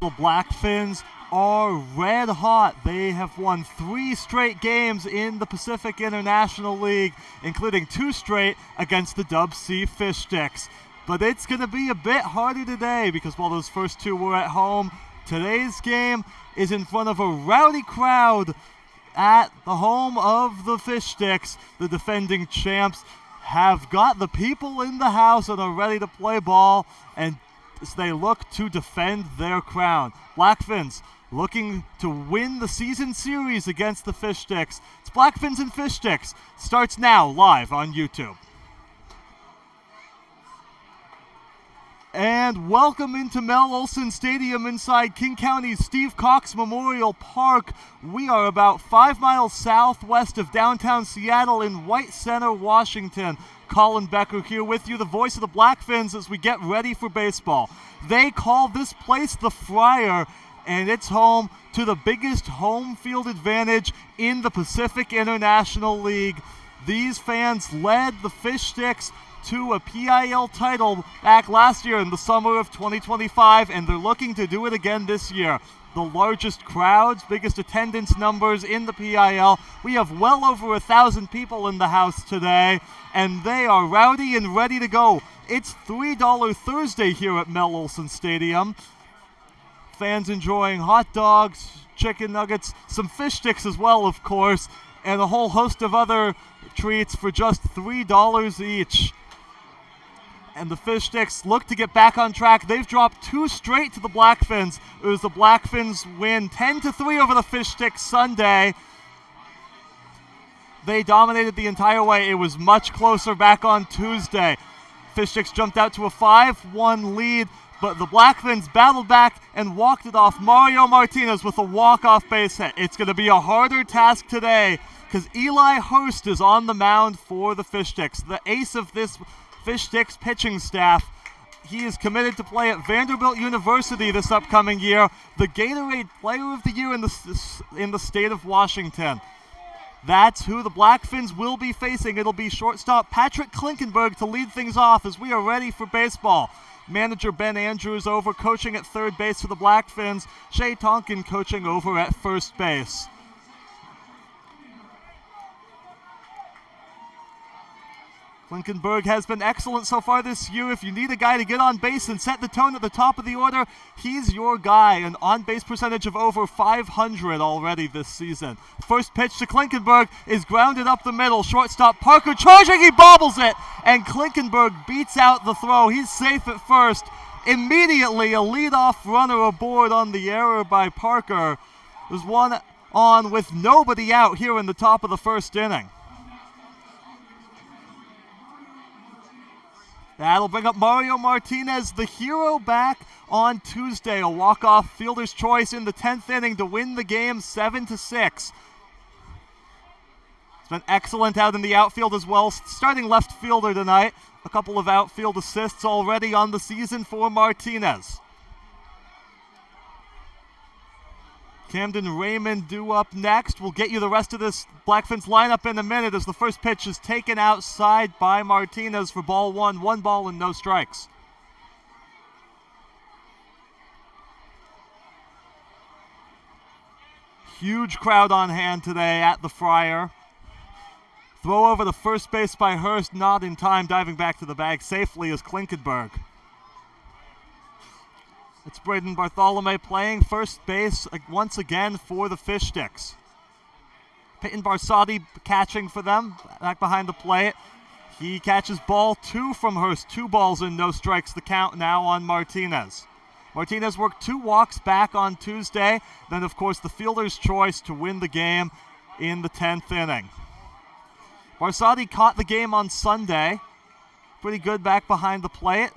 The Blackfins are red hot. They have won 3 straight games in the Pacific International League, including 2 straight against the Dubsea Fish Sticks. But it's going to be a bit harder today because while those first 2 were at home, today's game is in front of a rowdy crowd at the home of the Fish Sticks. The defending champs have got the people in the house and are ready to play ball, and as they look to defend their crown. Blackfins looking to win the season series against the Fish Sticks. It's Blackfins and Fish Sticks. Starts now live on YouTube. And welcome into Mel Olson Stadium inside King County's Steve Cox Memorial Park. We are about 5 miles southwest of downtown Seattle in White Center, Washington. Colin Becker here with you, the voice of the Blackfins, as we get ready for baseball. They call this place the Friar, and it's home to the biggest home field advantage in the Pacific International League. These fans led the Fish Sticks to a PIL title back last year in the summer of 2025, and they're looking to do it again this year. The largest crowds, biggest attendance numbers in the PIL. We have well over 1,000 people in the house today, and they are rowdy and ready to go. It's $3 Thursday here at Mel Olson Stadium. Fans enjoying hot dogs, chicken nuggets, some fish sticks as well, of course, and a whole host of other treats for just $3 each. And the Fish Sticks look to get back on track. They've dropped 2 straight to the Blackfins. It was the Blackfins win 10-3 over the Fish Sticks Sunday. They dominated the entire way. It was much closer back on Tuesday. Fish Sticks jumped out to a 5-1 lead, but the Blackfins battled back and walked it off. Mario Martinez with a walk-off base hit. It's going to be a harder task today because Eli Hurst is on the mound for the Fish Sticks, the ace of this Fish Sticks pitching staff. He is committed to play at Vanderbilt University this upcoming year, the Gatorade Player of the Year in the state of Washington. That's who the Blackfins will be facing. It'll be shortstop Patrick Klinkenberg to lead things off as we are ready for baseball. Manager Ben Andrews over coaching at third base for the Blackfins. Shay Tonkin coaching over at first base. Klinkenberg has been excellent so far this year. If you need a guy to get on base and set the tone at the top of the order, he's your guy. An on-base percentage of over 500 already this season. First pitch to Klinkenberg is grounded up the middle. Shortstop Parker charging, he bobbles it, and Klinkenberg beats out the throw. He's safe at first. Immediately, a leadoff runner aboard on the error by Parker. There's one on with nobody out here in the top of the first inning. That'll bring up Mario Martinez, the hero, back on Tuesday. A walk-off fielder's choice in the 10th inning to win the game 7-6. It's been excellent out in the outfield as well. Starting left fielder tonight. A couple of outfield assists already on the season for Martinez. Camden Raymond due up next. We'll get you the rest of this Blackfins lineup in a minute as the first pitch is taken outside by Martinez for ball 1. 1 ball and no strikes. Huge crowd on hand today at the Friar. Throw over the first base by Hurst, not in time, diving back to the bag safely is Klinkenberg. It's Braden Bartholomew playing first base once again for the Fish Sticks. Peyton Barsotti catching for them, back behind the plate. He catches ball 2 from Hurst. 2 balls and no strikes, the count now on Martinez. Martinez worked 2 walks back on Tuesday. Then, of course, the fielder's choice to win the game in the 10th inning. Barsotti caught the game on Sunday. Pretty good back behind the plate.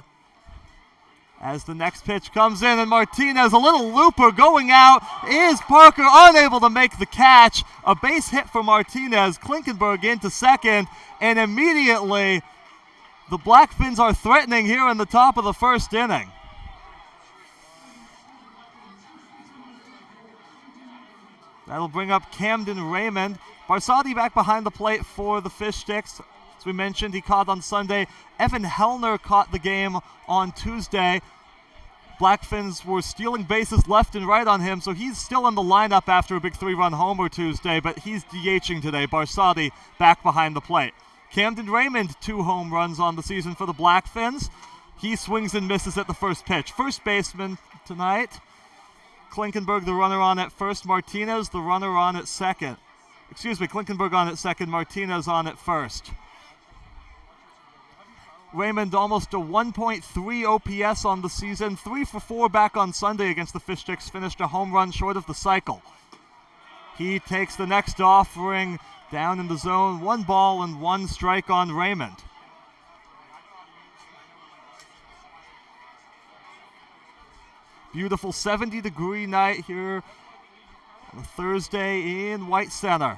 As the next pitch comes in, and Martinez, a little looper going out, is Parker unable to make the catch. A base hit for Martinez, Klinkenberg into second, and immediately the Blackfins are threatening here in the top of the first inning. That'll bring up Camden Raymond. Barsotti back behind the plate for the Fish Sticks. As we mentioned, he caught on Sunday. Evan Hellner caught the game on Tuesday. Blackfins were stealing bases left and right on him, so he's still in the lineup after a big 3-run homer Tuesday, but he's DHing today. Barsotti back behind the plate. Camden Raymond, 2 home runs on the season for the Blackfins. He swings and misses at the first pitch. First baseman tonight, Klinkenberg, the runner on at first. Martinez, the runner on at second. Klinkenberg on at second, Martinez on at first. Raymond almost a 1.3 OPS on the season. 3 for 4 back on Sunday against the Fish Sticks. Finished a home run short of the cycle. He takes the next offering down in the zone. 1 ball and 1 strike on Raymond. Beautiful 70-degree night here on a Thursday in White Center.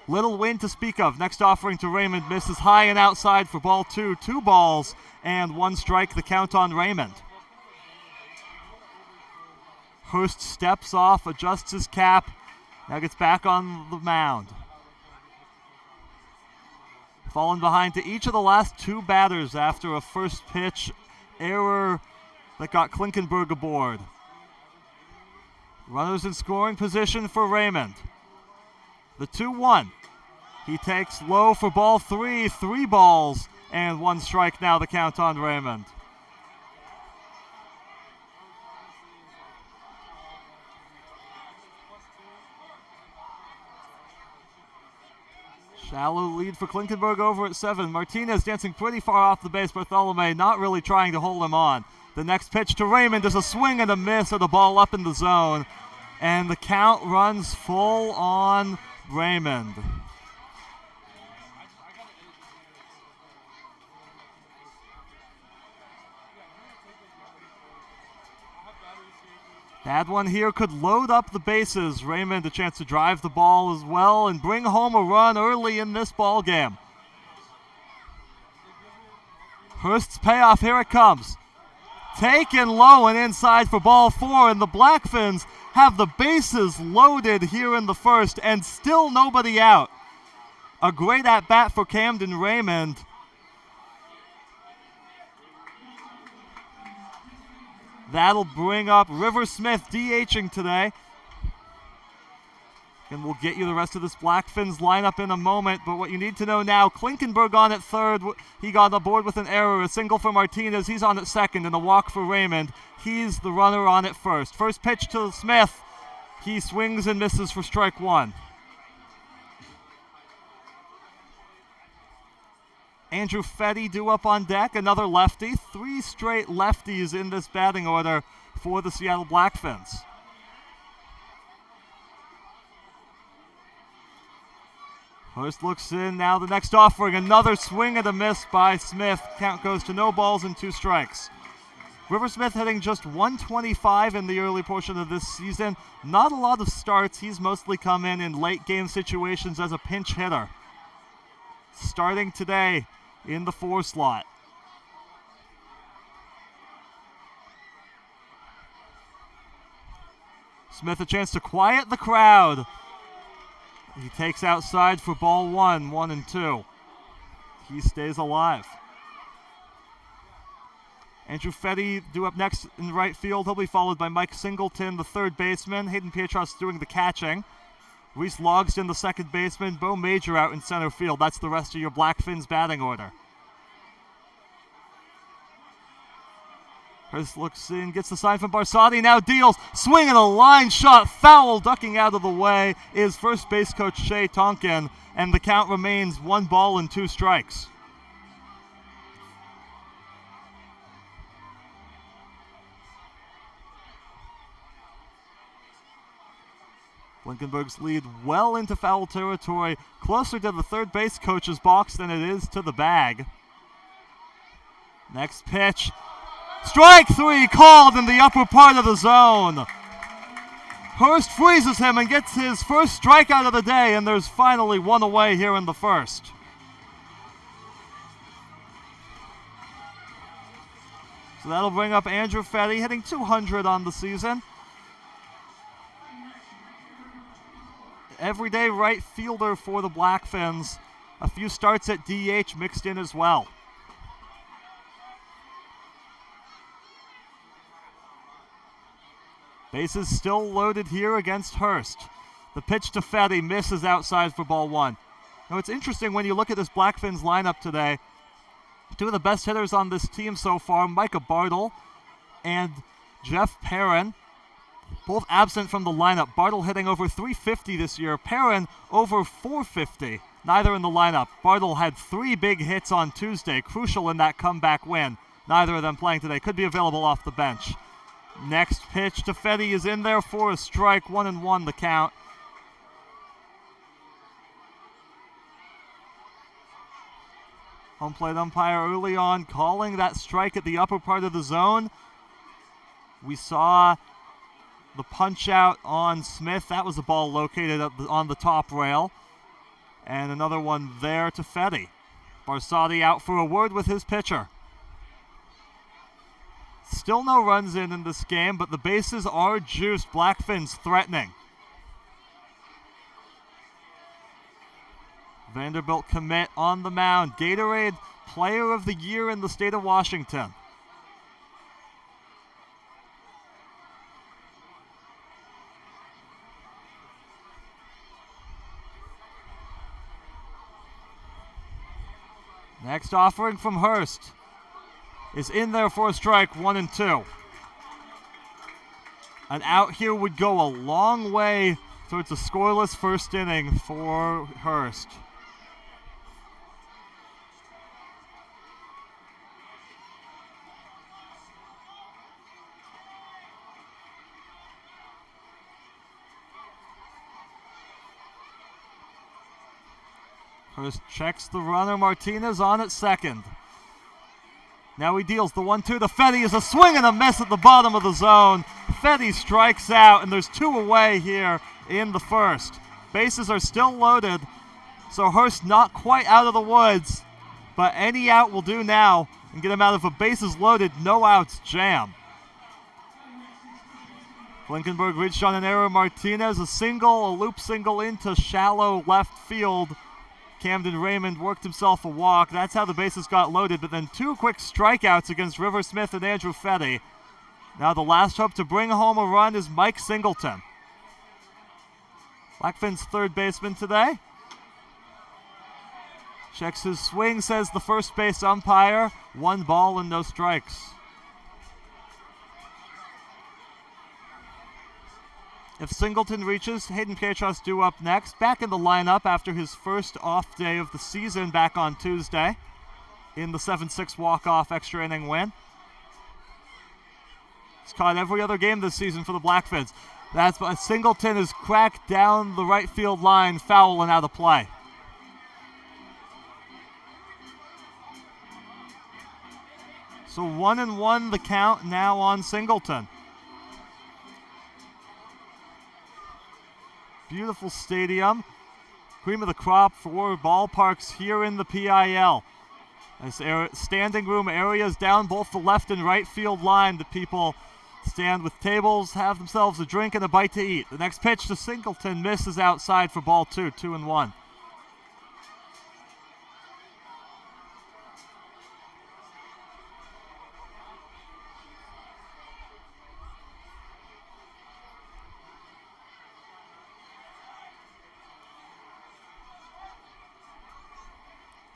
Little wind to speak of. Next offering to Raymond misses high and outside for ball 2. 2 balls and 1 strike, the count on Raymond. Hurst steps off, adjusts his cap, now gets back on the mound. Falling behind to each of the last 2 batters after a first pitch error that got Klinkenberg aboard. Runners in scoring position for Raymond. The 2-1. He takes low for ball 3. 3 balls and 1 strike now, the count on Raymond. Shallow lead for Klinkenberg over at 7. Martinez dancing pretty far off the base. Bartholomew not really trying to hold him on. The next pitch to Raymond is a swing and a miss at the ball up in the zone. And the count runs full on Raymond. That one here could load up the bases. Raymond a chance to drive the ball as well and bring home a run early in this ball game. Hurst's payoff, here it comes. Taken low and inside for ball 4, and the Blackfins have the bases loaded here in the first and still nobody out. A great at-bat for Camden Raymond. That'll bring up River Smith DHing today. And we'll get you the rest of this Blackfins lineup in a moment. But what you need to know now, Klinkenberg on at third. He got aboard with an error. A single for Martinez. He's on at second, and a walk for Raymond. He's the runner on at first. First pitch to Smith. He swings and misses for strike 1. Andrew Fetty due up on deck, another lefty. 3 straight lefties in this batting order for the Seattle Blackfins. Hurst looks in, now the next offering, another swing and a miss by Smith. Count goes to no balls and 2 strikes. River Smith hitting just 125 in the early portion of this season. Not a lot of starts. He's mostly come in late game situations as a pinch hitter. Starting today in the 4 slot. Smith a chance to quiet the crowd. He takes outside for ball 1, 1 and 2. He stays alive. Andrew Fetty due up next in right field. He'll be followed by Mike Singleton, the third baseman. Hayden Pietros doing the catching. Reese Logston, the second baseman. Bo Major out in center field. That's the rest of your Blackfins batting order. Hurst looks in, gets the sign from Barsotti, now deals. Swinging a line shot, foul, ducking out of the way is first base coach Shea Tonkin, and the count remains 1 ball and 2 strikes. Klinkenberg's lead well into foul territory, closer to the third base coach's box than it is to the bag. Next pitch. Strike 3 called in the upper part of the zone. Hurst freezes him and gets his first strikeout of the day, and there's finally 1 away here in the first. So that'll bring up Andrew Fetty, hitting 200 on the season. Everyday right fielder for the Blackfins. A few starts at DH mixed in as well. Bases still loaded here against Hurst. The pitch to Fetty misses outside for ball one. Now it's interesting when you look at this Blackfins lineup today. Two of the best hitters on this team so far, Micah Bartle and Jeff Perrin, both absent from the lineup. Bartle hitting over 350 this year, Perrin over 450, neither in the lineup. Bartle had 3 big hits on Tuesday, crucial in that comeback win. Neither of them playing today, could be available off the bench. Next pitch to Fetty is in there for a strike, 1-1 the count. Home plate umpire early on calling that strike at the upper part of the zone. We saw the punch out on Smith. That was a ball located on the top rail. And another one there to Fetty. Barsotti out for a word with his pitcher. Still no runs in this game, but the bases are juiced. Blackfins threatening. Vanderbilt commit on the mound. Gatorade Player of the Year in the state of Washington. Next offering from Hurst is in there for a strike, 1-2. An out here would go a long way towards a scoreless first inning for Hurst. Hurst checks the runner. Martinez on at second. Now he deals the 1-2 to Fetty. Is a swing and a miss at the bottom of the zone. Fetty strikes out, and there's 2 away here in the first. Bases are still loaded, so Hurst not quite out of the woods, but any out will do now and get him out of a bases loaded, no outs jam. Blinkenberg reached on an error. Martinez, a loop single into shallow left field. Camden Raymond worked himself a walk. That's how the bases got loaded, but then 2 quick strikeouts against River Smith and Andrew Fetty. Now the last hope to bring home a run is Mike Singleton. Blackfin's third baseman today. Checks his swing, says the first base umpire. 1 ball and no strikes. If Singleton reaches, Hayden Pietros due up next. Back in the lineup after his first off day of the season back on Tuesday in the 7-6 walk-off extra inning win. He's caught every other game this season for the Blackfins. Singleton is cracked down the right field line, foul and out of play. So 1-1 the count now on Singleton. Beautiful stadium. Cream of the crop for ballparks here in the PIL. As standing room areas down both the left and right field line. The people stand with tables, have themselves a drink and a bite to eat. The next pitch to Singleton misses outside for ball 2, 2-1.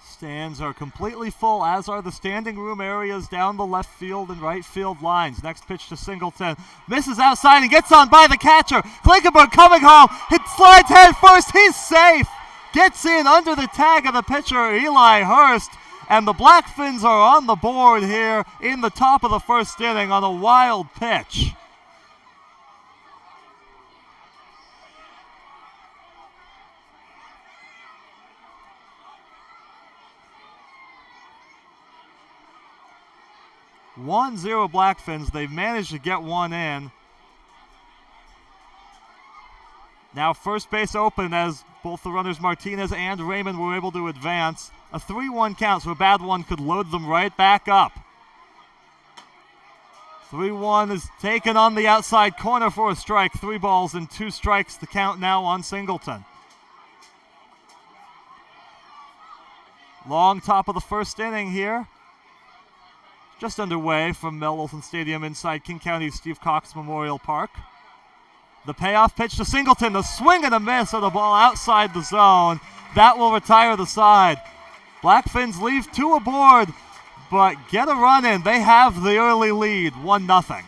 Stands are completely full, as are the standing room areas down the left field and right field lines. Next pitch to Singleton. Misses outside and gets on by the catcher. Blinkenberg coming home. It slides head first. He's safe. Gets in under the tag of the pitcher, Eli Hurst. And the Blackfins are on the board here in the top of the first inning on a wild pitch. (1-0) Blackfins. They've managed to get one in. Now first base open as both the runners Martinez and Raymond were able to advance. A 3-1 count, so a bad one could load them right back up. 3-1 is taken on the outside corner for a strike. 3 balls and 2 strikes. The count now on Singleton. Long top of the first inning here. Just underway from Mel Olson Stadium inside King County's Steve Cox Memorial Park. The payoff pitch to Singleton. The swing and a miss of the ball outside the zone. That will retire the side. Blackfins leave 2 aboard, but get a run in. They have the early lead, 1-0.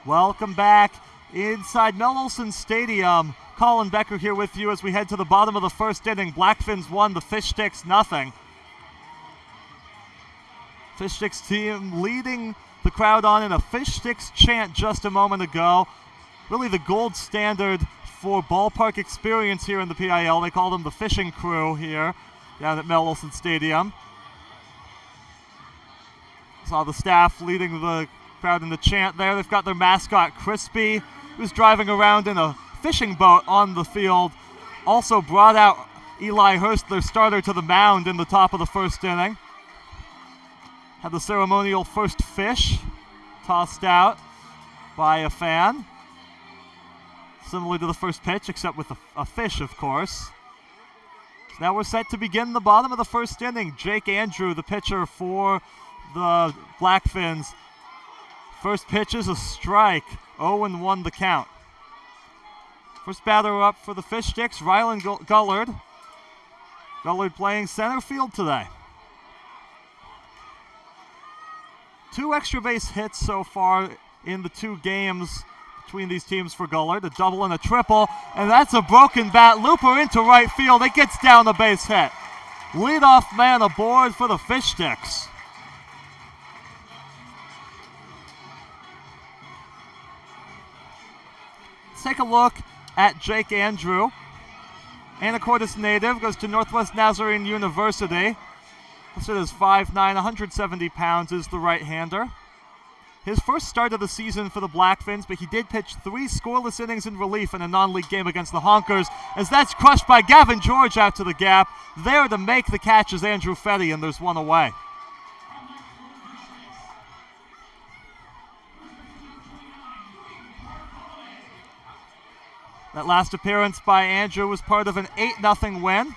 Welcome back inside Mel Olson Stadium. Colin Becker here with you as we head to the bottom of the first inning. Blackfins 1, the Fish Sticks 0. Fish Sticks team leading the crowd on in a Fish Sticks chant just a moment ago. Really the gold standard for ballpark experience here in the PIL. They call them the fishing crew here down at Mel Olson Stadium. Saw the staff leading the crowd in the chant there. They've got their mascot Crispy, who's driving around in a fishing boat on the field. Also brought out Eli Hurst, their starter, to the mound in the top of the first inning. Had the ceremonial first fish tossed out by a fan. Similar to the first pitch, except with a fish, of course. So now we're set to begin the bottom of the first inning. Jake Andrew, the pitcher for the Blackfins. First pitch is a strike, 0-1 the count. First batter up for the Fish Sticks, Rylan Gullard. Gullard playing center field today. 2 extra base hits so far in the 2 games between these teams for Gullard. A double and a triple, and that's a broken bat. Looper into right field. It gets down the base hit. Leadoff man aboard for the Fish Sticks. Take a look at Jake Andrew. Anacortes native, goes to Northwest Nazarene University. Listed as 5'9", 170 pounds, is the right-hander. His first start of the season for the Blackfins, but he did pitch 3 scoreless innings in relief in a non-league game against the Honkers, as that's crushed by Gavin George out to the gap. There to make the catch is Andrew Fetty, and there's 1 away. That last appearance by Andrew was part of an 8-0 win.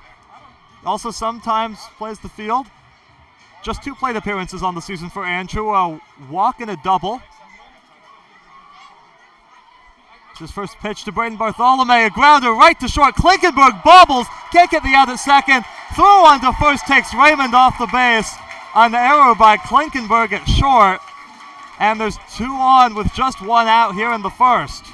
Also sometimes plays the field. Just 2 plate appearances on the season for Andrew, a walk and a double. His first pitch to Braden Bartholomew, a grounder right to short. Klinkenberg bobbles, can't get the out at second. Throw on to first takes Raymond off the base. An error by Klinkenberg at short. And there's 2 on with just 1 out here in the first.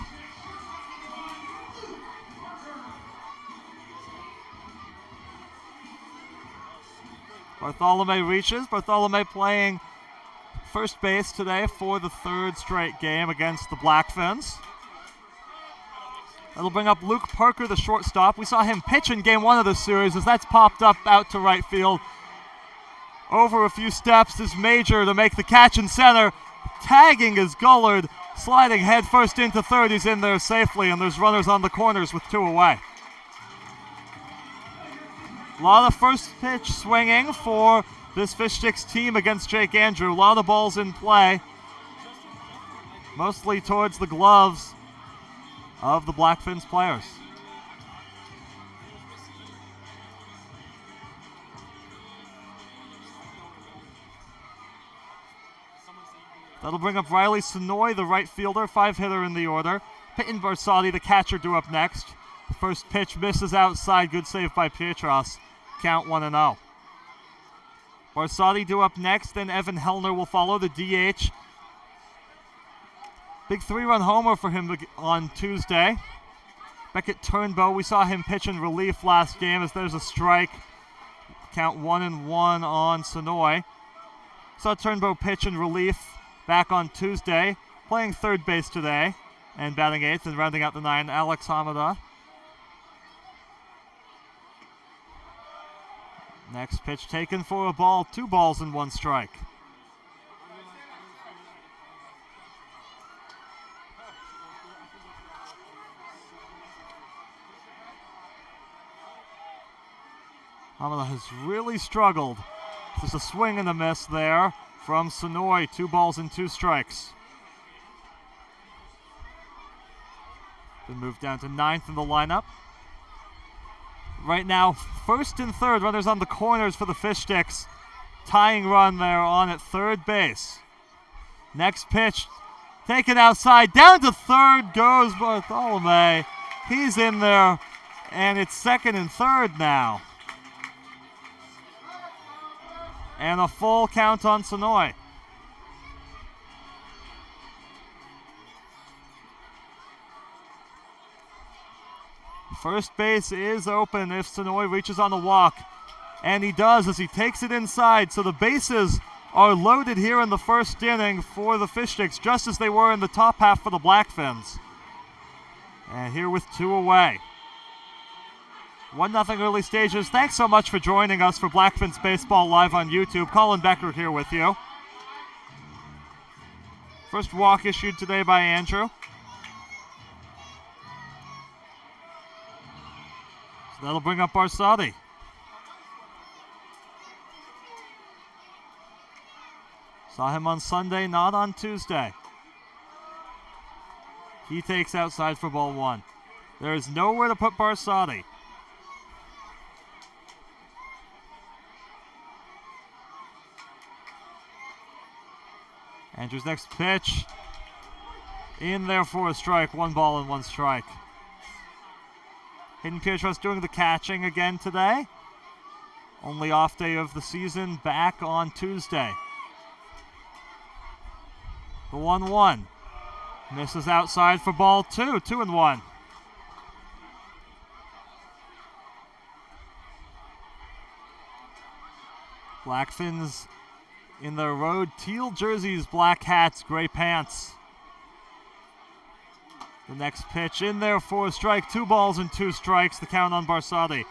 Bartholomew reaches. Bartholomew playing first base today for the 3rd straight game against the Blackfins. That'll bring up Luke Parker, the shortstop. We saw him pitch in game 1 of this series as that's popped up out to right field. Over a few steps is Major to make the catch in center. Tagging is Gullard, sliding head first into third. He's in there safely, and there's runners on the corners with 2 away. A lot of first pitch swinging for this Fish Sticks team against Jake Andrew. A lot of balls in play, mostly towards the gloves of the Blackfins players. That'll bring up Riley Sonoy, the right fielder, 5-hitter in the order. Peyton Barsotti, the catcher, due up next. First pitch misses outside. Good save by Pietros. Count 1-0. Barsotti due up next. Then Evan Hellner will follow, the DH. Big 3-run homer for him on Tuesday. Beckett Turnbow, we saw him pitch in relief last game as there's a strike. Count 1-1 on Sonoy. Saw Turnbow pitch in relief back on Tuesday, playing third base today and batting 8th, and rounding out the 9, Alex Hamada. Next pitch taken for a ball, 2 balls and 1 strike. Hamada has really struggled. There's a swing and a miss there from Sonoy, 2 balls and 2 strikes. Been moved down to 9th in the lineup. Right now, first and third, runners on the corners for the Fish Sticks. Tying run there on at third base. Next pitch, taken outside, down to third goes Bartholomew. He's in there, and it's second and third now. And a full count on Sonoy. First base is open if Sonoy reaches on the walk. And he does as he takes it inside. So the bases are loaded here in the first inning for the Fish Sticks, just as they were in the top half for the Blackfins. And here with 2 away. 1-0 early stages. Thanks so much for joining us for Blackfins Baseball live on YouTube. Colin Becker here with you. First walk issued today by Andrew. So that'll bring up Barsati. Saw him on Sunday, not on Tuesday. He takes outside for ball 1. There is nowhere to put Barsati. Andrew's next pitch. In there for a strike. 1 ball and 1 strike. Hayden Pietros doing the catching again today. Only off day of the season, back on Tuesday. The 1-1. Misses outside for ball 2. 2-1. Blackfins in their road teal jerseys, black hats, gray pants. The next pitch in there for a strike. 2 balls and 2 strikes. The count on Barsati.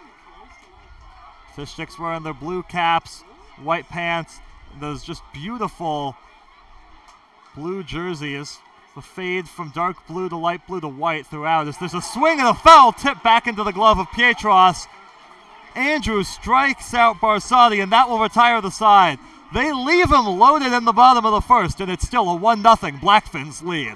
Fish Sticks wearing their blue caps, white pants, those just beautiful blue jerseys. The fade from dark blue to light blue to white throughout. As there's a swing and a foul tip back into the glove of Pietros. Andrew strikes out Barsati, and that will retire the side. They leave him loaded in the bottom of the first, and it's still a 1-0 Blackfins lead.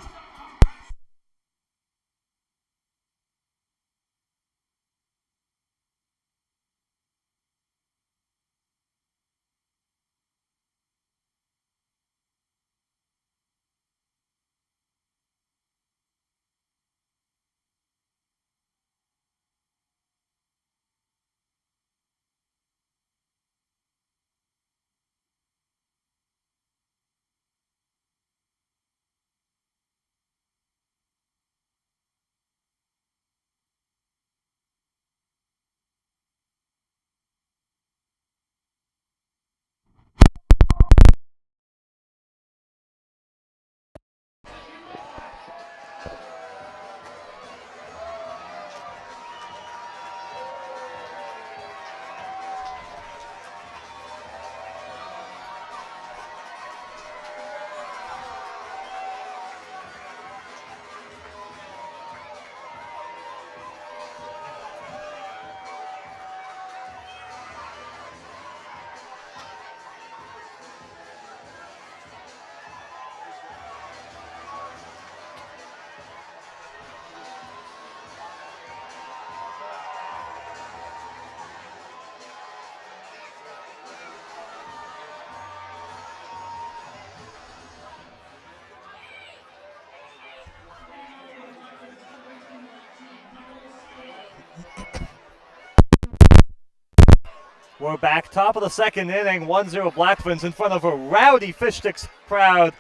We're back, top of the second inning, 1-0 Blackfins in front of a rowdy Fish Sticks crowd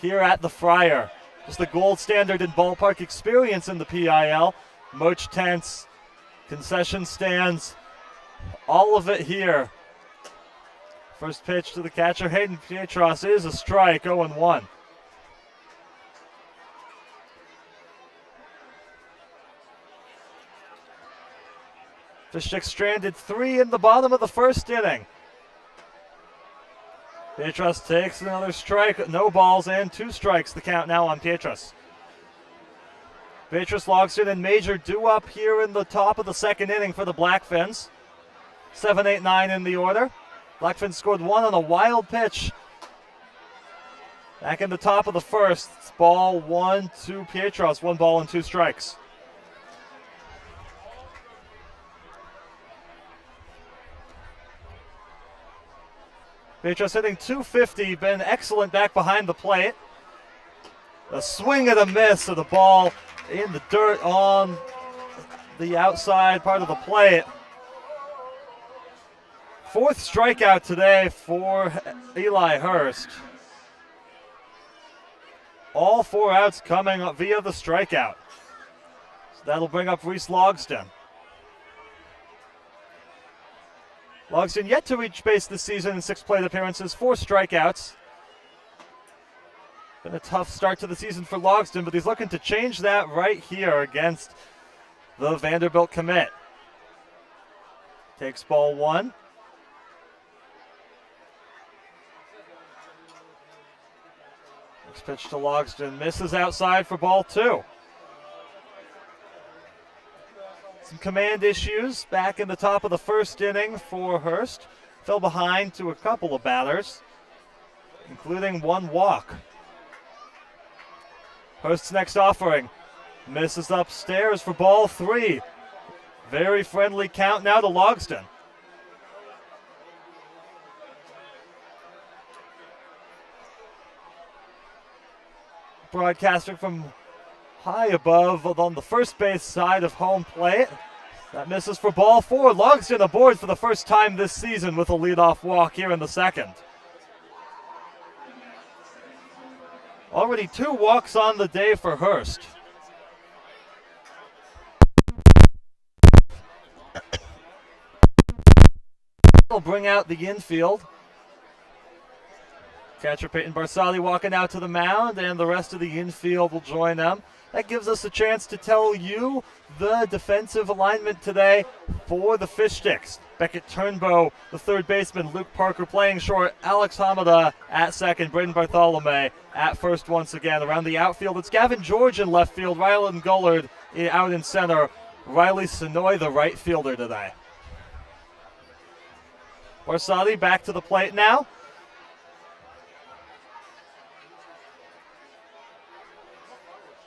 here at the Friar. Just the gold standard in ballpark experience in the PIL. Merch tents, concession stands, all of it here. First pitch to the catcher, Hayden Pietros, is a strike, 0-1. Fish stick stranded 3 in the bottom of the first inning. Pietros takes another strike, no balls and 2 strikes. The count now on Pietros. Pietros, Logston, and Major due up here in the top of the second inning for the Blackfins. 7, 8, 9 in the order. Blackfins scored 1 on a wild pitch. Back in the top of the first. It's ball 1 to Pietros. 1 ball and 2 strikes. Pietros hitting .250, been excellent back behind the plate. A swing and a miss of the ball in the dirt on the outside part of the plate. 4th strikeout today for Eli Hurst. All 4 outs coming via the strikeout. So that'll bring up Reese Logston. Logston yet to reach base this season in 6 plate appearances, 4 strikeouts. Been a tough start to the season for Logston, but he's looking to change that right here against the Vanderbilt commit. Takes ball 1. Next pitch to Logston, misses outside for ball 2. Some command issues back in the top of the first inning for Hurst. Fell behind to a couple of batters, including 1 walk. Hurst's next offering misses upstairs for ball 3. Very friendly count now to Logston. Broadcasting from high above on the first base side of home plate. That misses for ball 4. Logston aboard for the first time this season with a leadoff walk here in the second. Already 2 walks on the day for Hurst. Will bring out the infield. Catcher Peyton Barsali walking out to the mound, and the rest of the infield will join them. That gives us a chance to tell you the defensive alignment today for the Fish Sticks. Beckett Turnbow, the third baseman, Luke Parker playing short, Alex Hamada at second, Braden Bartholome at first once again. Around the outfield, it's Gavin George in left field, Rylan Gullard out in center, Riley Sonoy, the right fielder today. Barsali back to the plate now.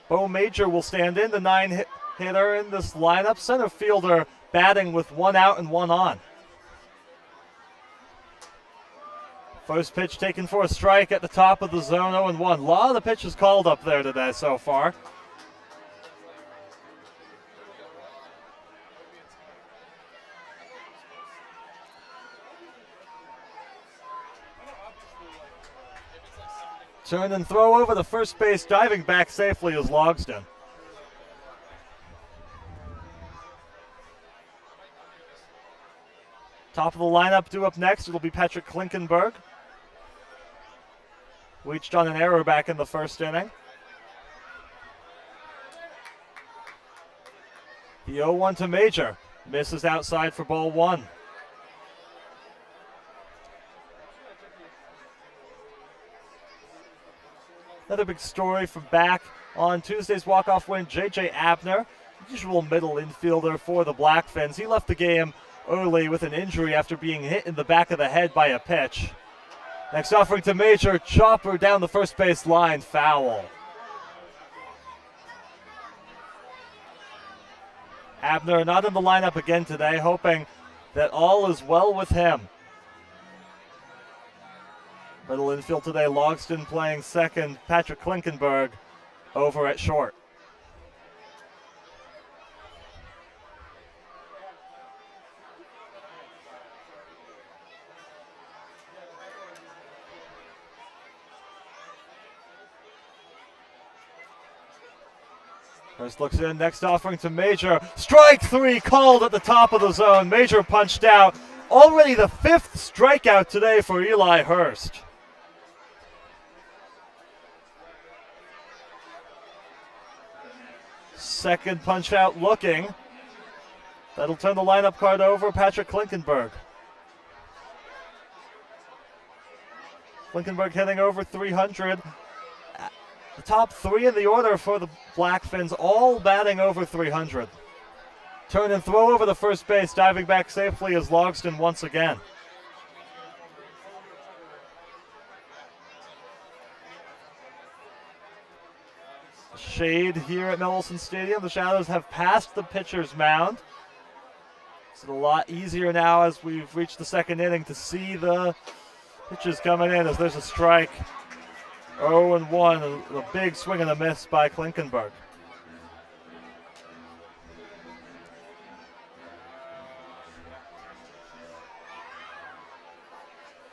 Bo Major will stand in, the 9-hitter in this lineup. Center fielder batting with 1 out and 1 on. First pitch taken for a strike at the top of the zone, 0-1. A lot of the pitches called up there today so far. Turn and throw over the first base, diving back safely is Logston. Top of the lineup due up next, it'll be Patrick Klinkenberg. Reached on an error back in the first inning. The 0-1 to Major, misses outside for ball 1. Another big story from back on Tuesday's walk-off win, J.J. Abner, usual middle infielder for the Blackfins. He left the game early with an injury after being hit in the back of the head by a pitch. Next offering to Major, chopper down the first base line, foul. Abner not in the lineup again today, hoping that all is well with him. Middle infield today, Logston playing second, Patrick Klinkenberg over at short. Hurst looks in, next offering to Major. Strike three called at the top of the zone. Major punched out. Already the 5th strikeout today for Eli Hurst. Second punch out looking. That'll turn the lineup card over. Patrick Klinkenberg. Klinkenberg hitting over 300. The top 3 in the order for the Blackfins, all batting over 300. Turn and throw over the first base. Diving back safely is Logston once again. Shade here at Mel Olson Stadium. The shadows have passed the pitcher's mound. It's a lot easier now as we've reached the second inning to see the pitches coming in as there's a strike. 0-1, a big swing and a miss by Klinkenberg.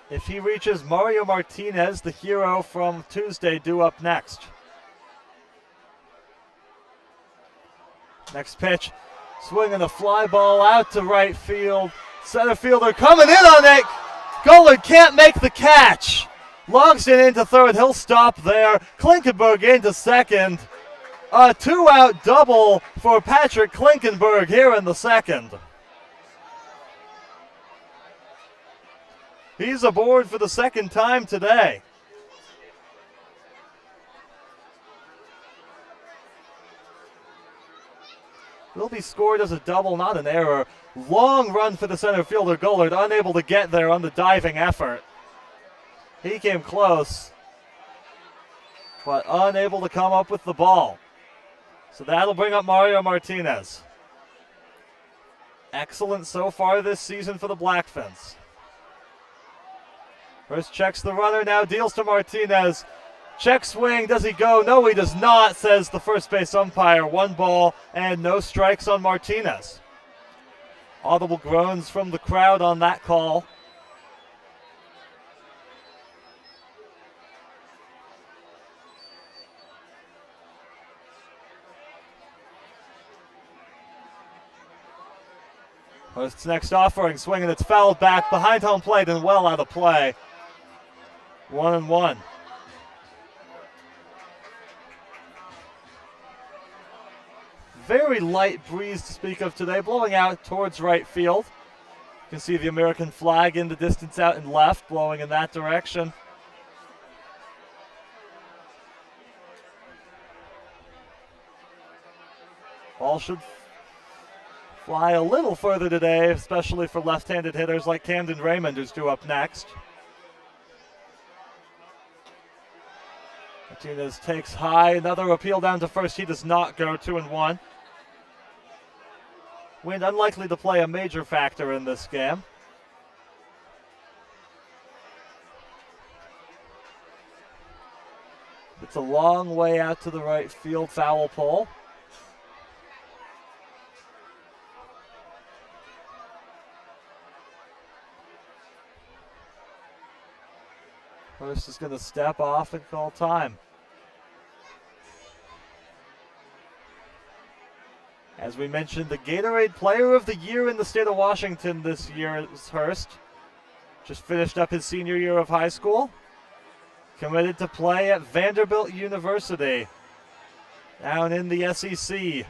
If he reaches, Mario Martinez, the hero from Tuesday, due up next. Next pitch, swinging a fly ball out to right field. Center fielder coming in on it. Gullard can't make the catch. Logston into third, he'll stop there. Klinkenberg into second. A 2-out double for Patrick Klinkenberg here in the second. He's aboard for the second time today. Will be scored as a double, not an error. Long run for the center fielder Gullard, unable to get there on the diving effort. He came close, but unable to come up with the ball. So that'll bring up Mario Martinez. Excellent so far this season for the Blackfins. First checks the runner, now deals to Martinez. Check swing, does he go? No, he does not, says the first base umpire. 1 ball and no strikes on Martinez. Audible groans from the crowd on that call. Hurst's next offering, swinging, it's fouled back behind home plate and well out of play. 1-1. Very light breeze to speak of today, blowing out towards right field. You can see the American flag in the distance out and left, blowing in that direction. Ball should fly a little further today, especially for left-handed hitters like Camden Raymond, who's due up next. Martinez takes high, another appeal down to first. He does not go. 2-1. Wind unlikely to play a major factor in this game. It's a long way out to the right field foul pole. Hurst is going to step off and call time. As we mentioned, the Gatorade Player of the Year in the state of Washington this year is Hurst. Just finished up his senior year of high school. Committed to play at Vanderbilt University down in the SEC.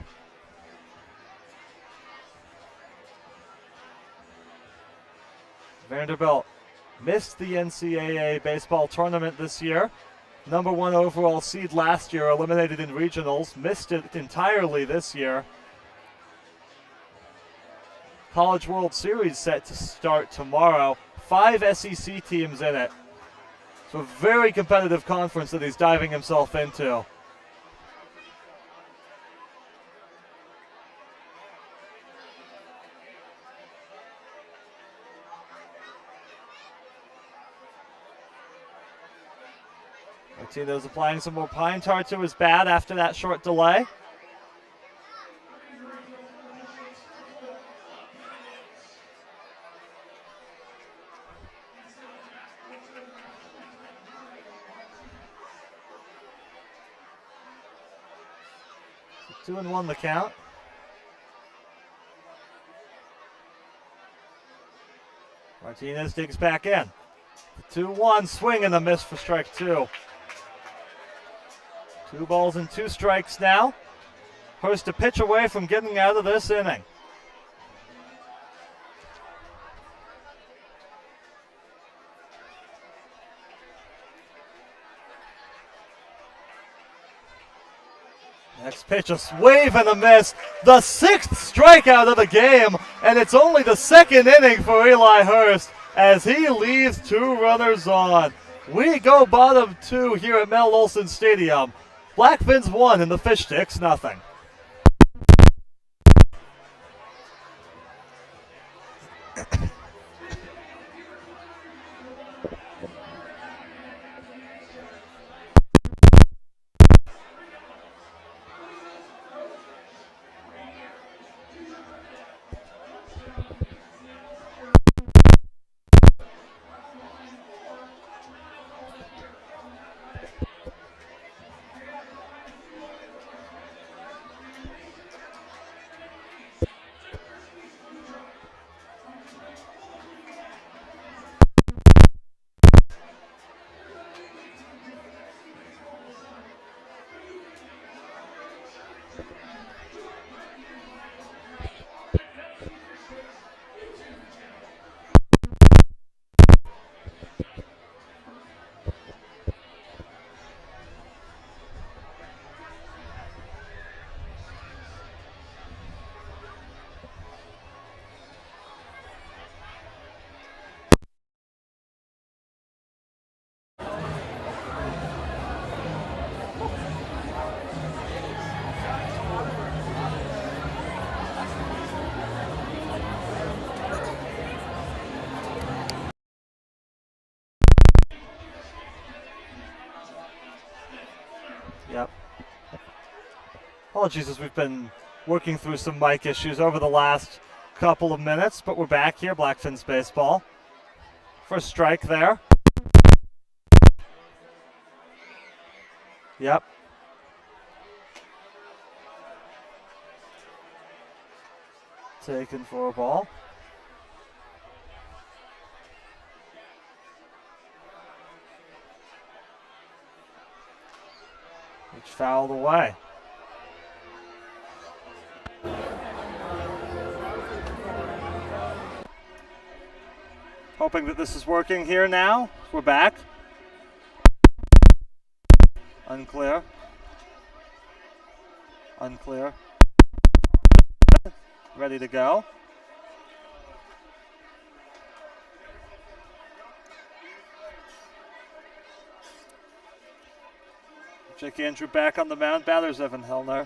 Vanderbilt missed the NCAA baseball tournament this year. Number 1 overall seed last year, eliminated in regionals. Missed it entirely this year. College World Series set to start tomorrow. 5 SEC teams in it. So a very competitive conference that he's diving himself into. Martinez applying some more pine tar to his bat after that short delay. 2-1 the count. Martinez digs back in. 2-1 swing and a miss for strike 2. 2 balls and 2 strikes now. Hurst a pitch away from getting out of this inning. Next pitch, a wave and a miss. The 6th strikeout of the game, and it's only the 2nd inning for Eli Hurst as he leaves 2 runners on. We go bottom 2 here at Mel Olson Stadium. Blackfins 1 and the Fish Sticks nothing. Yep. Apologies as we've been working through some mic issues over the last couple of minutes, but we're back here, Blackfins baseball. First strike there. Yep. Taken for a ball. Which fouled away. Hoping that this is working here now. We're back. Unclear. Unclear. Ready to go. Jake Andrew back on the mound. Batters Evan Hellner.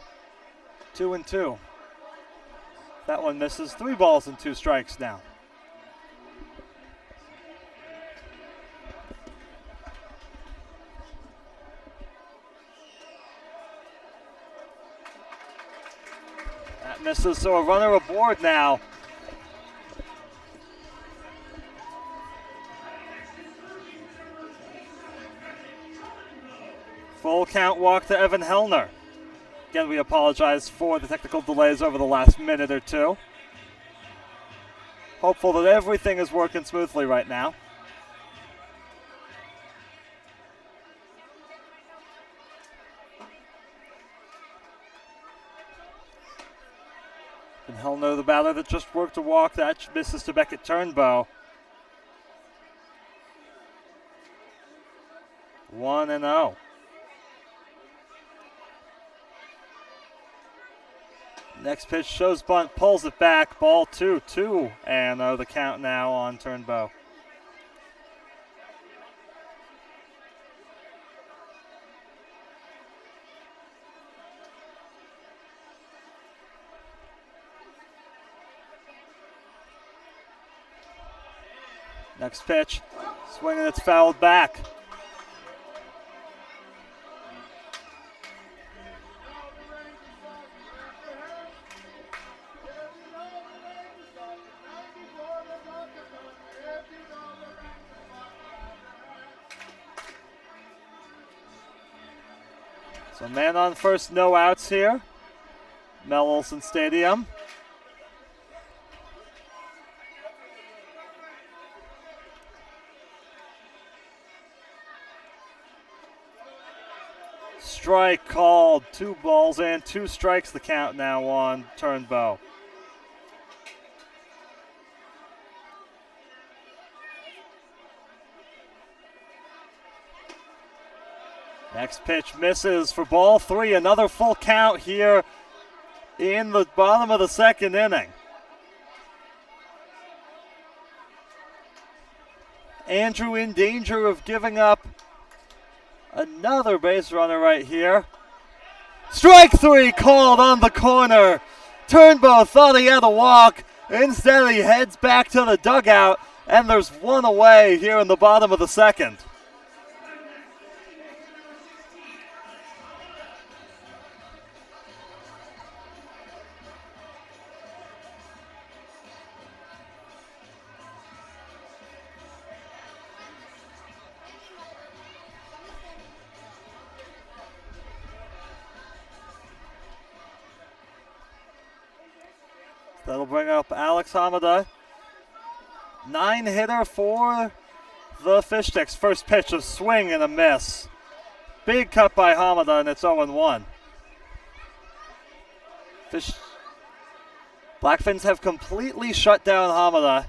2-2. That one misses. 3 balls and 2 strikes now. That misses, so a runner aboard now. Full count walk to Evan Hellner. Again, we apologize for the technical delays over the last minute or two. Hopeful that everything is working smoothly right now. And Hellner, the batter that just worked a walk, that misses to Beckett Turnbow. 1-0. Next pitch shows bunt, pulls it back, ball 2-2, and the count now on Turnbow. Next pitch, swinging, it's fouled back. So man on first, no outs here. Mel Olson Stadium. Strike called. 2 balls and 2 strikes the count now on Turnbow. Next pitch misses for ball 3. Another full count here in the bottom of the second inning. Andrew in danger of giving up another base runner right here. Strike 3 called on the corner. Turnbow thought he had a walk. Instead, he heads back to the dugout, and there's 1 away here in the bottom of the second. That'll bring up Alex Hamada. 9-hitter for the Fish Sticks. First pitch, a swing and a miss. Big cut by Hamada, and it's 0-1. Blackfins have completely shut down Hamada.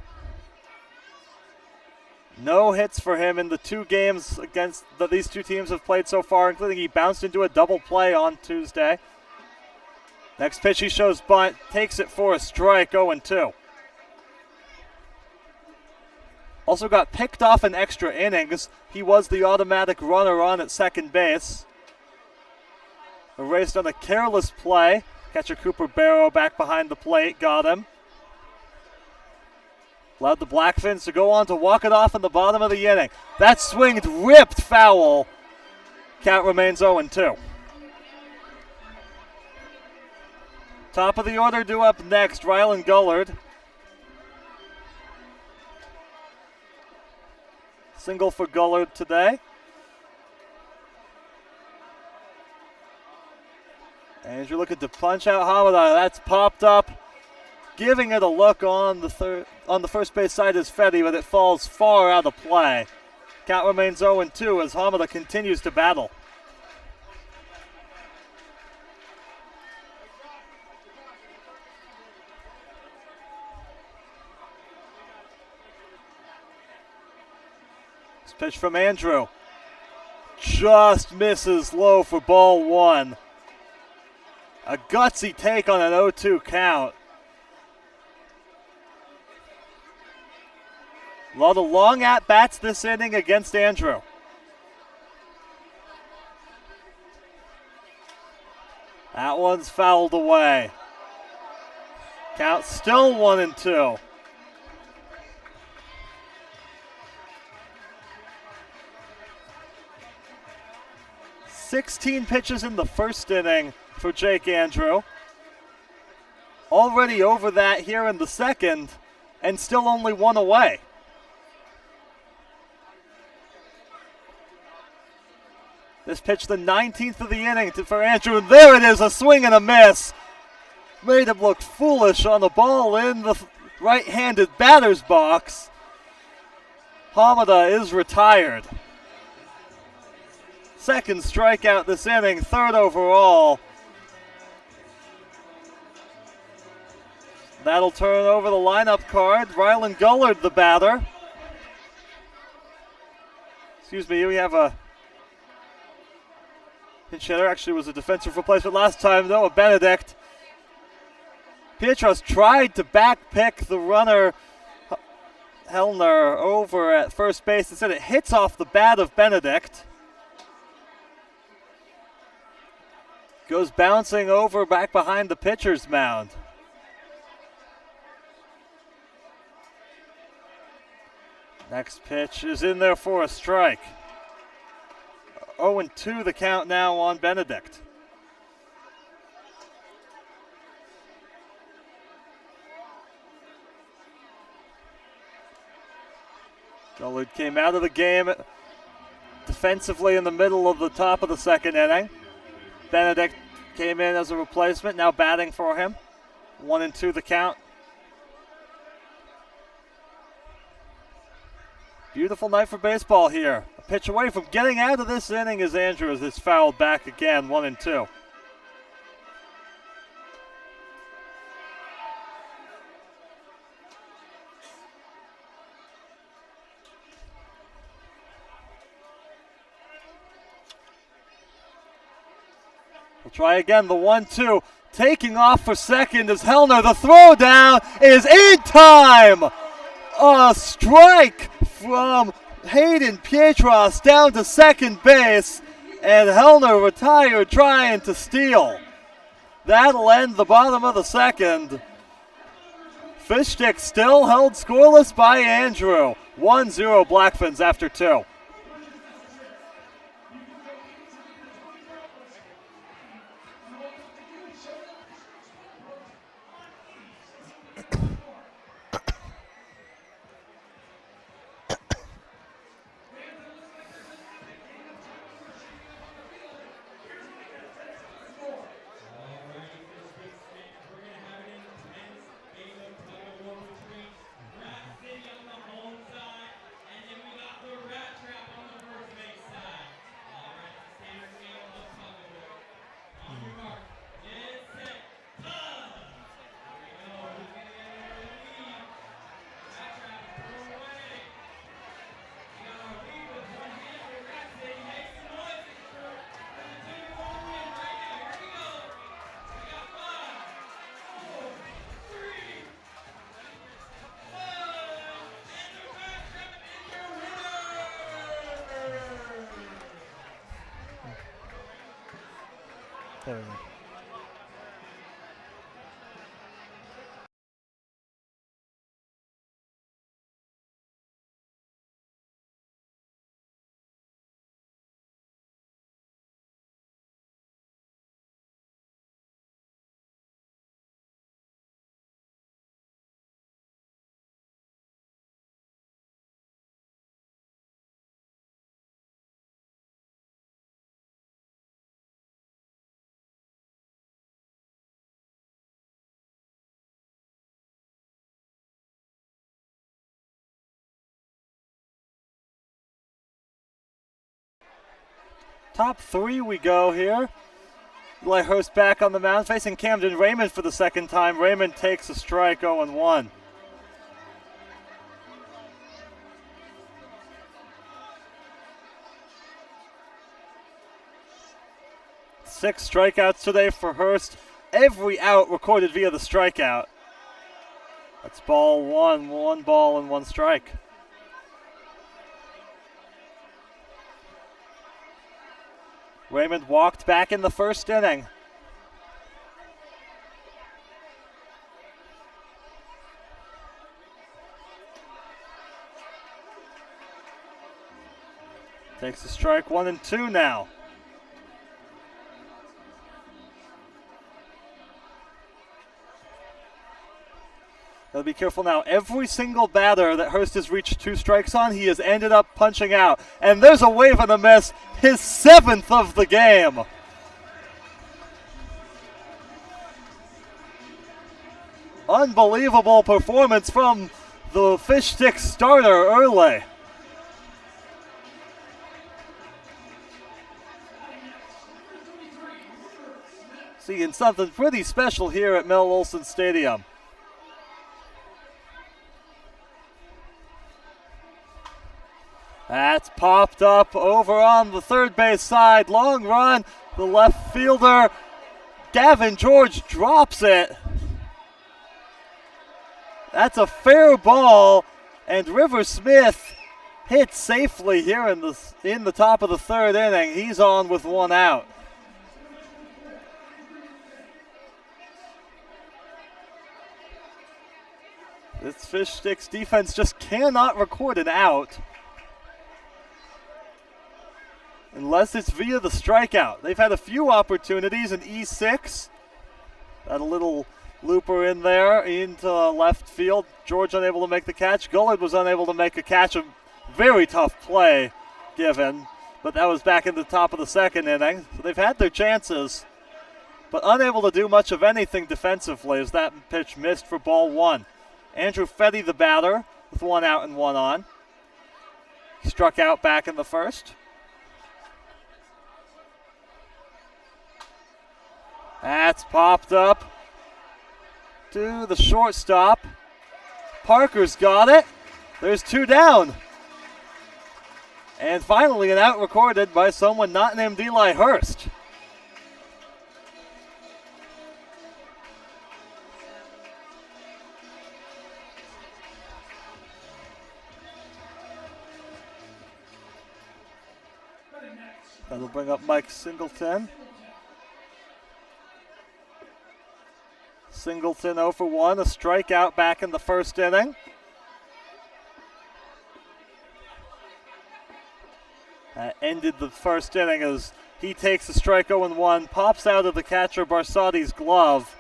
No hits for him in the 2 games against that these 2 teams have played so far, including he bounced into a double play on Tuesday. Next pitch he shows bunt, takes it for a strike, 0-2. Also got picked off in extra innings. He was the automatic runner on at second base. Erased on a careless play. Catcher Cooper Barrow back behind the plate, got him. Allowed the Blackfins to go on to walk it off in the bottom of the inning. That swing ripped foul. Count remains 0-2. Top of the order due up next, Rylan Gullard. Single for Gullard today. And you're looking to punch out Hamada. That's popped up. Giving it a look on the first base side is Fetty, but it falls far out of play. Count remains 0-2 as Hamada continues to battle. Pitch from Andrew. Just misses low for ball 1. A gutsy take on an 0-2 count. A lot of long at-bats this inning against Andrew. That one's fouled away. Count still 1-2. 16 pitches in the first inning for Jake Andrew. Already over that here in the second, and still only 1 away. This pitch, the 19th of the inning for Andrew, and there it is, a swing and a miss. Made him look foolish on the ball in the right-handed batter's box. Hamada is retired. Second strikeout this inning, 3rd overall. That'll turn over the lineup card. Rylan Gullard, the batter. Excuse me, we have a pinch hitter. Actually, was a defensive replacement last time, Noah Benedict. Pietros tried to back pick the runner, Hellner, over at first base. Instead, it hits off the bat of Benedict. Goes bouncing over back behind the pitcher's mound. Next pitch is in there for a strike. 0-2 the count now on Benedict. Gullard came out of the game defensively in the middle of the top of the second inning. Benedict came in as a replacement, now batting for him. 1-2 the count. Beautiful night for baseball here. A pitch away from getting out of this inning as Andrews is fouled back again, 1-2. We'll try again, the 1-2. Taking off for second is Hellner. The throw down is in time. A strike from Hayden Pietros down to second base, and Hellner retired trying to steal. That'll end the bottom of the second. Fish Stick still held scoreless by Andrew. 1-0 Blackfins after 2. There we go. Top 3 we go here. Hurst back on the mound, facing Camden Raymond for the second time. Raymond takes a strike, 0-1. Six strikeouts today for Hurst. Every out recorded via the strikeout. That's ball 1, 1 ball and 1 strike. Raymond walked back in the first inning. Takes a strike, 1-2 now. Gotta be careful now. Every single batter that Hurst has reached 2 strikes on, he has ended up punching out. And there's a wave and a miss, his 7th of the game. Unbelievable performance from the Fish Stick starter early. Seeing something pretty special here at Mel Olson Stadium. That's popped up over on the third base side. Long run. The left fielder, Gavin George, drops it. That's a fair ball, and River Smith hits safely here in the top of the third inning. He's on with 1 out. This Fish Sticks defense just cannot record an out unless it's via the strikeout. They've had a few opportunities in E6. Got a little looper in there into left field. George unable to make the catch. Gullard was unable to make a catch. A very tough play given, but that was back in the top of the second inning. So they've had their chances, but unable to do much of anything defensively as that pitch missed for ball one. Andrew Fetty, the batter, with one out and one on. He struck out back in the first. That's popped up to the shortstop. Parker's got it. There's two down. And finally an out recorded by someone not named Eli Hurst. That'll bring up Mike Singleton. Singleton 0 for 1, a strikeout back in the first inning. That ended the first inning as he takes a strike 0-1, pops out of the catcher Barsati's glove.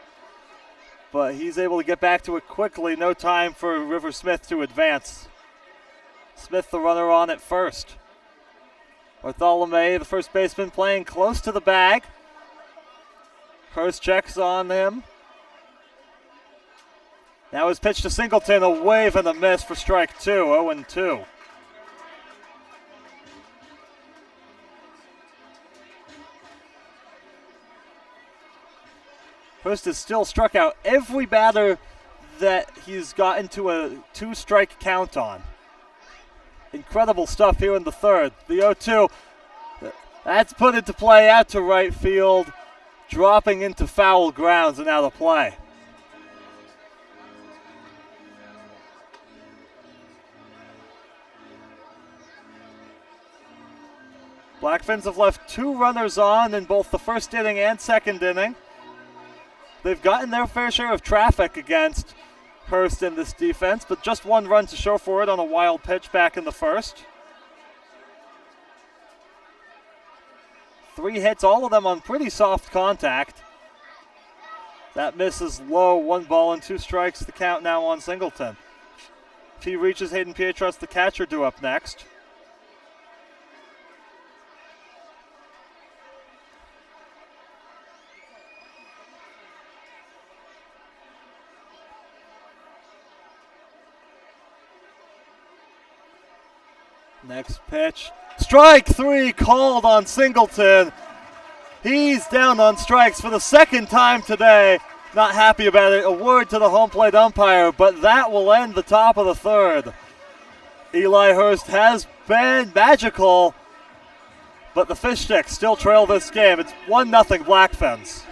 But he's able to get back to it quickly. No time for River Smith to advance. Smith the runner on at first. Bartholomew, the first baseman, playing close to the bag. Hurst checks on him. Now his pitch to Singleton, a wave and a miss for strike two, 0-2. Hurst has still struck out every batter that he's gotten to a two-strike count on. Incredible stuff here in the third. The 0-2, that's put into play out to right field, dropping into foul grounds and out of play. Blackfins have left two runners on in both the first inning and second inning. They've gotten their fair share of traffic against Hurst in this defense, but just one run to show for it on a wild pitch back in the first. 3 hits, all of them on pretty soft contact. That misses low, 1 ball and 2 strikes. The count now on Singleton. If he reaches Hayden Pietros, the catcher, due up next. Next pitch. Strike 3 called on Singleton. He's down on strikes for the second time today. Not happy about it. A word to the home plate umpire, but that will end the top of the third. Eli Hurst has been magical, but the Fish Sticks still trail this game. It's 1-0 Blackfins.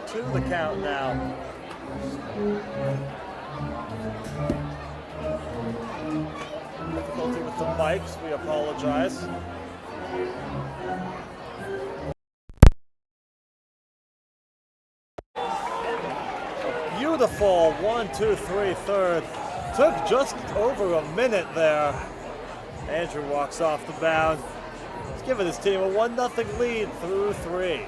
1-2 the count now. Difficulty with the mics, we apologize. A beautiful 1-2-3 third. Took just over a minute there. Andrew walks off the mound. He's giving his team a 1-0 lead through 3.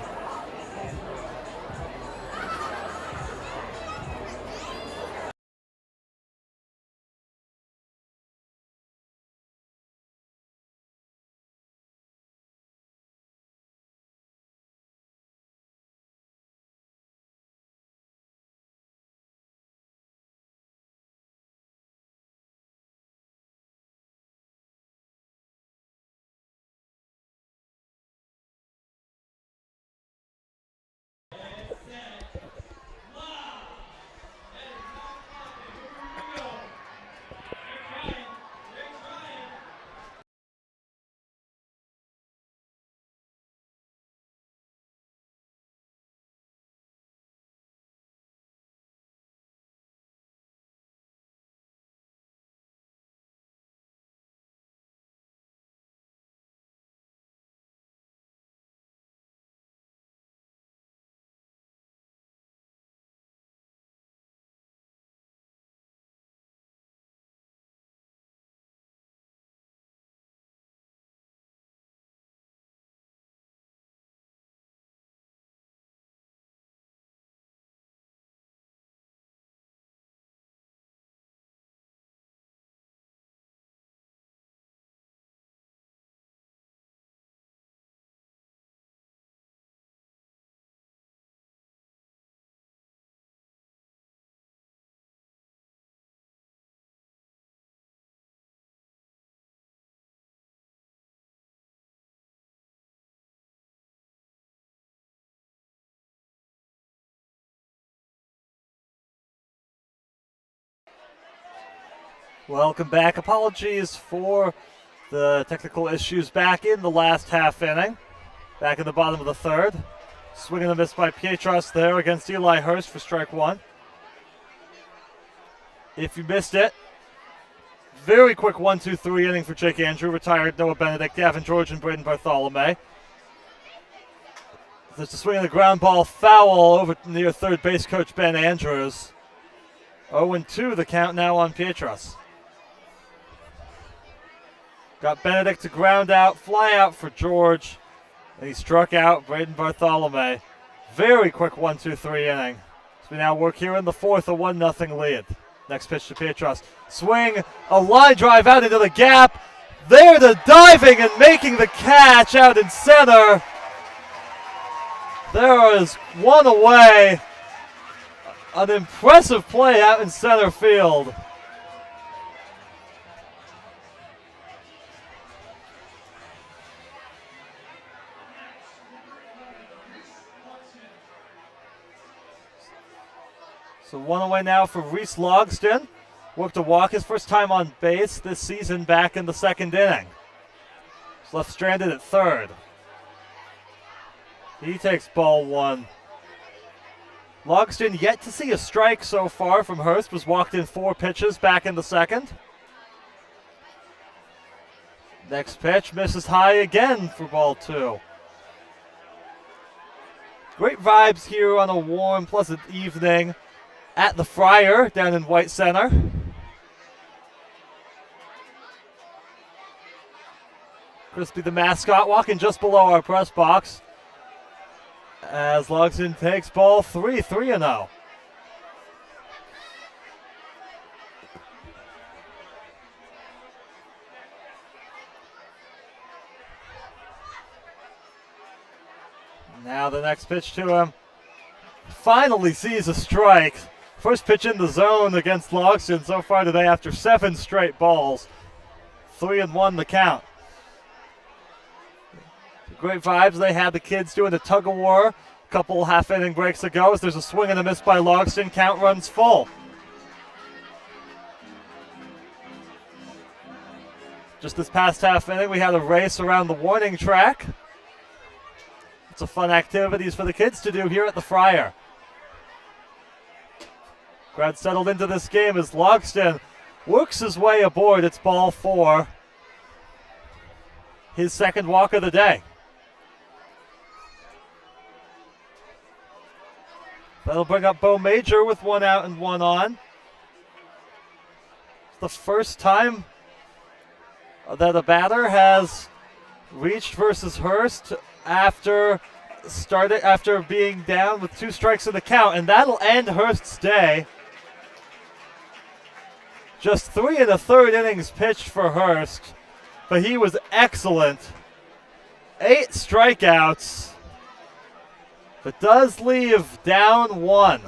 Welcome back. Apologies for the technical issues back in the last half inning. Back in the bottom of the third. Swing and a miss by Pietros there against Eli Hurst for strike one. If you missed it, very quick 1-2-3 inning for Jake Andrew. Retired Noah Benedict, Gavin George, and Braden Bartholomew. There's a swing of the ground ball foul over near third base coach Ben Andrews. 0-2 the count now on Pietros. Got Benedict to ground out, fly out for George. And he struck out Braden Bartholomew. Very quick 1-2-3 inning. So we now work here in the fourth, a 1-0 lead. Next pitch to Pietros. Swing, a line drive out into the gap. There to diving and making the catch out in center. There is one away. An impressive play out in center field. So one away now for Reese Logston. Worked a walk his first time on base this season back in the second inning. He's left stranded at third. He takes ball one. Logston yet to see a strike so far from Hurst. Was walked in 4 pitches back in the second. Next pitch misses high again for ball 2. Great vibes here on a warm, pleasant evening at the Friar down in White Center. Crispy the mascot walking just below our press box as Logston takes ball 3-0. Now the next pitch to him. Finally sees a strike. First pitch in the zone against Logston so far today after 7 straight balls. 3-1 the count. Great vibes they had, the kids doing the tug of war a couple half inning breaks ago. As there's a swing and a miss by Logston, count runs full. Just this past half inning we had a race around the warning track. It's a fun activities for the kids to do here at the Friar. Crowd settled into this game as Logston works his way aboard. It's ball 4. His second walk of the day. That'll bring up Bo Major with 1 out and 1 on. It's the first time that a batter has reached versus Hurst after being down with 2 strikes in the count, and that'll end Hurst's day. Just 3 1/3 innings pitched for Hurst, but he was excellent. 8 strikeouts, but does leave down 1.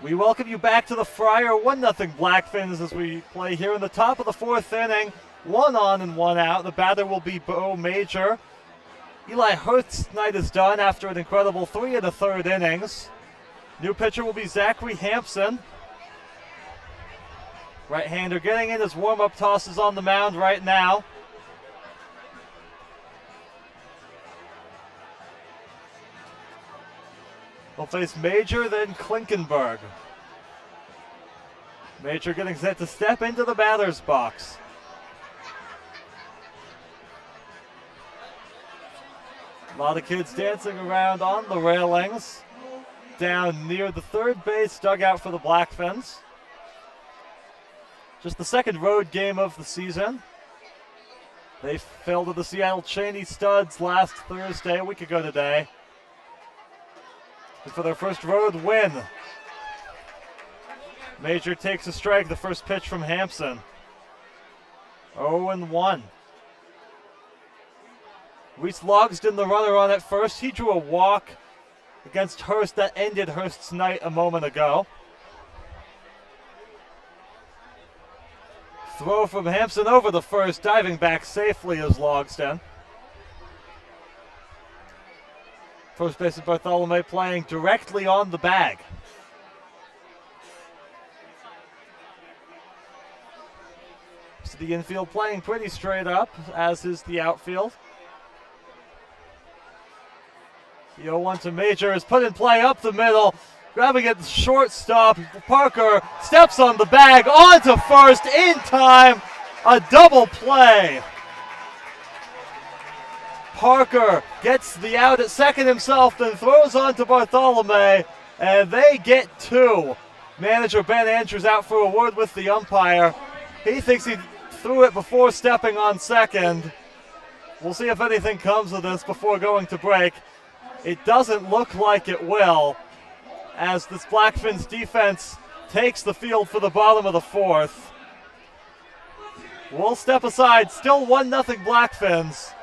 We welcome you back to the Friar 1-0 Blackfins as we play here in the top of the 4th inning. 1 on and 1 out. The batter will be Bo Major. Eli Hurst's night is done after an incredible 3 1/3 innings. New pitcher will be Zachary Hampson. Right-hander getting in his warm-up tosses on the mound right now. We'll face Major, then Klinkenberg. Major getting set to step into the batter's box. A lot of kids dancing around on the railings down near the third base dugout for the Blackfins. Just the second road game of the season. They fell to the Seattle Cheney Studs last Thursday, a week ago today. And for their first road win, Major takes a strike, the first pitch from Hampson. 0-1. Reese Logston, the runner on at first. He drew a walk against Hurst that ended Hurst's night a moment ago. Throw from Hampson over the first, diving back safely is Logston. First baseman Bartholomew playing directly on the bag. So the infield playing pretty straight up, as is the outfield. The 0-1 to Major is put in play up the middle. Grabbing it shortstop. Parker steps on the bag, on to first in time. A double play. Parker gets the out at second himself, then throws on to Bartholomew, and they get 2. Manager Ben Andrews out for a word with the umpire. He thinks he threw it before stepping on second. We'll see if anything comes of this before going to break. It doesn't look like it will, as this Blackfins defense takes the field for the bottom of the 4th. We'll step aside, still 1-0 Blackfins.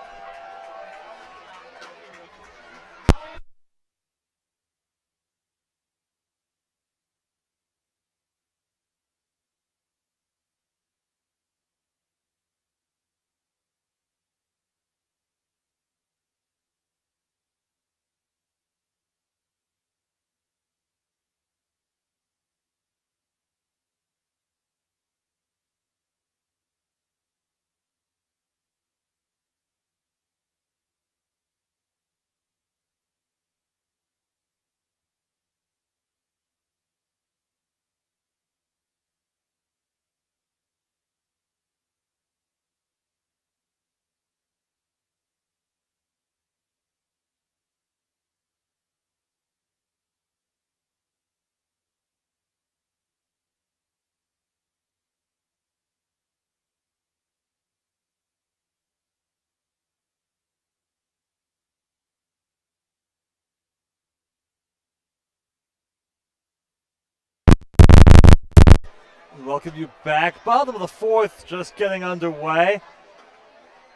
Welcome you back. Bottom of the fourth, just getting underway.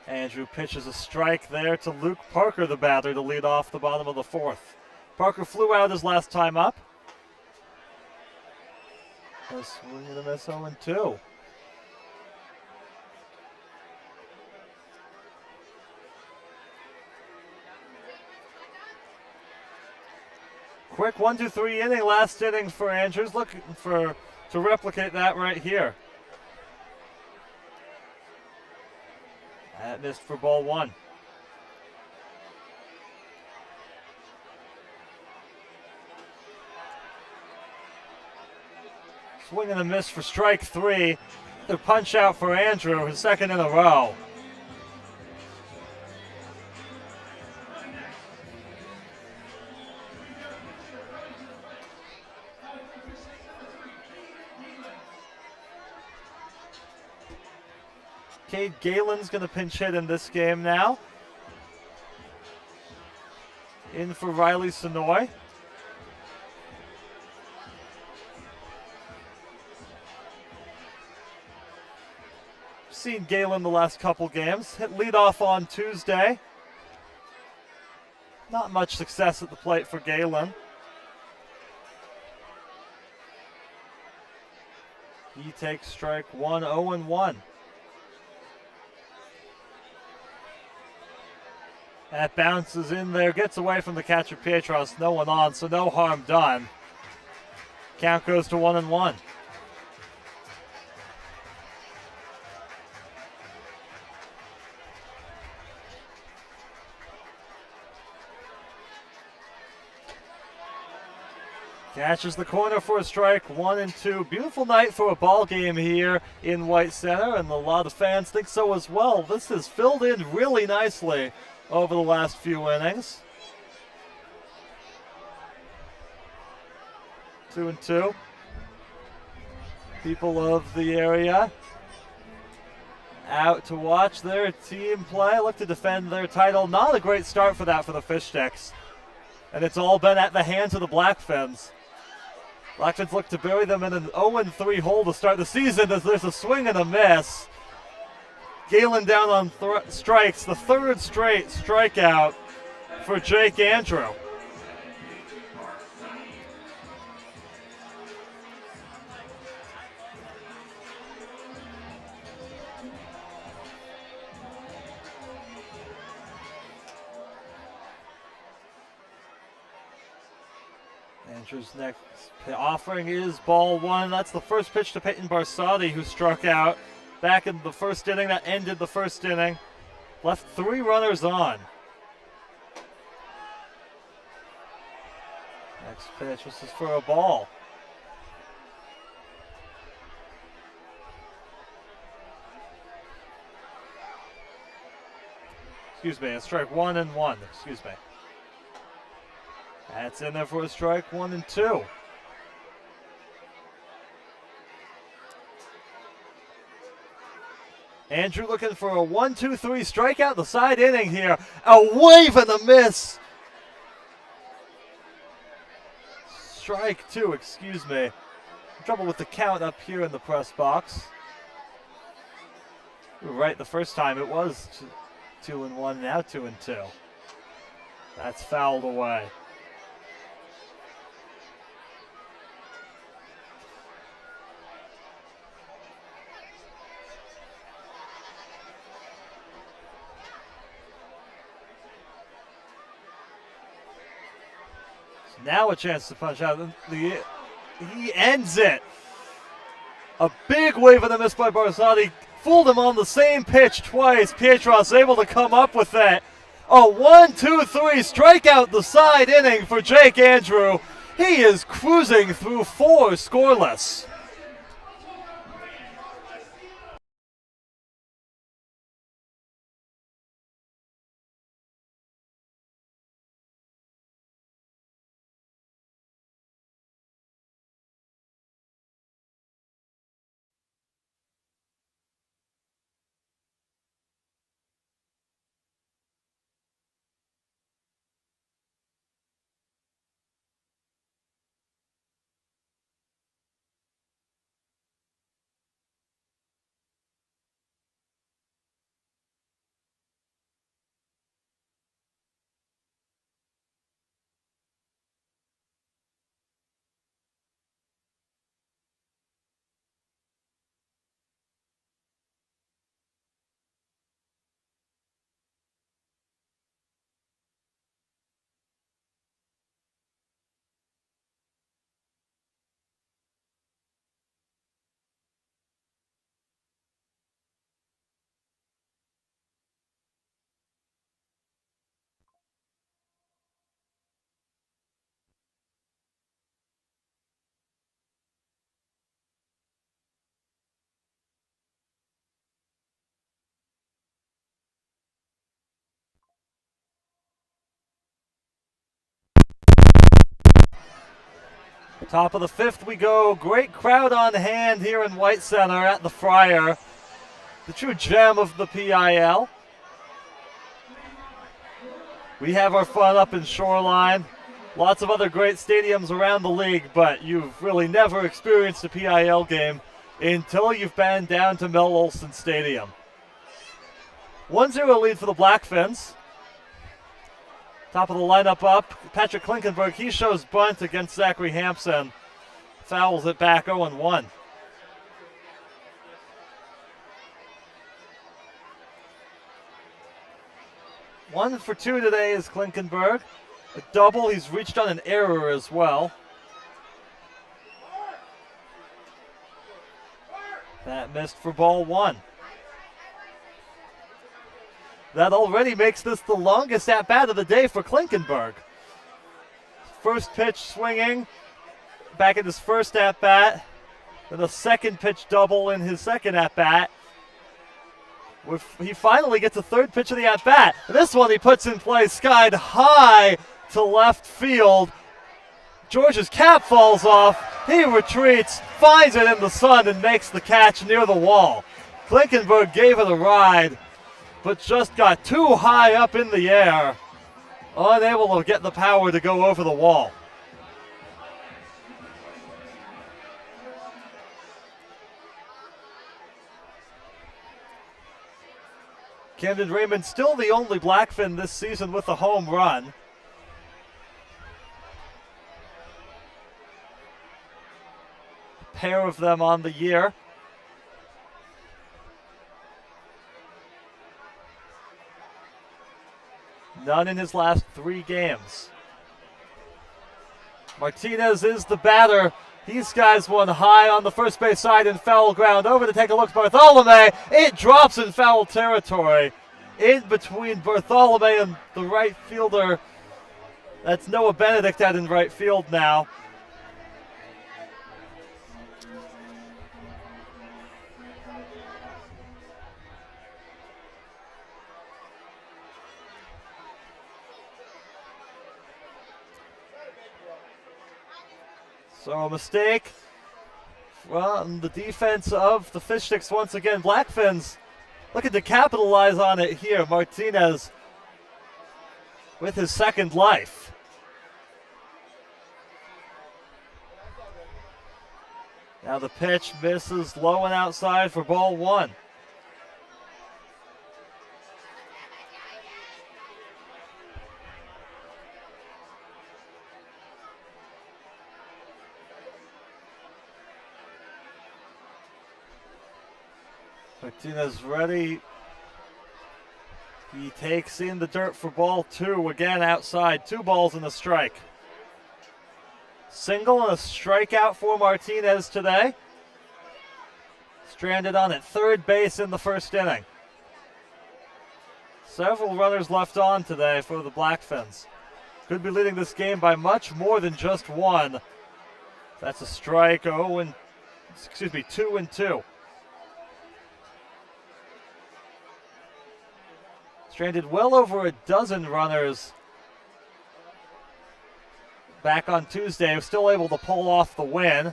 Andrew pitches a strike there to Luke Parker, the batter, to lead off the bottom of the fourth. Parker flew out his last time up. A swing and a miss, 0-2. Quick 1-2-3 inning, last inning for Andrews, looking to replicate that right here. That missed for ball one. Swing and a miss for strike three. The punch out for Andrew, his second in a row. Cade Galen's going to pinch hit in this game now. In for Riley Sonoy. Seen Galen the last couple games. Hit leadoff on Tuesday. Not much success at the plate for Galen. He takes strike one, 0-1. That bounces in there, gets away from the catcher Pietros, no one on, so no harm done. Count goes to 1-1. Catches the corner for a strike, 1-2. Beautiful night for a ball game here in White Center, and a lot of fans think so as well. This has filled in really nicely over the last few innings. 2-2. People of the area out to watch their team play, look to defend their title. Not a great start for that for the Fish Sticks. And it's all been at the hands of the Blackfins. Blackfins look to bury them in an 0-3 hole to start the season as there's a swing and a miss. Galen down on strikes, the third straight strikeout for Jake Andrew. Andrew's next offering is ball one. That's the first pitch to Peyton Barsati, who struck out back in the first inning. That ended the first inning. Left three runners on. Next pitch, this is for a ball. Excuse me, a strike 1-1. Excuse me. That's in there for a strike 1-2. Andrew looking for a 1-2-3 strikeout in the side inning here. A wave and a miss. Strike two, excuse me. Trouble with the count up here in the press box. We were right the first time. It was 2-1, now 2-2. That's fouled away. Now a chance to punch out. He ends it. A big wave and a miss by Barsati. Fooled him on the same pitch twice. Pietros able to come up with that. A 1-2-3 strikeout the side inning for Jake Andrew. He is cruising through four scoreless. Top of the fifth we go. Great crowd on hand here in White Center at the Friar. The true gem of the PIL. We have our fun up in Shoreline. Lots of other great stadiums around the league, but you've really never experienced a PIL game until you've been down to Mel Olson Stadium. 1-0 lead for the Blackfins. Top of the lineup up, Patrick Klinkenberg. He shows bunt against Zachary Hampson. Fouls it back 0-1. One for two today is Klinkenberg. A double, he's reached on an error as well. That missed for ball one. That already makes this the longest at-bat of the day for Klinkenberg. First pitch swinging, back in his first at-bat. Then a second pitch double in his second at-bat. He finally gets a third pitch of the at-bat. This one he puts in play, skied high to left field. George's cap falls off. He retreats, finds it in the sun, and makes the catch near the wall. Klinkenberg gave it a ride, but just got too high up in the air, unable to get the power to go over the wall. Camden Raymond still the only Blackfin this season with a home run. A pair of them on the year. None in his last 3 games. Martinez is the batter. He skies one high on the first base side in foul ground. Over to take a look, Bartholomew. It drops in foul territory. In between Bartholomew and the right fielder. That's Noah Benedict out in right field now. So a mistake from the defense of the Fish Sticks once again. Blackfins looking to capitalize on it here. Martinez with his second life. Now the pitch misses low and outside for ball one. Martinez ready. He takes in the dirt for ball two. Again outside. 2 balls and a strike. Single and a strikeout for Martinez today. Stranded on at third base in the first inning. Several runners left on today for the Blackfins. Could be leading this game by much more than just one. That's a strike. 2-2. Stranded well over a dozen runners back on Tuesday. Was still able to pull off the win.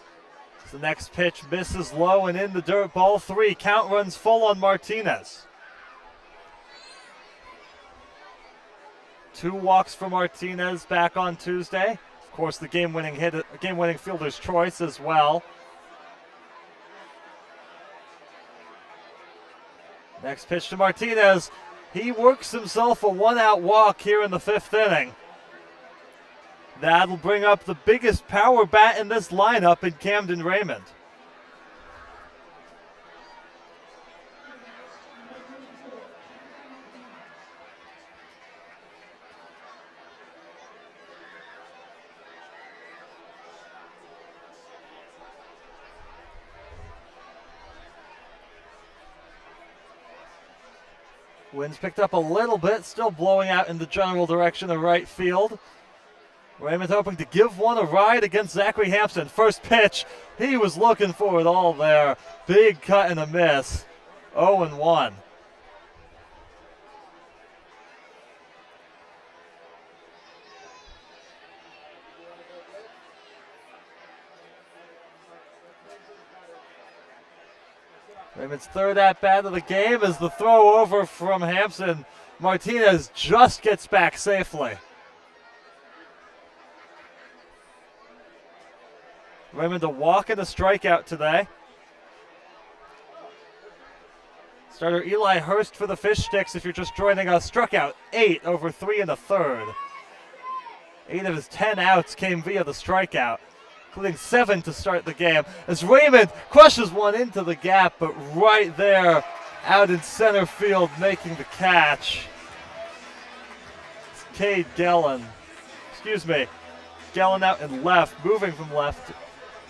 The next pitch misses low and in the dirt. Ball 3. Count runs full on Martinez. 2 walks for Martinez back on Tuesday. Of course, the game-winning fielder's choice as well. Next pitch to Martinez. He works himself a 1-out walk here in the 5th inning. That'll bring up the biggest power bat in this lineup in Camden Raymond. Wind's picked up a little bit, still blowing out in the general direction of right field. Raymond hoping to give one a ride against Zachary Hampson. First pitch, he was looking for it all there. Big cut and a miss. 0-1. Raymond's third at-bat of the game as the throw over from Hampson. Martinez just gets back safely. Raymond a walk and a strikeout today. Starter Eli Hurst for the Fish Sticks, if you're just joining us, struck out 8 over 3 1/3. 8 of his 10 outs came via the strikeout, including 7 to start the game. As Raymond crushes one into the gap, but right there out in center field making the catch. It's Cade Gellin. Gellin out and left, moving from left to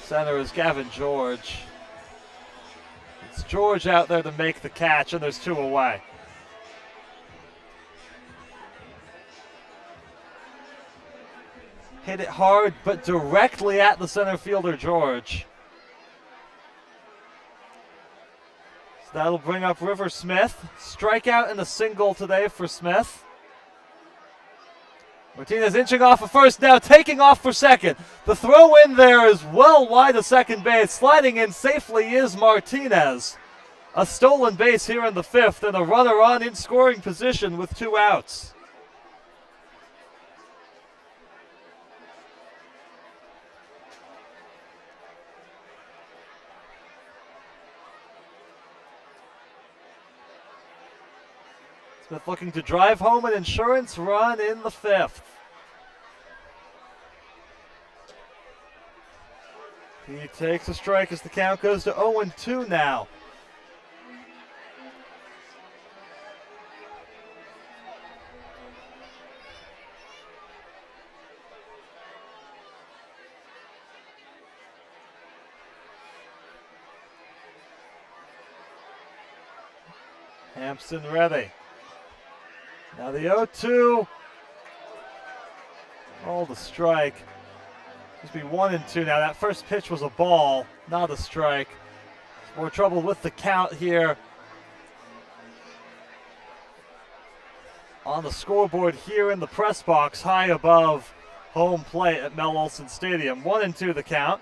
center is Gavin George. It's George out there to make the catch, and there's 2 away. Hit it hard, but directly at the center fielder, George. So that'll bring up River Smith. Strikeout and a single today for Smith. Martinez inching off of first, now taking off for second. The throw in there is well wide of second base. Sliding in safely is Martinez. A stolen base here in the 5th, and a runner on in scoring position with 2 outs. Smith looking to drive home an insurance run in the 5th. He takes a strike as the count goes to 0-2 now. Hampson ready. Now the 0-2. Oh, the strike. Must be 1-2 now. That first pitch was a ball, not a strike. More trouble with the count here. On the scoreboard here in the press box, high above home plate at Mel Olson Stadium. 1-2 the count.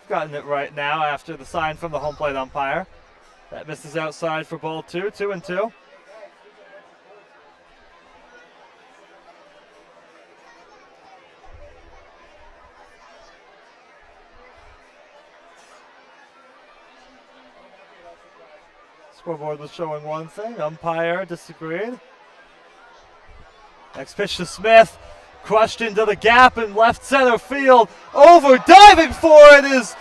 Gotten it right now after the sign from the home plate umpire. That misses outside for ball 2, 2-2. Scoreboard was showing one thing, umpire disagreed. Next pitch to Smith, crushed into the gap in left center field. Over, diving for it is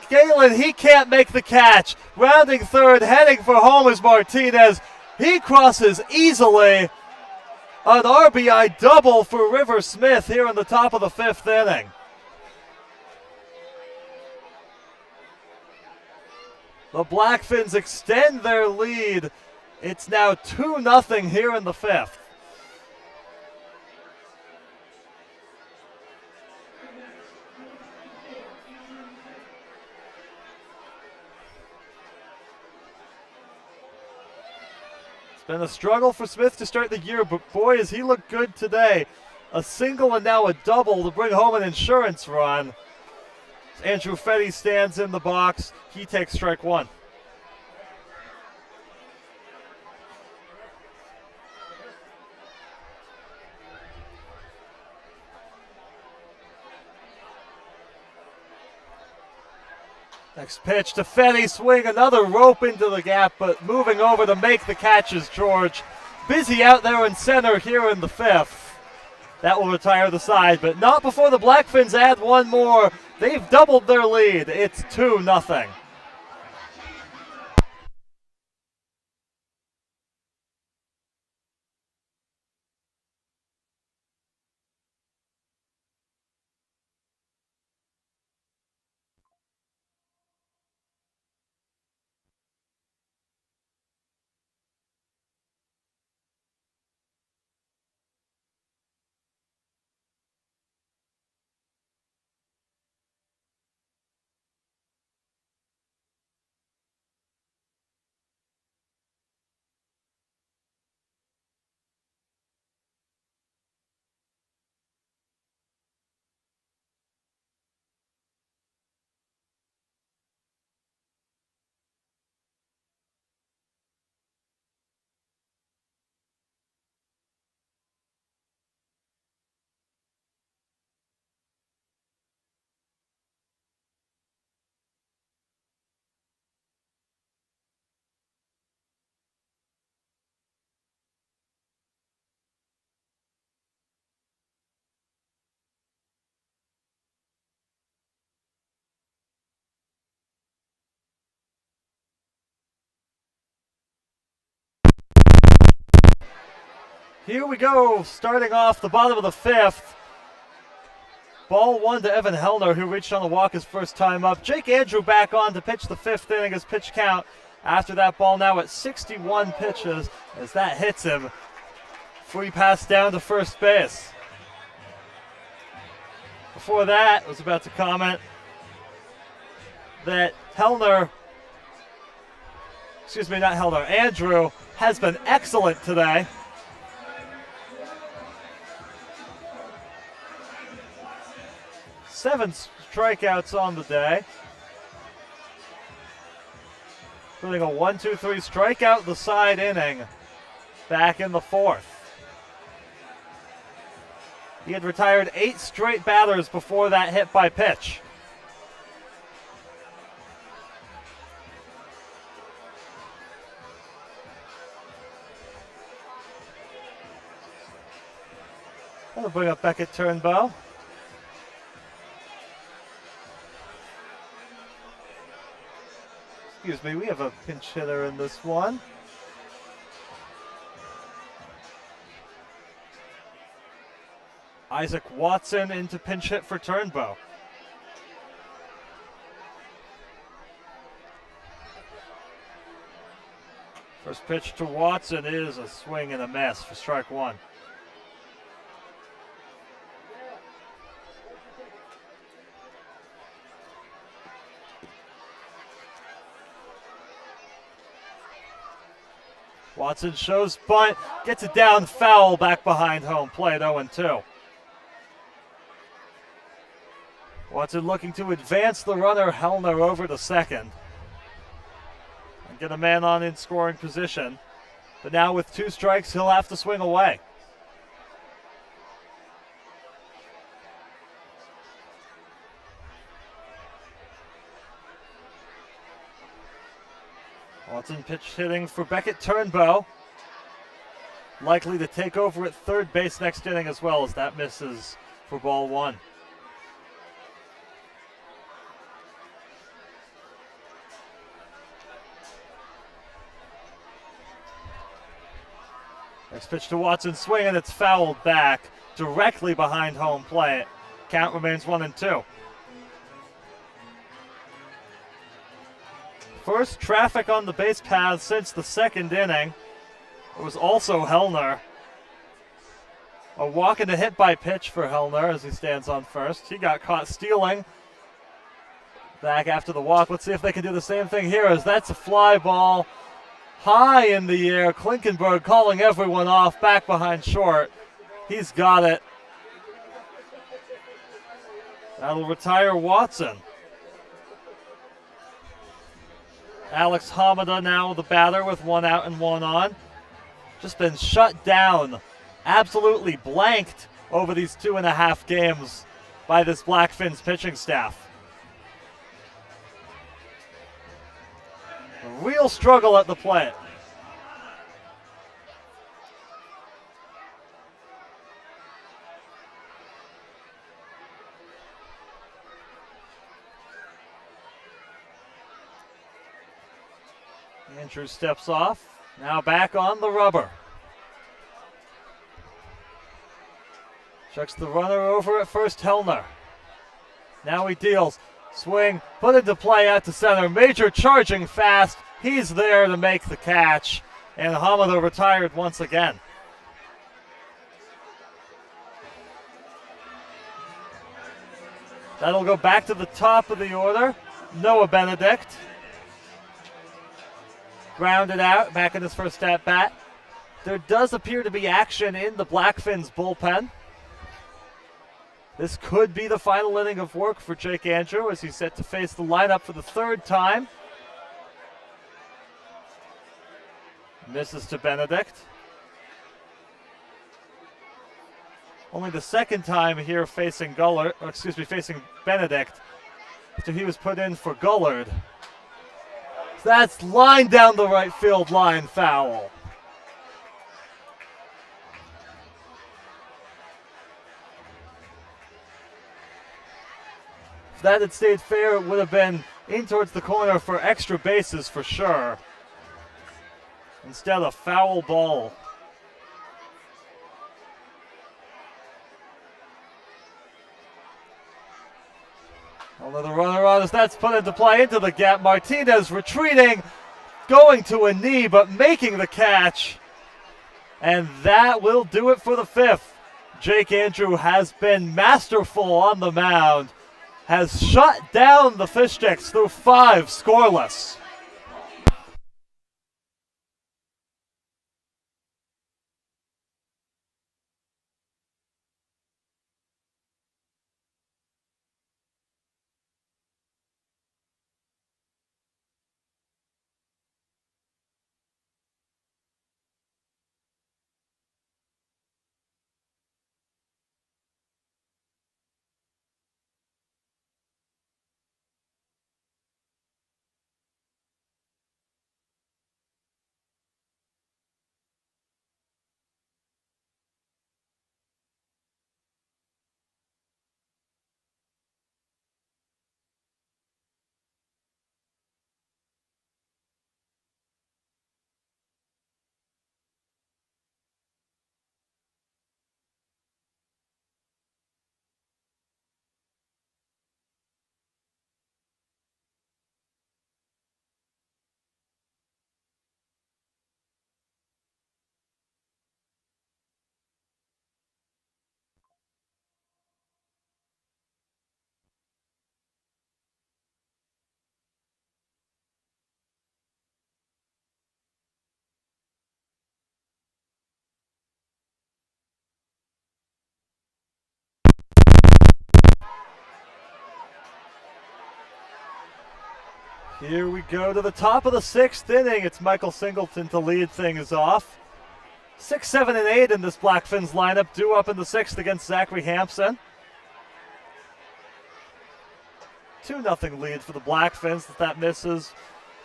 Galen. He can't make the catch. Rounding third, heading for home is Martinez. He crosses easily. An RBI double for River Smith here in the top of the 5th inning. The Blackfins extend their lead. It's now 2-0 here in the 5th. It's been a struggle for Smith to start the year, but boy, has he looked good today. A single and now a double to bring home an insurance run. Andrew Fetty stands in the box. He takes strike 1. Next pitch to Fetty, swing, another rope into the gap, but moving over to make the catches, George. Busy out there in center here in the 5th. That will retire the side, but not before the Blackfins add one more. They've doubled their lead. It's 2-0. Here we go, starting off the bottom of the fifth. Ball one to Evan Hellner, who reached on the walk his first time up. Jake Andrew back on to pitch the fifth inning as pitch count. After that ball now at 61 pitches as that hits him. Free pass down to first base. Before that, I was about to comment that Andrew has been excellent today. Seven strikeouts on the day. Including a 1-2-3 strikeout the side inning back in the fourth. He had retired 8 straight batters before that hit by pitch. That'll bring up Beckett Turnbow. Excuse me, we have a pinch hitter in this one. Isaac Watson into pinch hit for Turnbow. First pitch to Watson is a swing and a miss for strike one. Watson shows bunt, gets it down foul back behind home plate, 0-2. Watson looking to advance the runner Hellner over to second and get a man on in scoring position. But now with 2 strikes, he'll have to swing away. Watson pitch hitting for Beckett Turnbow. Likely to take over at third base next inning as well as that misses for ball one. Next pitch to Watson, swing, and it's fouled back directly behind home plate. Count remains 1-2. First traffic on the base path since the second inning. It was also Hellner. A walk and a hit by pitch for Hellner as he stands on first. He got caught stealing back after the walk. Let's see if they can do the same thing here, as that's a fly ball high in the air. Klinkenberg calling everyone off back behind short. He's got it. That'll retire Watson. Alex Hamada now the batter with 1 out and 1 on. Just been shut down, absolutely blanked over these 2.5 games by this Blackfins pitching staff. A real struggle at the plate. Andrew steps off, now back on the rubber. Checks the runner over at first, Hellner. Now he deals, swing, put into play out to center. Major charging fast, he's there to make the catch. And Hamada retired once again. That'll go back to the top of the order. Noah Benedict. Grounded out, back in his first at bat. There does appear to be action in the Blackfins bullpen. This could be the final inning of work for Jake Andrew as he's set to face the lineup for the third time. Misses to Benedict. Only the second time here facing facing Benedict after he was put in for Gullard. That's lined down the right field line, foul. If that had stayed fair, it would have been in towards the corner for extra bases for sure. Instead, a foul ball. Another runner on as that's put into play into the gap. Martinez retreating, going to a knee, but making the catch. And that will do it for the fifth. Jake Andrew has been masterful on the mound, has shut down the Fish Sticks through 5 scoreless. Here we go to the top of the 6th inning. It's Michael Singleton to lead things off. 6, 7, and 8 in this Blackfins lineup, due up in the 6th against Zachary Hampson. 2-0 lead for the Blackfins. That misses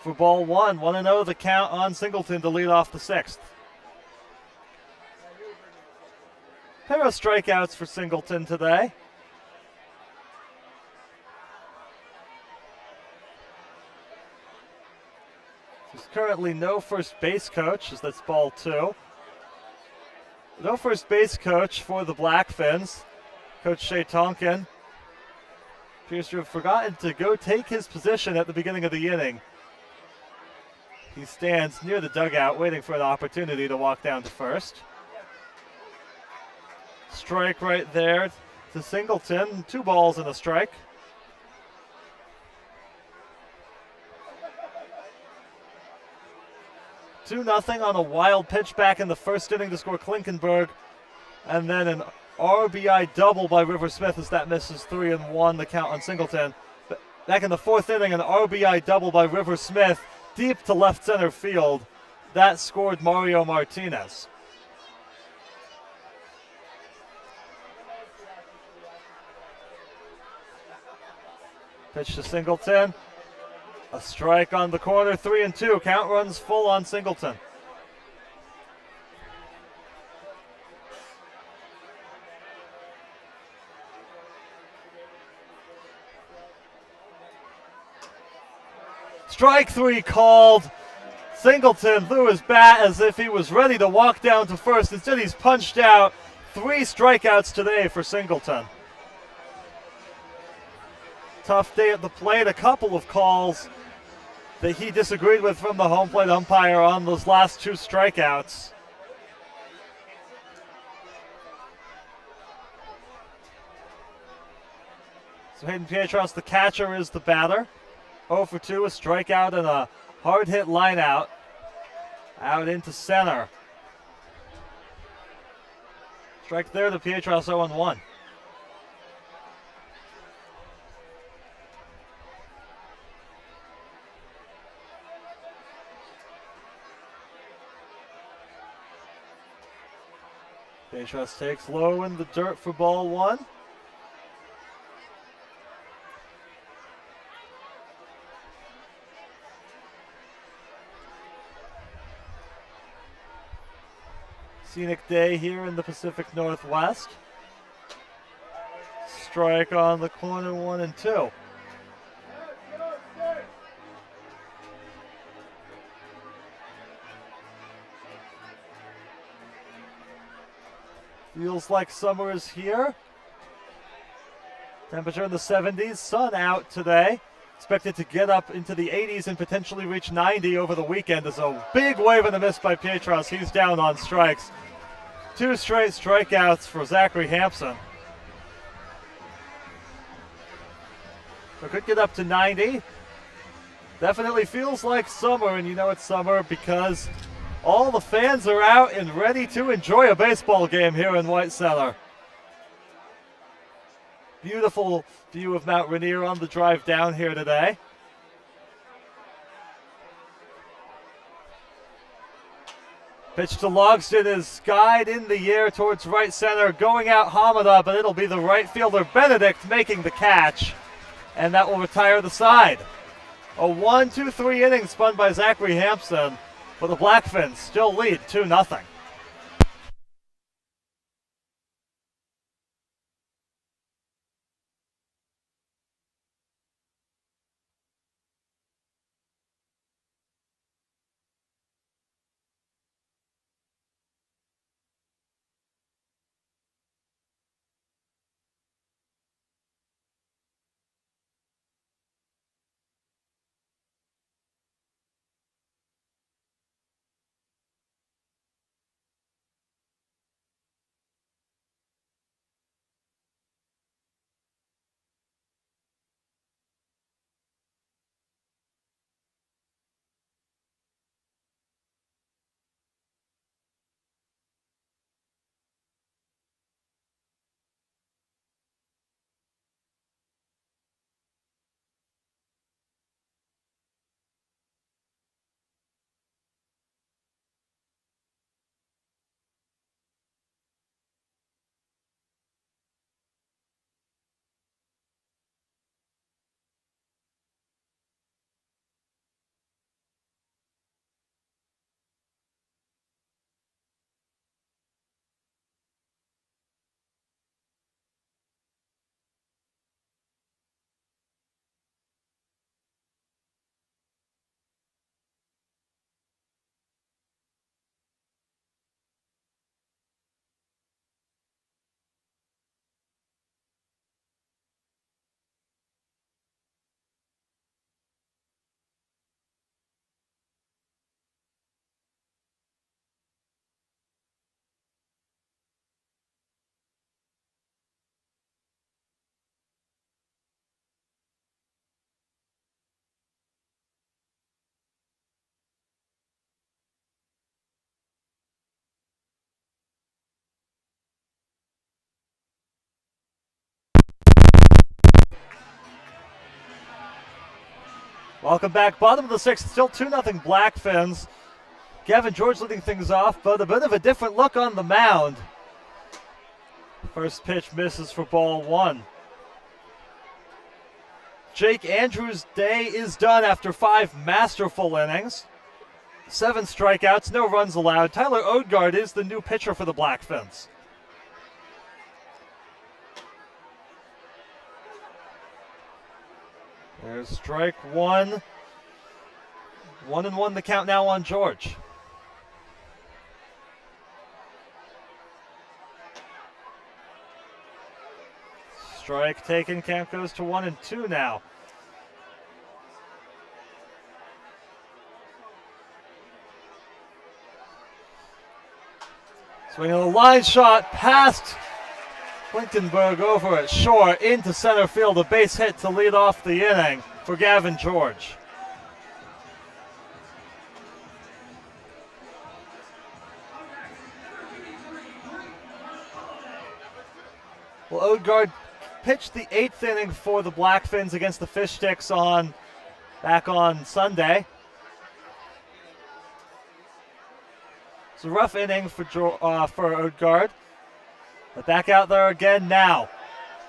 for ball 1. 1-0 the count on Singleton to lead off the 6th. Pair of strikeouts for Singleton today. There's currently no first base coach, as that's ball 2. No first base coach for the Blackfins. Coach Shea Tonkin appears to have forgotten to go take his position at the beginning of the inning. He stands near the dugout waiting for an opportunity to walk down to first. Strike right there to Singleton. 2 balls and a strike. 2-0 on a wild pitch back in the first inning to score Klinkenberg. And then an RBI double by River Smith as that misses 3-1, the count on Singleton. But back in the 4th inning, an RBI double by River Smith deep to left center field. That scored Mario Martinez. Pitch to Singleton. A strike on the corner, 3-2. Count runs full on Singleton. Strike 3 called. Singleton threw his bat as if he was ready to walk down to first. Instead, he's punched out. 3 strikeouts today for Singleton. Tough day at the plate. A couple of calls that he disagreed with from the home plate umpire on those last 2 strikeouts. So Hayden Pietros, the catcher, is the batter. 0 for 2, a strikeout and a hard hit line out into center. Strike there to Pietros, 0-1. Pietros takes low in the dirt for ball 1. Scenic day here in the Pacific Northwest. Strike on the corner, 1-2. Feels like summer is here. Temperature in the 70s, sun out today. Expected to get up into the 80s and potentially reach 90 over the weekend. There's a big wave and a miss by Pietros. He's down on strikes. 2 straight strikeouts for Zachary Hampson. So could get up to 90. Definitely feels like summer, and you know it's summer because all the fans are out and ready to enjoy a baseball game here in White Center. Beautiful view of Mount Rainier on the drive down here today. Pitch to Logston is skied in the air towards right center, going out Hamada, but it'll be the right fielder Benedict making the catch, and that will retire the side. A 1-2-3 inning spun by Zachary Hampson, but the Blackfins still lead 2-0. Welcome back. Bottom of the 6th, still 2-0 Blackfins. Gavin George leading things off, but a bit of a different look on the mound. First pitch misses for ball 1. Jake Andrews' day is done after 5 masterful innings. 7 strikeouts, no runs allowed. Tyler Odegaard is the new pitcher for the Blackfins. There's strike 1. 1-1 the count now on George. Strike taken, count goes to 1-2 now. Swinging a line shot past Clintonberg over at short into center field. A base hit to lead off the inning for Gavin George. Well, Odegaard pitched the 8th inning for the Blackfins against the Fish Sticks back on Sunday. It's a rough inning for Odegaard. But back out there again now.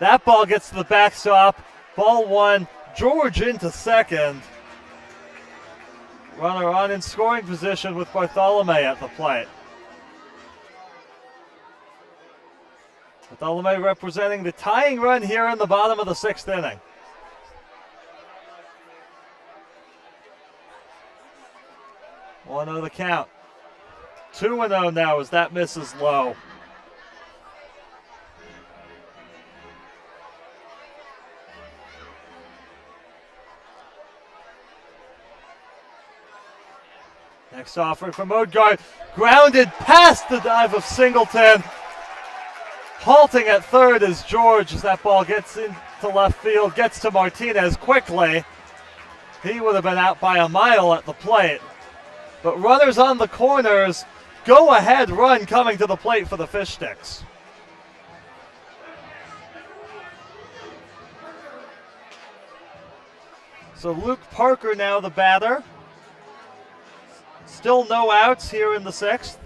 That ball gets to the backstop. Ball 1, George into second. Runner on in scoring position with Bartholomew at the plate. Bartholomew representing the tying run here in the bottom of the 6th inning. One oh the count. 2-0 now as that misses low. Next offering from Odegaard. Grounded past the dive of Singleton. Halting at third is George as that ball gets into left field, gets to Martinez quickly. He would have been out by a mile at the plate. But runners on the corners, go ahead run coming to the plate for the Fish Sticks. So Luke Parker now the batter. Still no outs here in the sixth.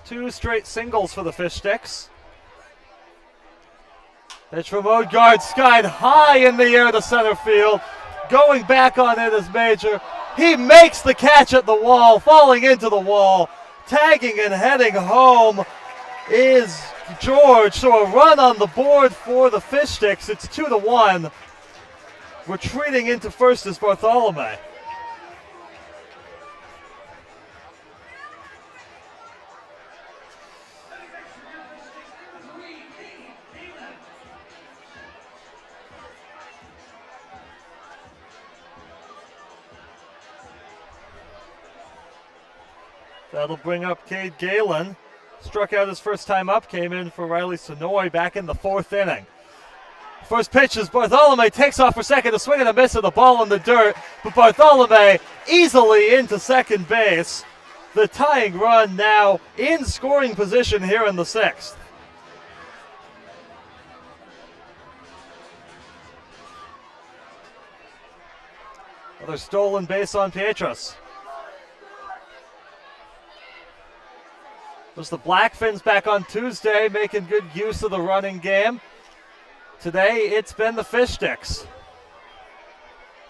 2 straight singles for the Fish Sticks. Pitch from Odegaard, skied high in the air to center field. Going back on it is Major. He makes the catch at the wall, falling into the wall. Tagging and heading home is George. So a run on the board for the Fish Sticks. It's 2-1. Retreating into first is Bartholomew. That'll bring up Cade Galen. Struck out his first time up, came in for Riley Sonoy back in the 4th inning. First pitch is Bartholomew, takes off for second, a swing and a miss of the ball in the dirt, but Bartholomew easily into second base. The tying run now in scoring position here in the 6th. Another stolen base on Pietros. It was the Blackfins back on Tuesday making good use of the running game. Today it's been the Fish Sticks.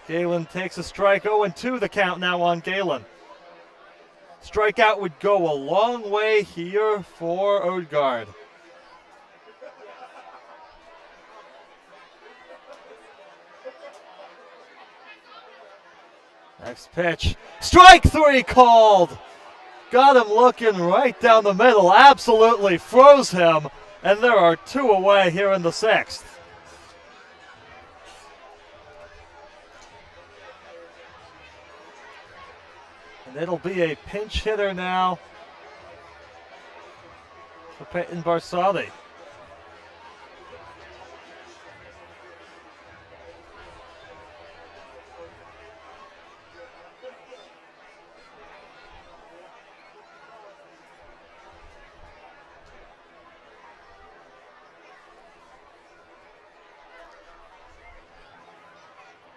Galen takes a strike, 0-2 the count now on Galen. Strikeout would go a long way here for Odegaard. Next pitch, strike 3 called. Got him looking right down the middle, absolutely froze him, and there are 2 away here in the 6th. And it'll be a pinch hitter now for Peyton Barsati.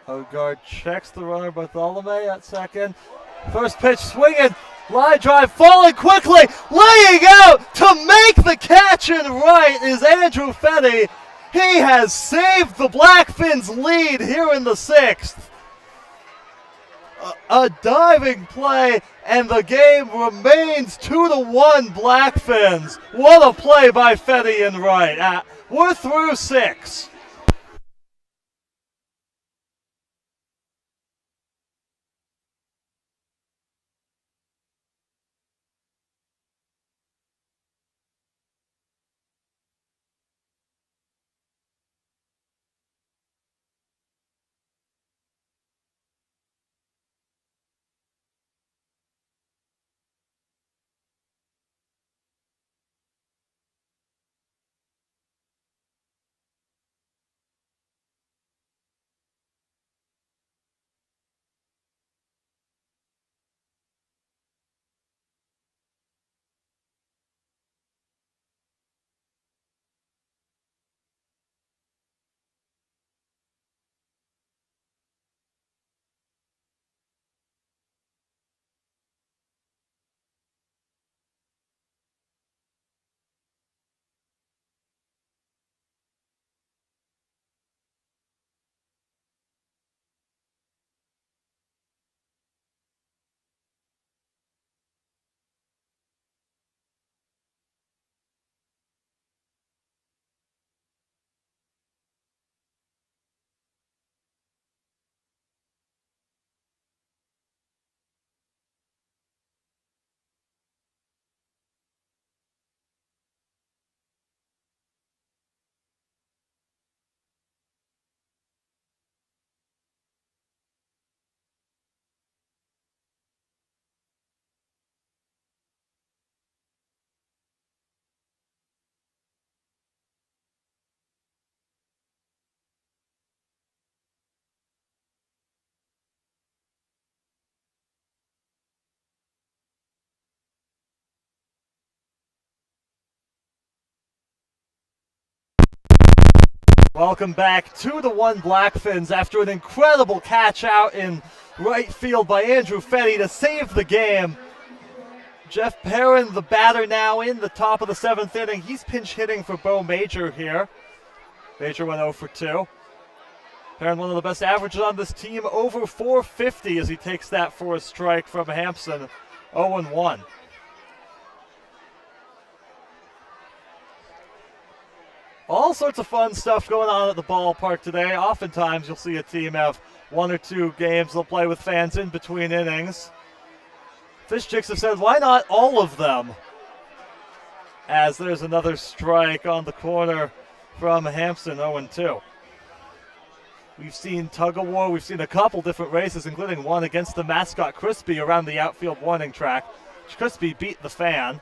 Odegaard checks the runner Bartholomew at second. First pitch swinging, line drive falling quickly, laying out to make the catch and right is Andrew Fetty. He has saved the Blackfins lead here in the 6th. A diving play and the game remains 2-1 Blackfins. What a play by Fetty and right. We're through 6. Welcome back to the one Blackfins after an incredible catch out in right field by Andrew Fetty to save the game. Jeff Perrin, the batter now in the top of the 7th inning. He's pinch hitting for Bo Major here. Major went 0 for 2. Perrin, one of the best averages on this team, over 450 as he takes that for a strike from Hampson, 0-1. All sorts of fun stuff going on at the ballpark today. Oftentimes you'll see a team have 1 or 2 games they'll play with fans in between innings. Fish Chicks have said, why not all of them? As there's another strike on the corner from Hampson, 0-2. We've seen tug-of-war. We've seen a couple different races, including one against the mascot Crispy around the outfield warning track. Crispy beat the fan.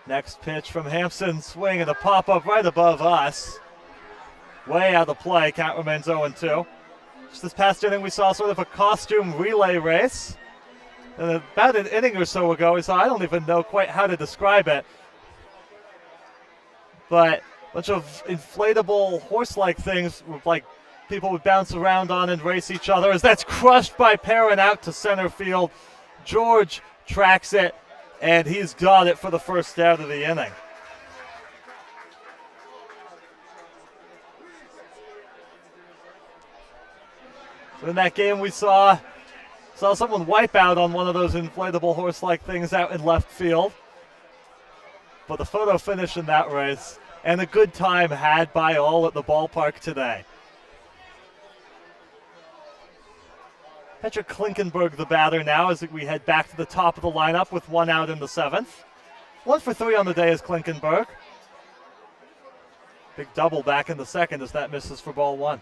Next pitch from Hampson, swing and a pop-up right above us. Way out of play, count remains 0-2. Just this past inning, we saw sort of a costume relay race. And about an inning or so ago, we saw, I don't even know quite how to describe it, but a bunch of inflatable horse-like things, like people would bounce around on and race each other, as that's crushed by Perrin out to center field. George tracks it, and he's got it for the first out of the inning. So in that game, we saw someone wipe out on one of those inflatable horse-like things out in left field. But the photo finish in that race, and a good time had by all at the ballpark today. Patrick Klinkenberg, the batter now, as we head back to the top of the lineup with 1 out in the 7th. 1 for 3 on the day is Klinkenberg. Big double back in the 2nd as that misses for ball 1.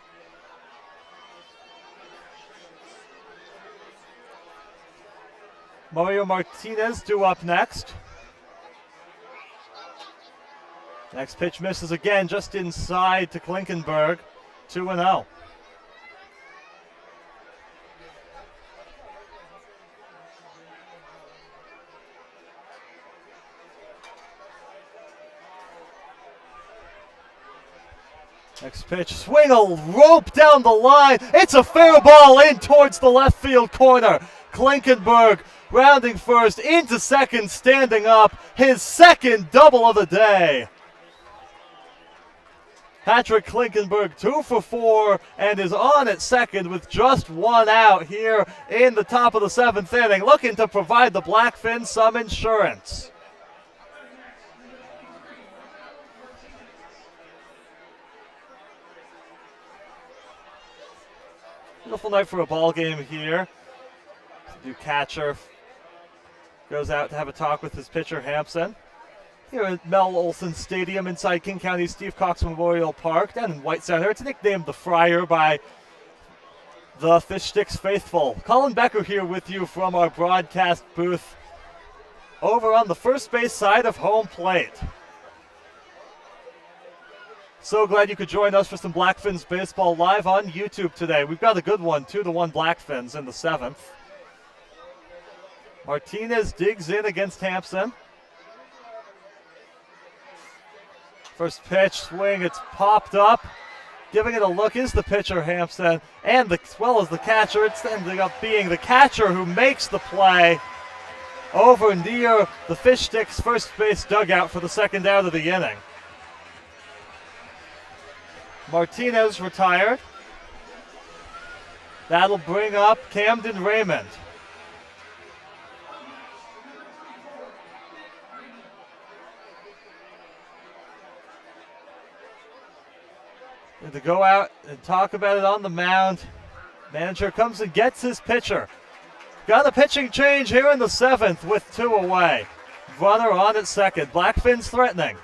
Mario Martinez due up next. Next pitch misses again, just inside to Klinkenberg, 2-0. Next pitch, swing a rope down the line. It's a fair ball in towards the left field corner. Klinkenberg rounding first into second, standing up. His second double of the day. Patrick Klinkenberg 2 for 4 and is on at second with just 1 out here in the top of the 7th inning, looking to provide the Blackfins some insurance. Beautiful night for a ball game here. The new catcher goes out to have a talk with his pitcher, Hampson. Here at Mel Olson Stadium inside King County Steve Cox Memorial Park, down in White Center. It's nicknamed the Friar by the Fish Sticks faithful. Colin Becker here with you from our broadcast booth over on the first base side of home plate. So glad you could join us for some Blackfins baseball live on YouTube today. We've got a good one, 2-1 Blackfins in the 7th. Martinez digs in against Hampson. First pitch, swing, it's popped up. Giving it a look is the pitcher, Hampson, and as well as the catcher. It's ending up being the catcher who makes the play over near the Fish Sticks first base dugout for the second out of the inning. Martinez retired. That'll bring up Camden Raymond. And to go out and talk about it on the mound, manager comes and gets his pitcher. Got a pitching change here in the 7th with 2 away. Runner on at second. Blackfins threatening.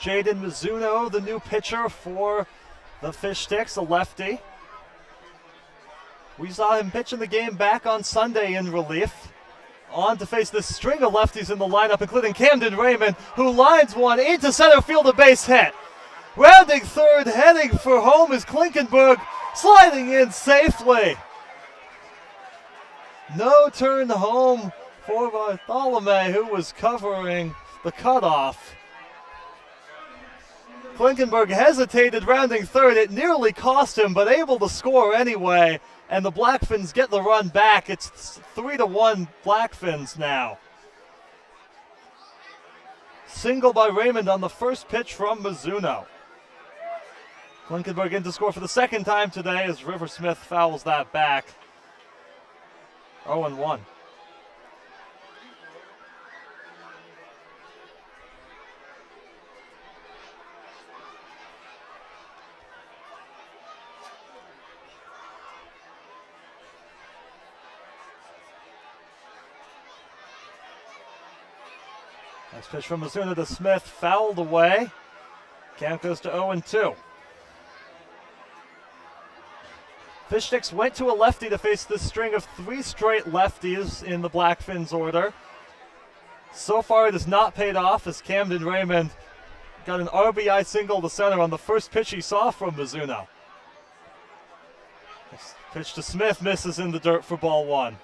Jaden Mizuno, the new pitcher for the Fish Sticks, a lefty. We saw him pitch in the game back on Sunday in relief. On to face this string of lefties in the lineup, including Camden Raymond, who lines one into center field, a base hit. Rounding third, heading for home is Klinkenberg, sliding in safely. No turn home for Bartholomew, who was covering the cutoff. Klinkenberg hesitated rounding third. It nearly cost him, but able to score anyway. And the Blackfins get the run back. It's 3-1 Blackfins now. Single by Raymond on the first pitch from Mizuno. Klinkenberg in to score for the second time today as Riversmith fouls that back. 0-1. Next pitch from Mizuno to Smith, fouled away. Count goes to 0-2. Fish Sticks went to a lefty to face this string of 3 straight lefties in the Blackfins order. So far it has not paid off as Camden Raymond got an RBI single to center on the first pitch he saw from Mizuno. Next pitch to Smith misses in the dirt for ball 1.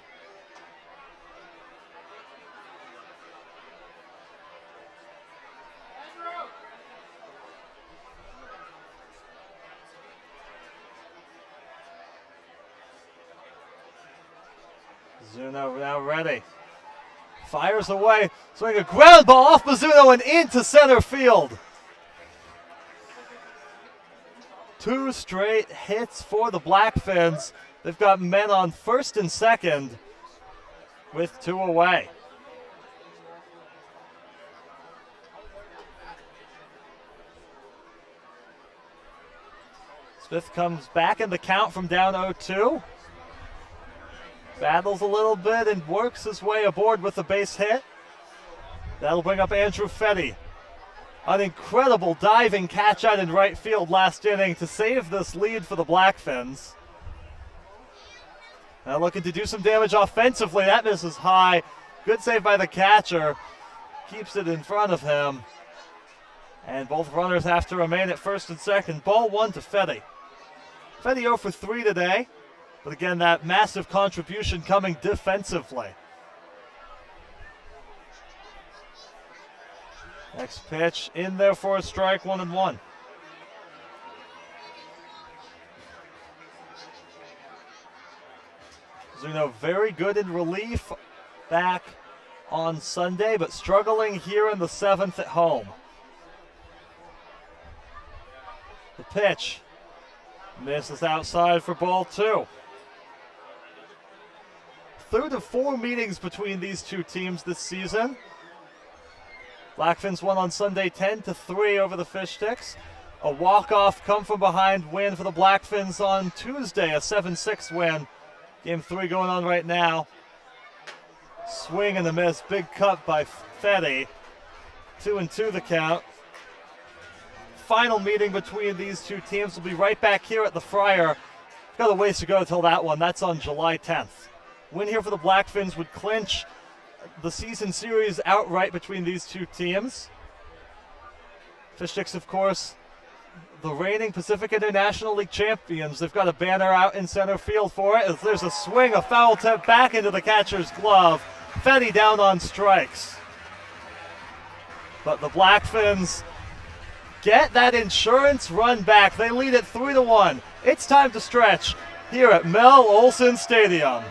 Mizuno now ready. Fires away, swing a ground ball off Mizuno and into center field. 2 straight hits for the Blackfins. They've got men on first and second with 2 away. Smith comes back in the count from down 0-2. Battles a little bit and works his way aboard with a base hit. That'll bring up Andrew Fetty. An incredible diving catch out in right field last inning to save this lead for the Blackfins. Now looking to do some damage offensively. That misses high. Good save by the catcher. Keeps it in front of him. And both runners have to remain at first and second. Ball 1 to Fetty. Fetty 0 for 3 today. But again, that massive contribution coming defensively. Next pitch in there for a strike, 1-1. Mizuno very good in relief back on Sunday, but struggling here in the 7th at home. The pitch misses outside for ball 2. 3rd of 4 meetings between these two teams this season. Blackfins won on Sunday 10-3 over the Fish Sticks. A walk-off come-from-behind win for the Blackfins on Tuesday, a 7-6 win. Game 3 going on right now. Swing and a miss, big cut by Fetty. 2-2 the count. Final meeting between these two teams will be right back here at the Friar. We've got a ways to go till that one. That's on July 10th. Win here for the Blackfins would clinch the season series outright between these two teams. Fish Sticks, of course, the reigning Pacific International League champions. They've got a banner out in center field for it. As there's a swing, a foul tip back into the catcher's glove. Fetty down on strikes. But the Blackfins get that insurance run back. They lead it 3-1. It's time to stretch here at Mel Olson Stadium.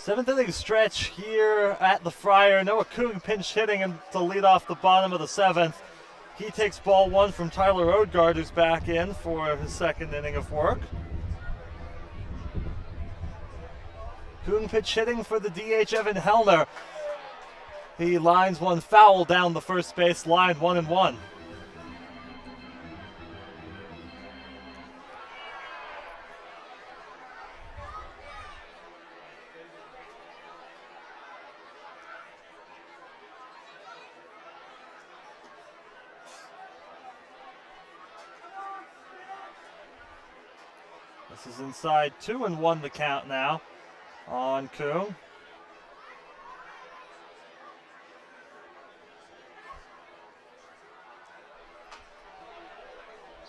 Seventh inning stretch here at the Friar. Noah Coon pinch hitting him to lead off the bottom of the seventh. He takes ball one from Tyler Odegaard, who's back in for his second inning of work. Coon pitch hitting for the DH, Evan Hellner. He lines one foul down the first base line, 1-1. This is inside 2-1 the count now on Coon.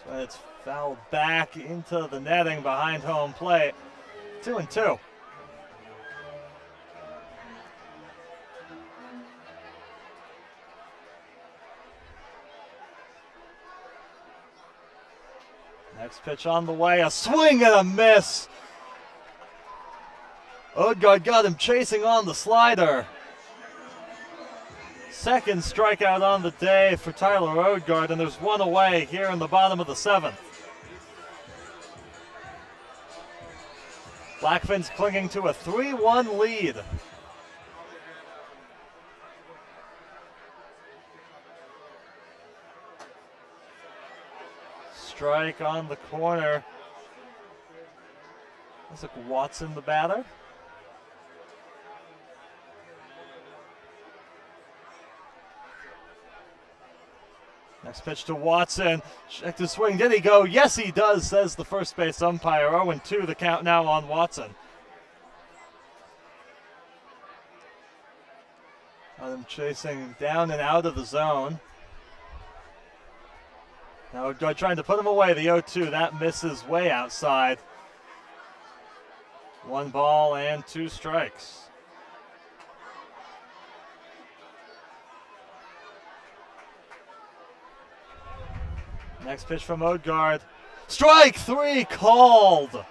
So it's fouled back into the netting behind home plate. 2-2. Next pitch on the way, a swing and a miss. Odegaard got him chasing on the slider. Second strikeout on the day for Tyler Odegaard, and there's one away here in the bottom of the seventh. Blackfins clinging to a 3-1 lead. Strike on the corner. Looks like Watson the batter. Next pitch to Watson. Check the swing. Did he go? Yes, he does, says the first base umpire. 0-2 the count now on Watson. Got him chasing down and out of the zone. Now Odegaard trying to put him away. The 0-2. That misses way outside. 1 ball and 2 strikes. Next pitch from Odegaard. Strike 3 called.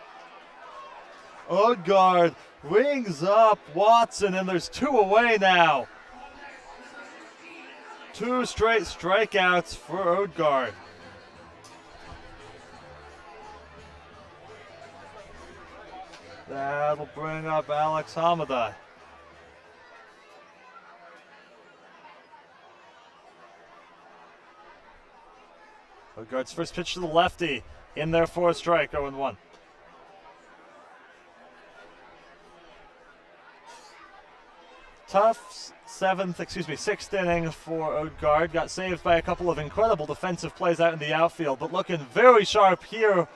Odegaard rings up Watson, and there's 2 away now. 2 straight strikeouts for Odegaard. That'll bring up Alex Hamada. Odegaard's first pitch to the lefty. In there for a strike, 0-1. Tough sixth inning for Odegaard. Got saved by a couple of incredible defensive plays out in the outfield, but looking very sharp here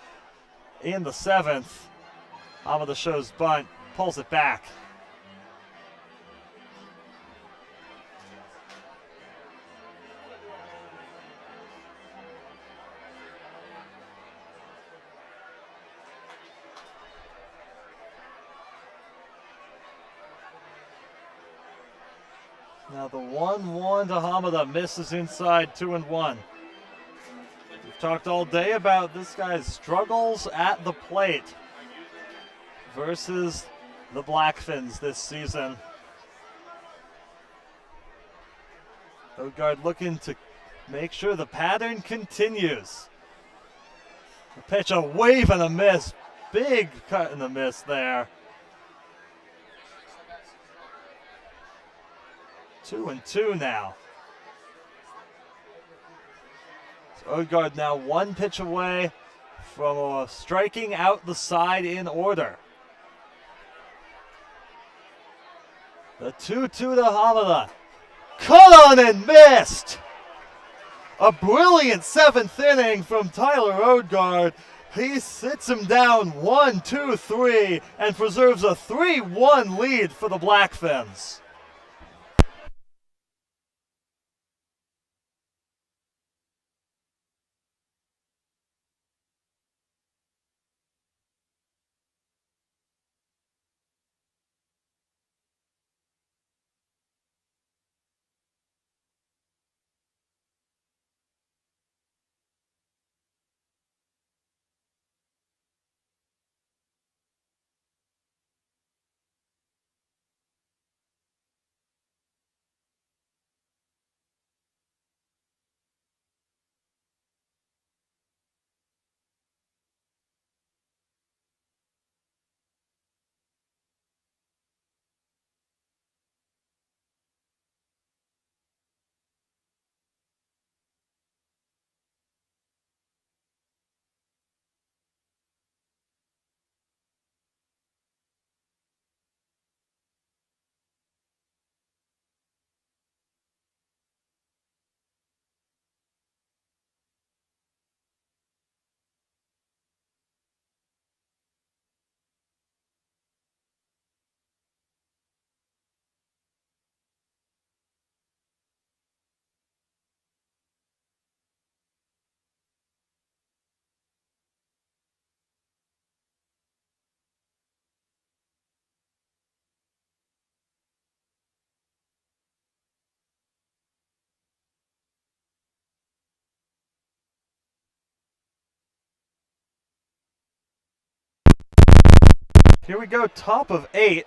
in the seventh. Hamada shows bunt, pulls it back. Now the 1-1 to Hamada misses inside 2-1. We've talked all day about this guy's struggles at the plate versus the Blackfins this season. Odegaard looking to make sure the pattern continues. A pitch, a wave and a miss. Big cut and a miss there. 2-2 now. So Odegaard now 1 pitch away from striking out the side in order. The 2-2 to Hamada. Caught on and missed. A brilliant 7th inning from Tyler Odegaard. He sits him down 1-2-3 and preserves a 3-1 lead for the Blackfins. Here we go, top of 8.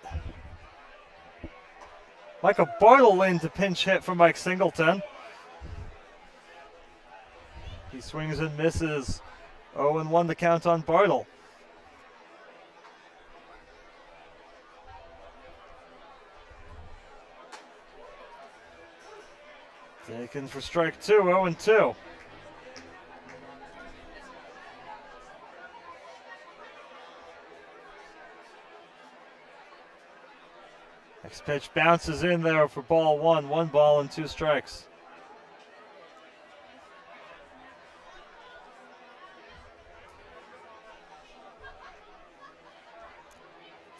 Michael Bartle in to pinch hit for Mike Singleton. He swings and misses. 0-1 to count on Bartle. Taken for strike 2, 0-2. Next pitch bounces in there for ball 1. 1 ball and 2 strikes.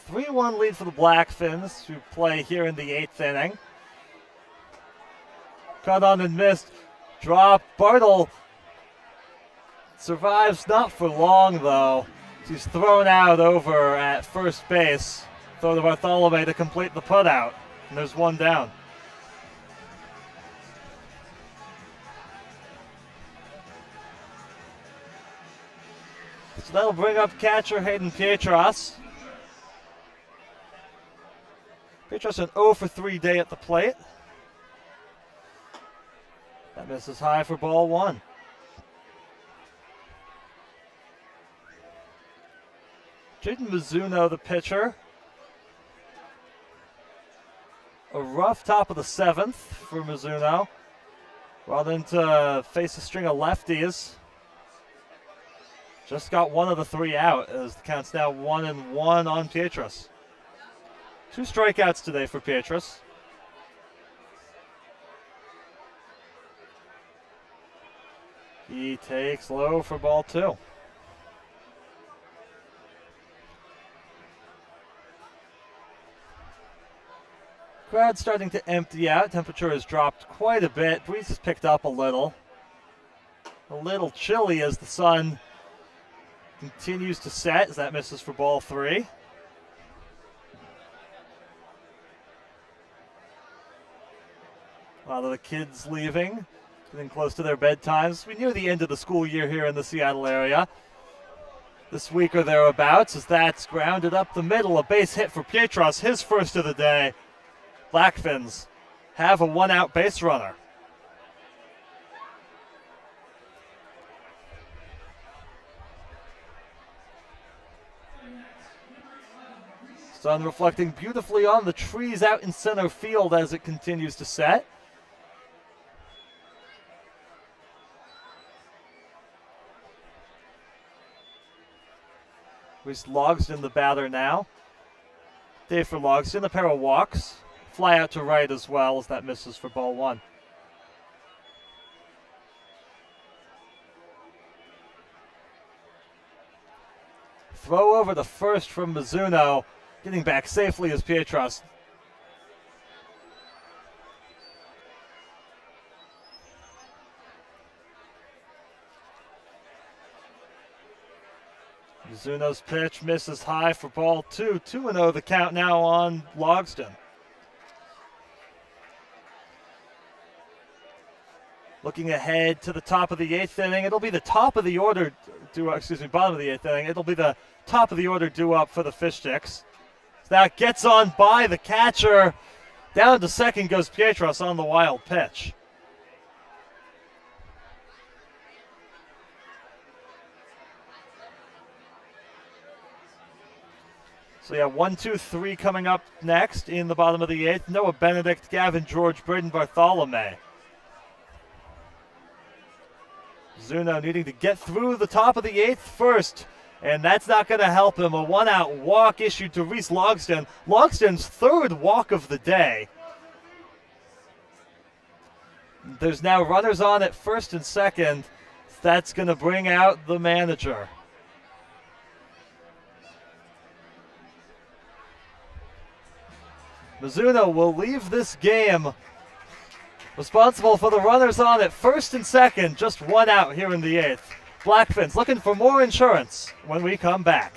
A 3-1 lead for the Blackfins, who play here in the 8th inning. Caught on and missed. Drop. Bartle survives, not for long though. He's thrown out over at first base. Throw to Bartholomew to complete the putout. And there's 1 down. So that'll bring up catcher Hayden Pietros. Pietros an 0 for 3 day at the plate. That misses high for ball 1. Jaden Mizuno, the pitcher. A rough top of the 7th for Mizuno. Brought in to face a string of lefties. Just got 1 of the 3 out as the count's now 1-1 on Pietros. 2 strikeouts today for Pietros. He takes low for ball 2. Crowd starting to empty out. Temperature has dropped quite a bit. Breeze has picked up a little. A little chilly as the sun continues to set as that misses for ball 3. A lot of the kids leaving, getting close to their bedtimes. We near the end of the school year here in the Seattle area. This week or thereabouts, as that's grounded up the middle. A base hit for Pietros, his first of the day. Blackfins have a 1-out base runner. Sun reflecting beautifully on the trees out in center field as it continues to set. Reese Logsdon, the batter now. Day for Logsdon, a pair of walks. Fly out to right as well as that misses for ball 1. Throw over the first from Mizuno. Getting back safely is Pietros. Mizuno's pitch misses high for ball 2. 2-0 the count now on Logsdon. Looking ahead to the top of the 8th inning, it'll be the top of the order, bottom of the 8th inning. It'll be the top of the order due up for the Fish Sticks. That gets on by the catcher. Down to second goes Pietros on the wild pitch. So yeah, 1, 2, 3 coming up next in the bottom of the 8th. Noah Benedict, Gavin George, Braden Bartholomew. Zuno needing to get through the top of the 8th first, and that's not going to help him. A 1-out walk issued to Reese Logsdon. Logsdon's 3rd walk of the day. There's now runners on at first and second. That's going to bring out the manager. Mizuno will leave this game responsible for the runners on at first and second. Just 1 out here in the 8th. Blackfins looking for more insurance when we come back.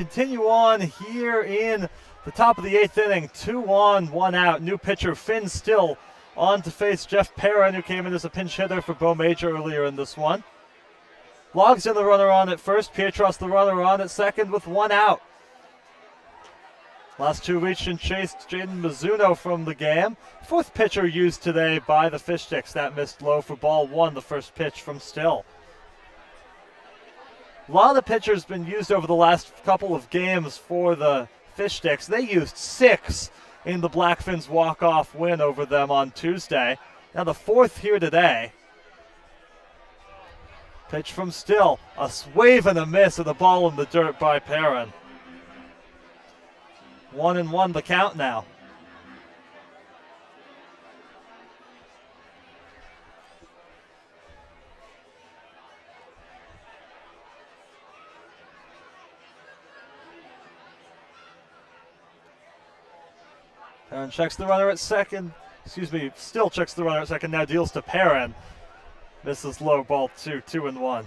continue on here in the top of the 8th inning. 2 on, 1 out. New pitcher Finn Still on to face Jeff Perrin, who came in as a pinch hitter for Bo Major earlier in this one. Logs in the runner on at first. Pietros the runner on at second with 1 out. Last 2 reached and chased Jaden Mizuno from the game. 4th pitcher used today by the Fish Sticks. That missed low for ball 1, the first pitch from Still. A lot of pitchers been used over the last couple of games for the Fish Sticks. They used 6 in the Blackfins walk-off win over them on Tuesday. Now the 4th here today. Pitch from Still. A swave and a miss and a ball in the dirt by Perrin. 1-1 the count now. Perrin checks the runner at second. Still checks the runner at second. Now deals to Perrin. Misses low, ball 2, 2-1.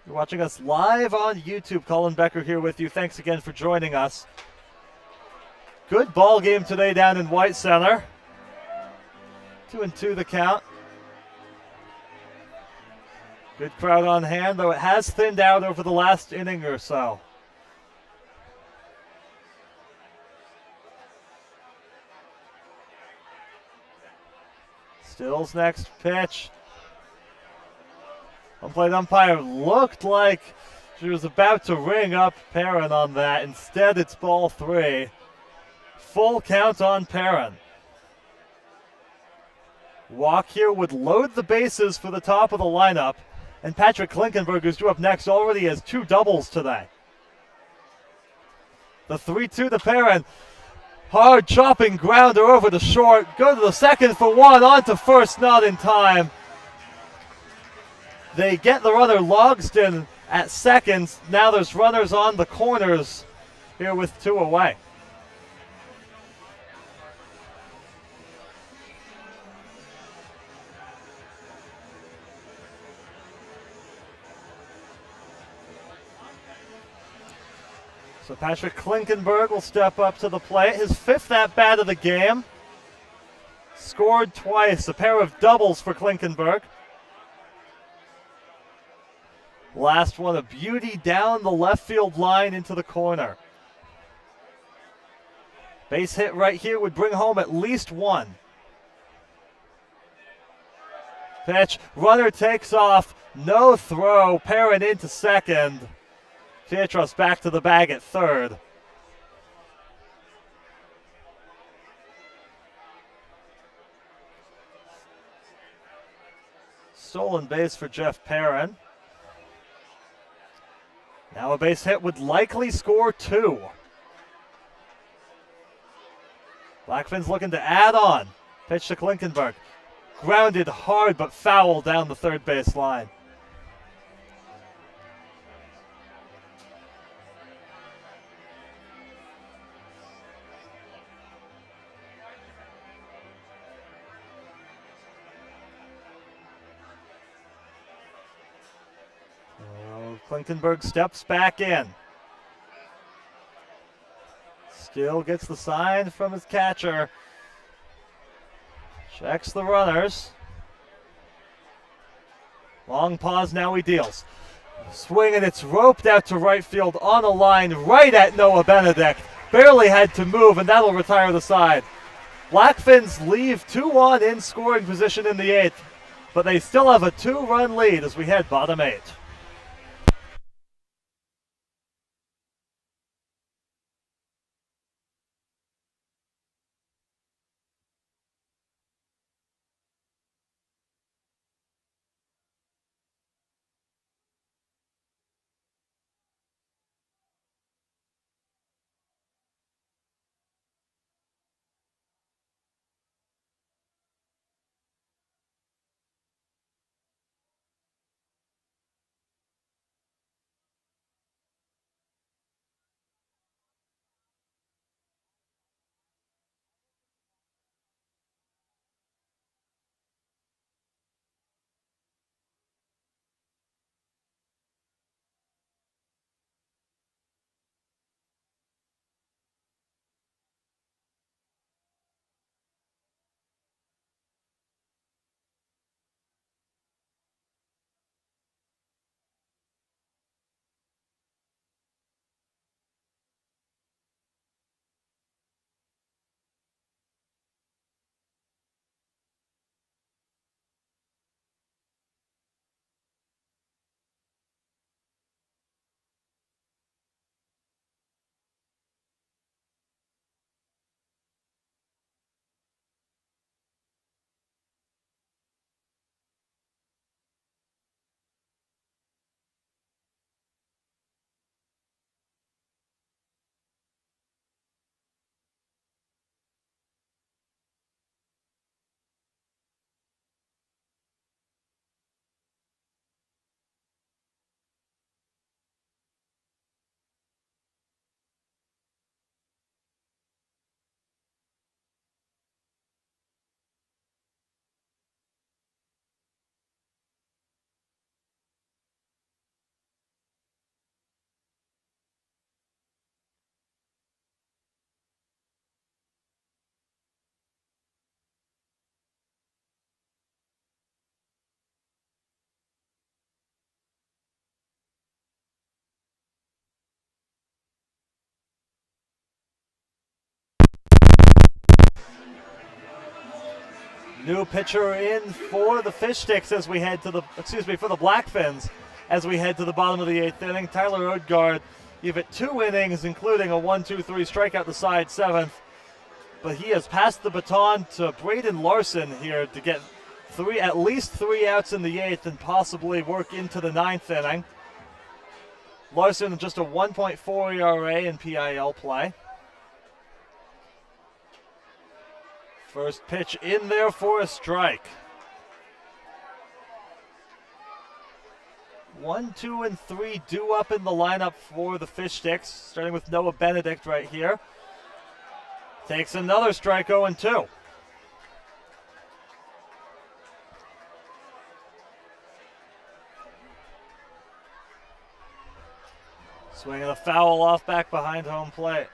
You're watching us live on YouTube. Colin Becker here with you. Thanks again for joining us. Good ball game today down in White Center. 2-2 the count. Good crowd on hand, though it has thinned out over the last inning or so. Still's next pitch. Home-plate umpire looked like she was about to ring up Perrin on that. Instead, it's ball 3. Full count on Perrin. Walk here would load the bases for the top of the lineup. And Patrick Klinkenberg, who's due up next, already has 2 doubles today. The 3-2 to Perrin. Hard chopping grounder over to short. Go to the second for 1. On to first, not in time. They get the runner Logston at second. Now there's runners on the corners here with 2 away. So Patrick Klinkenberg will step up to the plate. His 5th at-bat of the game. Scored twice, a pair of doubles for Klinkenberg. Last one, a beauty down the left field line into the corner. Base hit right here would bring home at least 1. Pitch, runner takes off, no throw, Perrin into second. Pietros back to the bag at third. Stolen base for Jeff Perrin. Now a base hit would likely score 2. Blackfins looking to add on. Pitch to Klinkenberg. Grounded hard but foul down the third base line. Klinkenberg steps back in. Still gets the sign from his catcher. Checks the runners. Long pause, now he deals. Swing, and it's roped out to right field on a line right at Noah Benedict. Barely had to move, and that'll retire the side. Blackfins leave 2-1 in scoring position in the 8th, but they still have a 2-run lead as we head bottom 8. New pitcher in for the Fish Sticks as we head to the, for the Blackfins as we head to the bottom of the 8th inning. Tyler Odegaard, give it 2 innings, including a 1-2-3 strikeout the side 7th. But he has passed the baton to Braden Larson here to get at least 3 outs in the 8th and possibly work into the 9th inning. Larson just a 1.4 ERA in PIL play. First pitch in there for a strike. 1, 2, and 3 due up in the lineup for the Fish Sticks, starting with Noah Benedict right here. Takes another strike, 0-2. Swinging a foul off back behind home plate.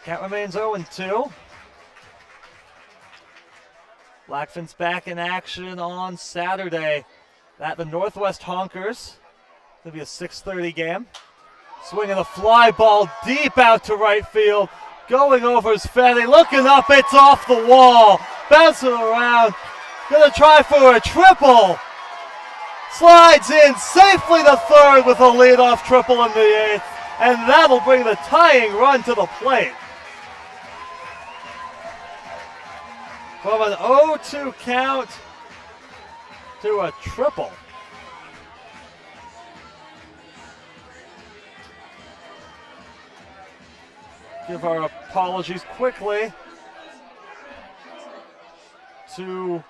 Count remains 0-2. Blackfins back in action on Saturday at the Northwest Honkers. It'll be a 6:30 game. Swinging a fly ball deep out to right field. Going over is Fetty. Looking up, it's off the wall. Bouncing around. Gonna try for a triple. Slides in safely to third with a leadoff triple in the 8th. And that'll bring the tying run to the plate. From an 0-2 count to a triple. Give our apologies quickly to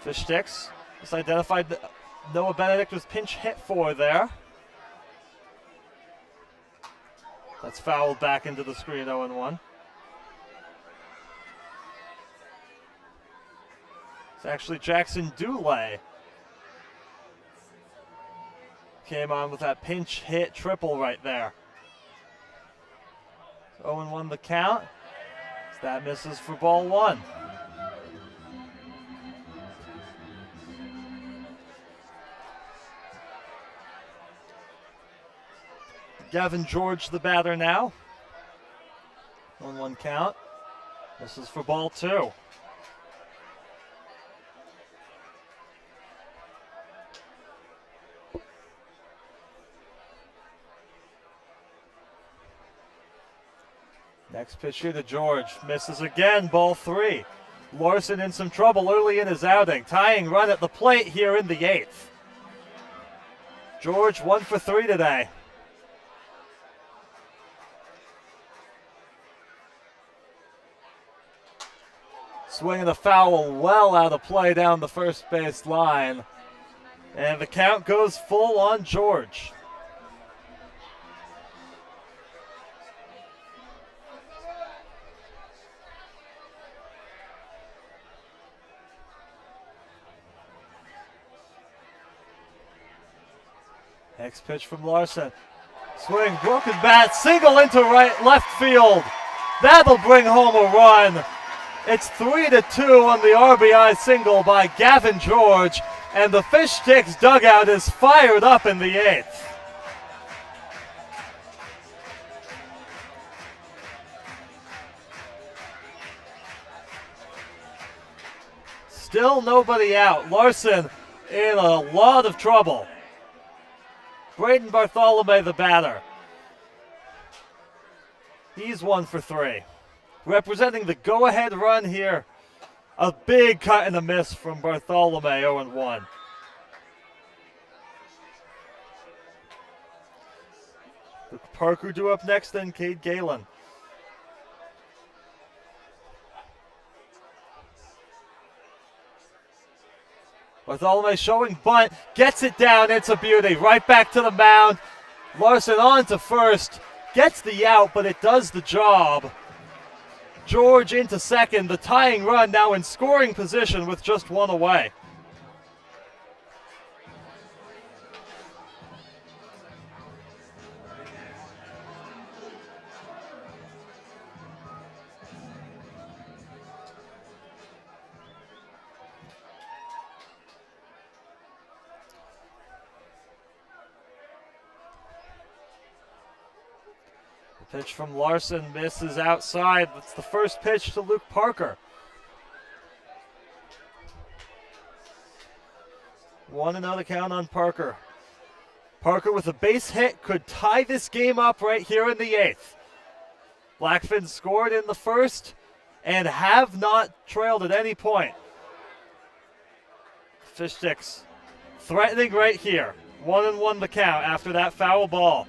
Fish Sticks. Just identified that Noah Benedict was pinch hit for there. That's fouled back into the screen, 0-1. It's actually Jackson Dulay. Came on with that pinch hit triple right there. 0-1 the count. That misses for ball 1. Gavin George the batter now. 1-1 count. This is for ball 2. Next pitch here to George. Misses again, ball 3. Larson in some trouble early in his outing. Tying run at the plate here in the 8th. George 1 for 3 today. Swinging the foul well out of play down the first base line. And the count goes full on George. Next pitch from Larson. Swing, broken bat, single into left field. That'll bring home a run. It's 3-2 on the RBI single by Gavin George, and the Fish Sticks dugout is fired up in the 8th. Still nobody out. Larson in a lot of trouble. Braden Bartholomew the batter. He's 1 for 3. Representing the go-ahead run here. A big cut and a miss from Bartholomew, 0-1. Parker due up next, then Cade Galen. Bartholomew showing bunt, gets it down, it's a beauty. Right back to the mound. Larson on to first, gets the out, but it does the job. George into second, the tying run now in scoring position with just 1 away. Pitch from Larson misses outside. That's the first pitch to Luke Parker. 1-0 the count on Parker. Parker with a base hit could tie this game up right here in the 8th. Blackfins scored in the first and have not trailed at any point. Fish Sticks threatening right here. 1-1 the count after that foul ball.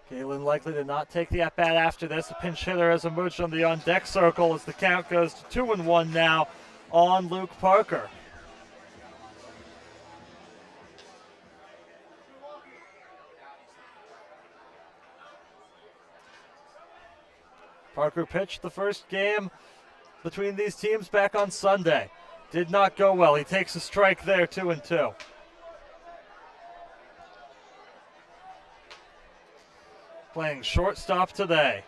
Galen likely to not take the at-bat after this. A pinch hitter has emerged on the on-deck circle as the count goes to 2-1 now on Luke Parker. Parker pitched the first game between these teams back on Sunday. Did not go well. He takes a strike there, 2-2. Playing shortstop today.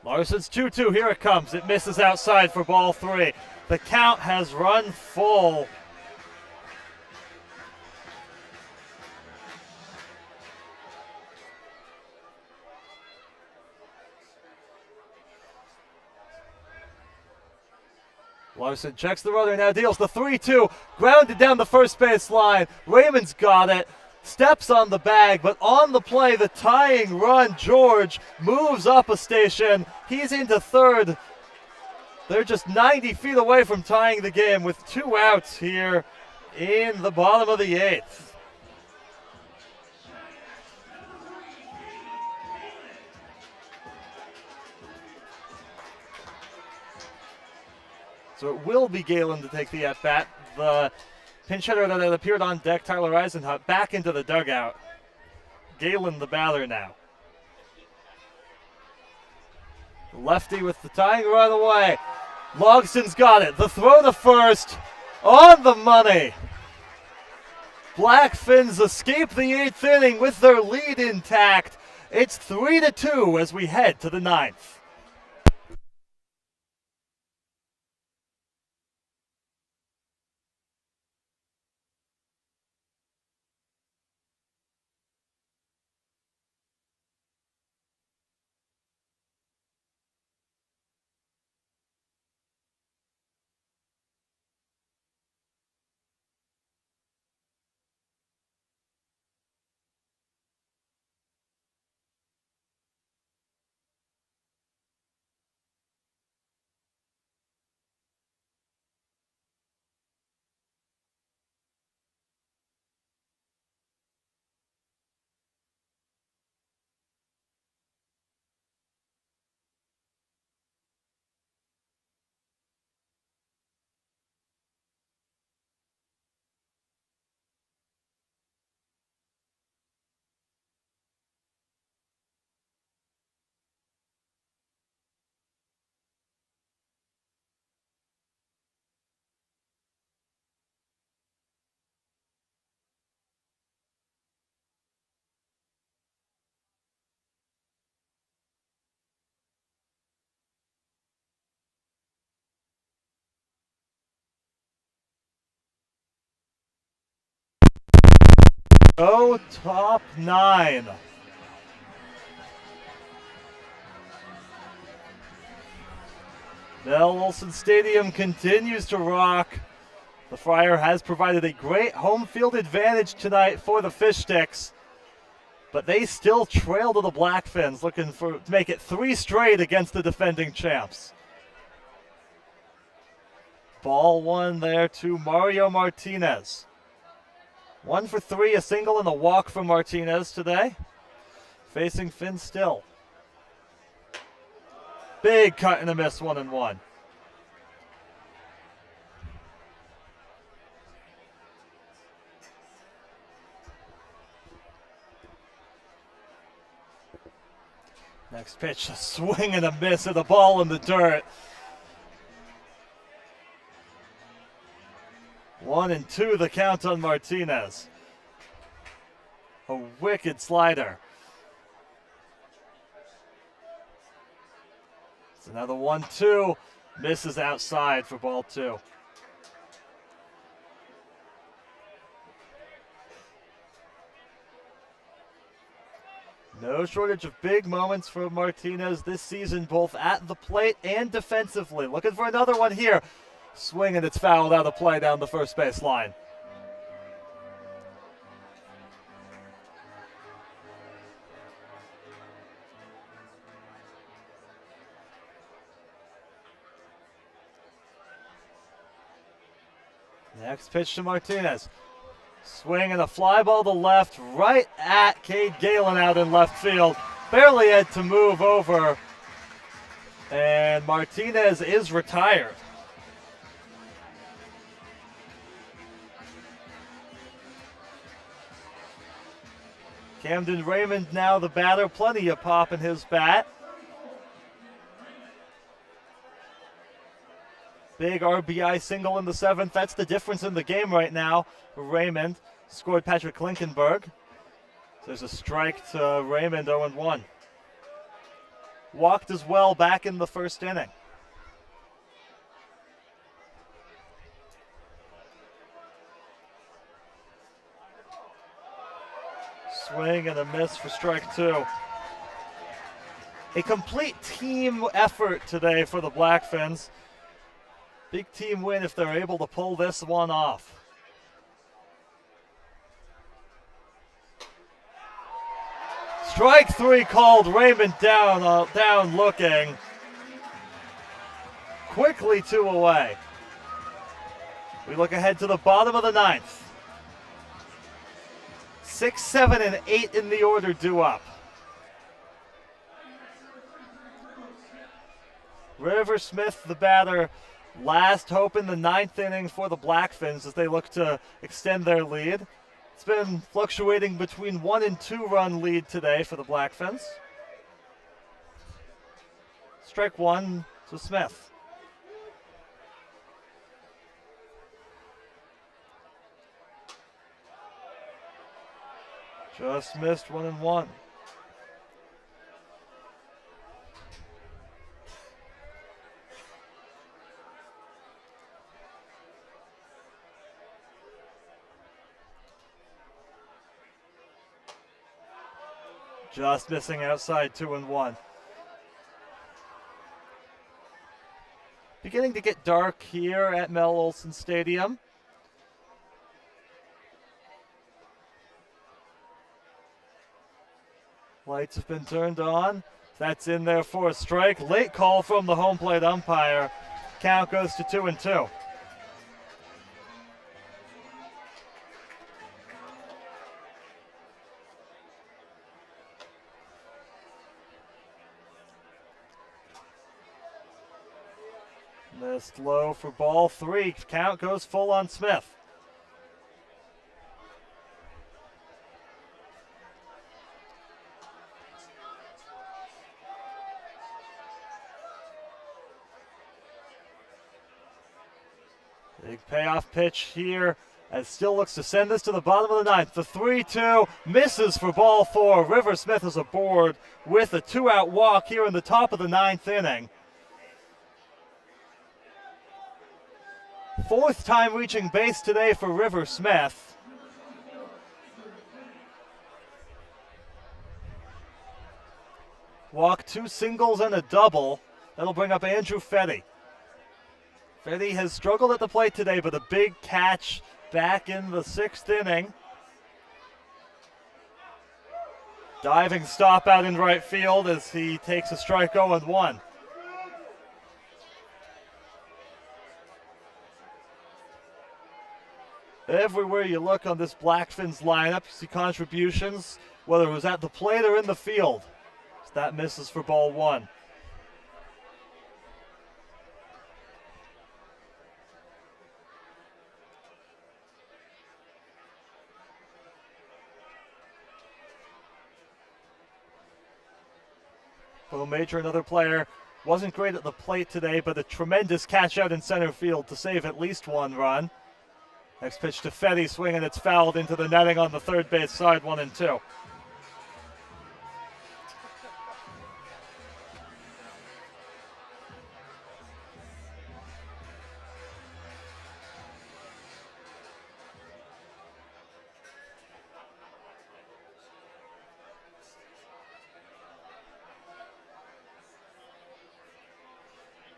Larson's 2-2, here it comes. It misses outside for ball 3. The count has run full. Larson checks the runner, now deals the 3-2, grounded down the first base line. Raymond's got it, steps on the bag, but on the play, the tying run, George, moves up a station. He's into third. They're just 90 feet away from tying the game with 2 outs here in the bottom of the 8th. So it will be Galen to take the at-bat. The pinch hitter that had appeared on deck, Tyler Eisenhut, back into the dugout. Galen the batter now. Lefty with the tying run away. Logston's got it. The throw to first on the money. Blackfins escape the 8th inning with their lead intact. It's 3-2 as we head to the 9th. Oh, top 9. Mel Olson Stadium continues to rock. The Friar has provided a great home field advantage tonight for the Fish Sticks, but they still trail to the Blackfins, looking to make it 3 straight against the defending champs. Ball 1 there to Mario Martinez. 1 for 3, a single and a walk from Martinez today. Facing Finn Still. Big cut and a miss, 1-1. Next pitch, a swing and a miss, and the ball in the dirt. 1-2 the count on Martinez. A wicked slider. It's another 1-2. Misses outside for ball 2. No shortage of big moments for Martinez this season, both at the plate and defensively. Looking for another one here. Swing, and it's fouled out of play down the first base line. Next pitch to Martinez. Swing and a fly ball to left, right at Cade Galen out in left field. Barely had to move over, and Martinez is retired. Camden Raymond now the batter, plenty of pop in his bat. Big RBI single in the 7th. That's the difference in the game right now. Raymond scored Patrick Klinkenberg. There's a strike to Raymond, 0-1. Walked as well back in the first inning. Swing and a miss for strike 2. A complete team effort today for the Blackfins. Big team win if they're able to pull this one off. Strike 3 called. Raymond down looking. Quickly 2 away. We look ahead to the bottom of the 9th. 6, 7, and 8 in the order due up. River Smith, the batter, last hope in the 9th inning for the Blackfins as they look to extend their lead. It's been fluctuating between 1 and 2 run lead today for the Blackfins. Strike 1 to Smith. Just missed 1-1. Just missing outside, 2-1. Beginning to get dark here at Mel Olson Stadium. Lights have been turned on. That's in there for a strike. Late call from the home plate umpire. Count goes to 2-2. Missed low for ball 3. Count goes full on Smith. Big payoff pitch here as still looks to send this to the bottom of the 9th. The 3-2 misses for ball 4. River Smith is aboard with a 2-out walk here in the top of the 9th inning. 4th time reaching base today for River Smith. Walk 2 singles and a double. That'll bring up Andrew Fetty. Fetty has struggled at the plate today, but a big catch back in the 6th inning. Diving stop out in right field as he takes a strike 0-1. Everywhere you look on this Blackfins lineup, you see contributions, whether it was at the plate or in the field. So that misses for ball 1. Bo Major, another player, wasn't great at the plate today, but a tremendous catch out in center field to save at least 1 run. Next pitch to Fetty, swinging, it's fouled into the netting on the third base side, 1-2.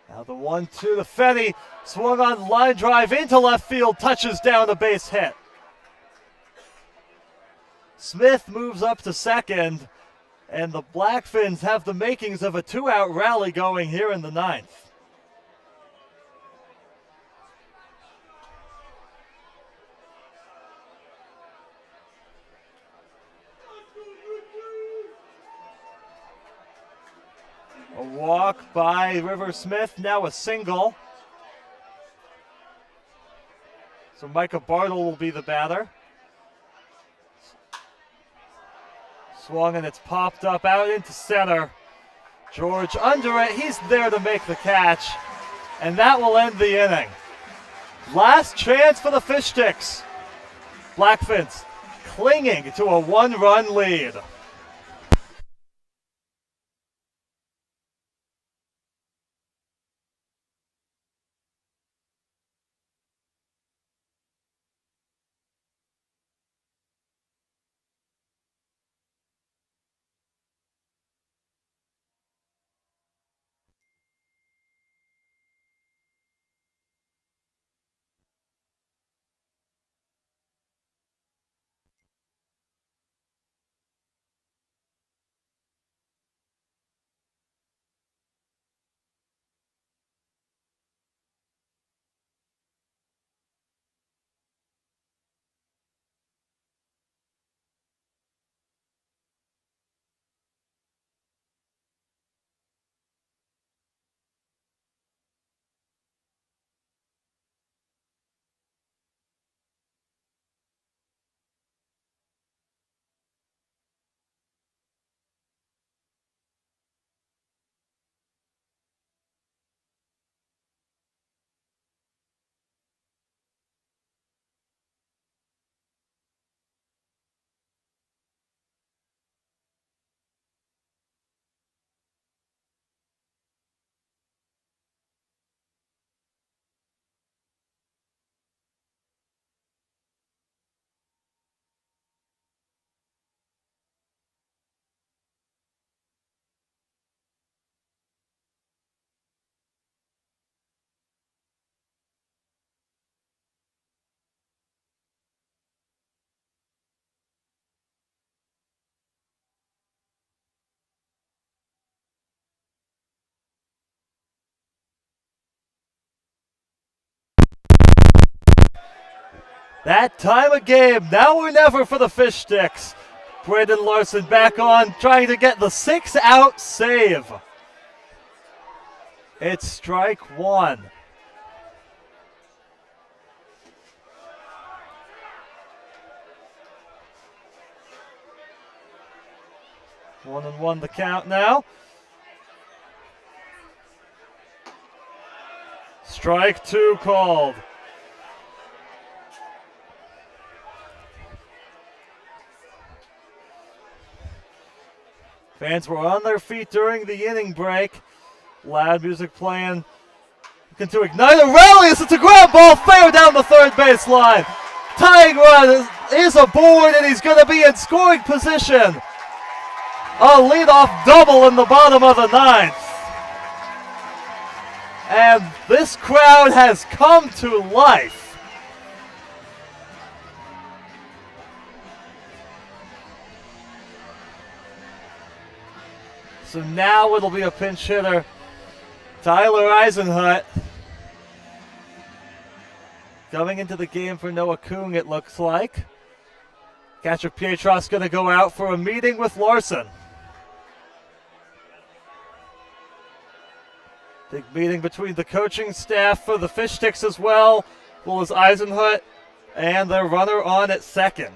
Now the 1-2 to Fetty, swung on line drive into left field, touches down, a base hit. Smith moves up to second, and the Blackfins have the makings of a 2-out rally going here in the ninth. A walk by River Smith, now a single. So Micah Bartle will be the batter. Swung and it's popped up out into center. George under it, he's there to make the catch. And that will end the inning. Last chance for the Fish Sticks. Blackfins clinging to a 1-run lead. That time of game, now or never for the Fish Sticks. Brandon Larson back on, trying to get the 6-out save. It's strike one. One and one the count now. Strike two called. Fans were on their feet during the inning break. Loud music playing. Looking to ignite a rally as it's a ground ball fair down the third base line. Tying run is aboard and he's going to be in scoring position. A leadoff double in the bottom of the ninth. And this crowd has come to life. So now it'll be a pinch hitter. Tyler Eisenhut coming into the game for Noah Kung, it looks like. Catcher Pietros going to go out for a meeting with Larson. Big meeting between the coaching staff for the Fish Sticks as well as Eisenhut and their runner on at second.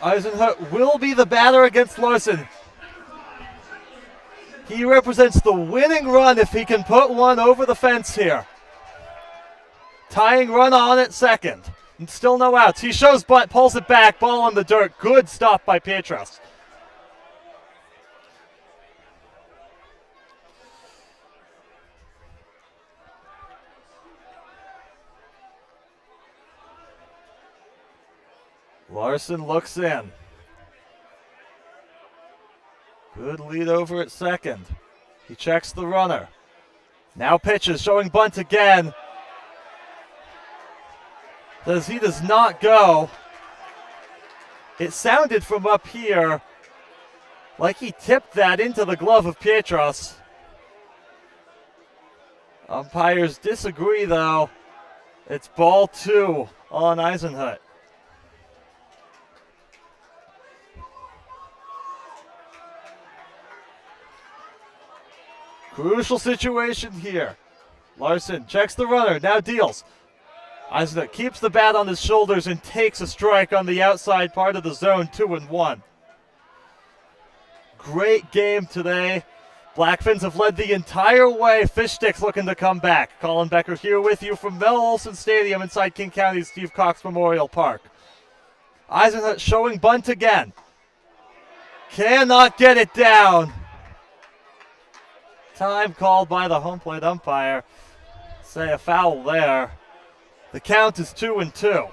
Eisenhut will be the batter against Larson. He represents the winning run if he can put one over the fence here. Tying run on at second. And still no outs. He shows bunt, pulls it back, ball in the dirt. Good stop by Pietras. Larson looks in. Good lead over at second. He checks the runner. Now pitches, showing bunt again. He does not go. It sounded from up here like he tipped that into the glove of Pietras. Umpires disagree though. It's ball 2 on Eisenhut. Crucial situation here. Larson checks the runner, now deals. Eisenhut keeps the bat on his shoulders and takes a strike on the outside part of the zone, 2-1. Great game today. Blackfins have led the entire way. Fish Sticks looking to come back. Colin Becker here with you from Mel Olson Stadium inside King County's Steve Cox Memorial Park. Eisenhut showing bunt again. Cannot get it down. Time called by the home plate umpire. Say a foul there. The count is 2-2.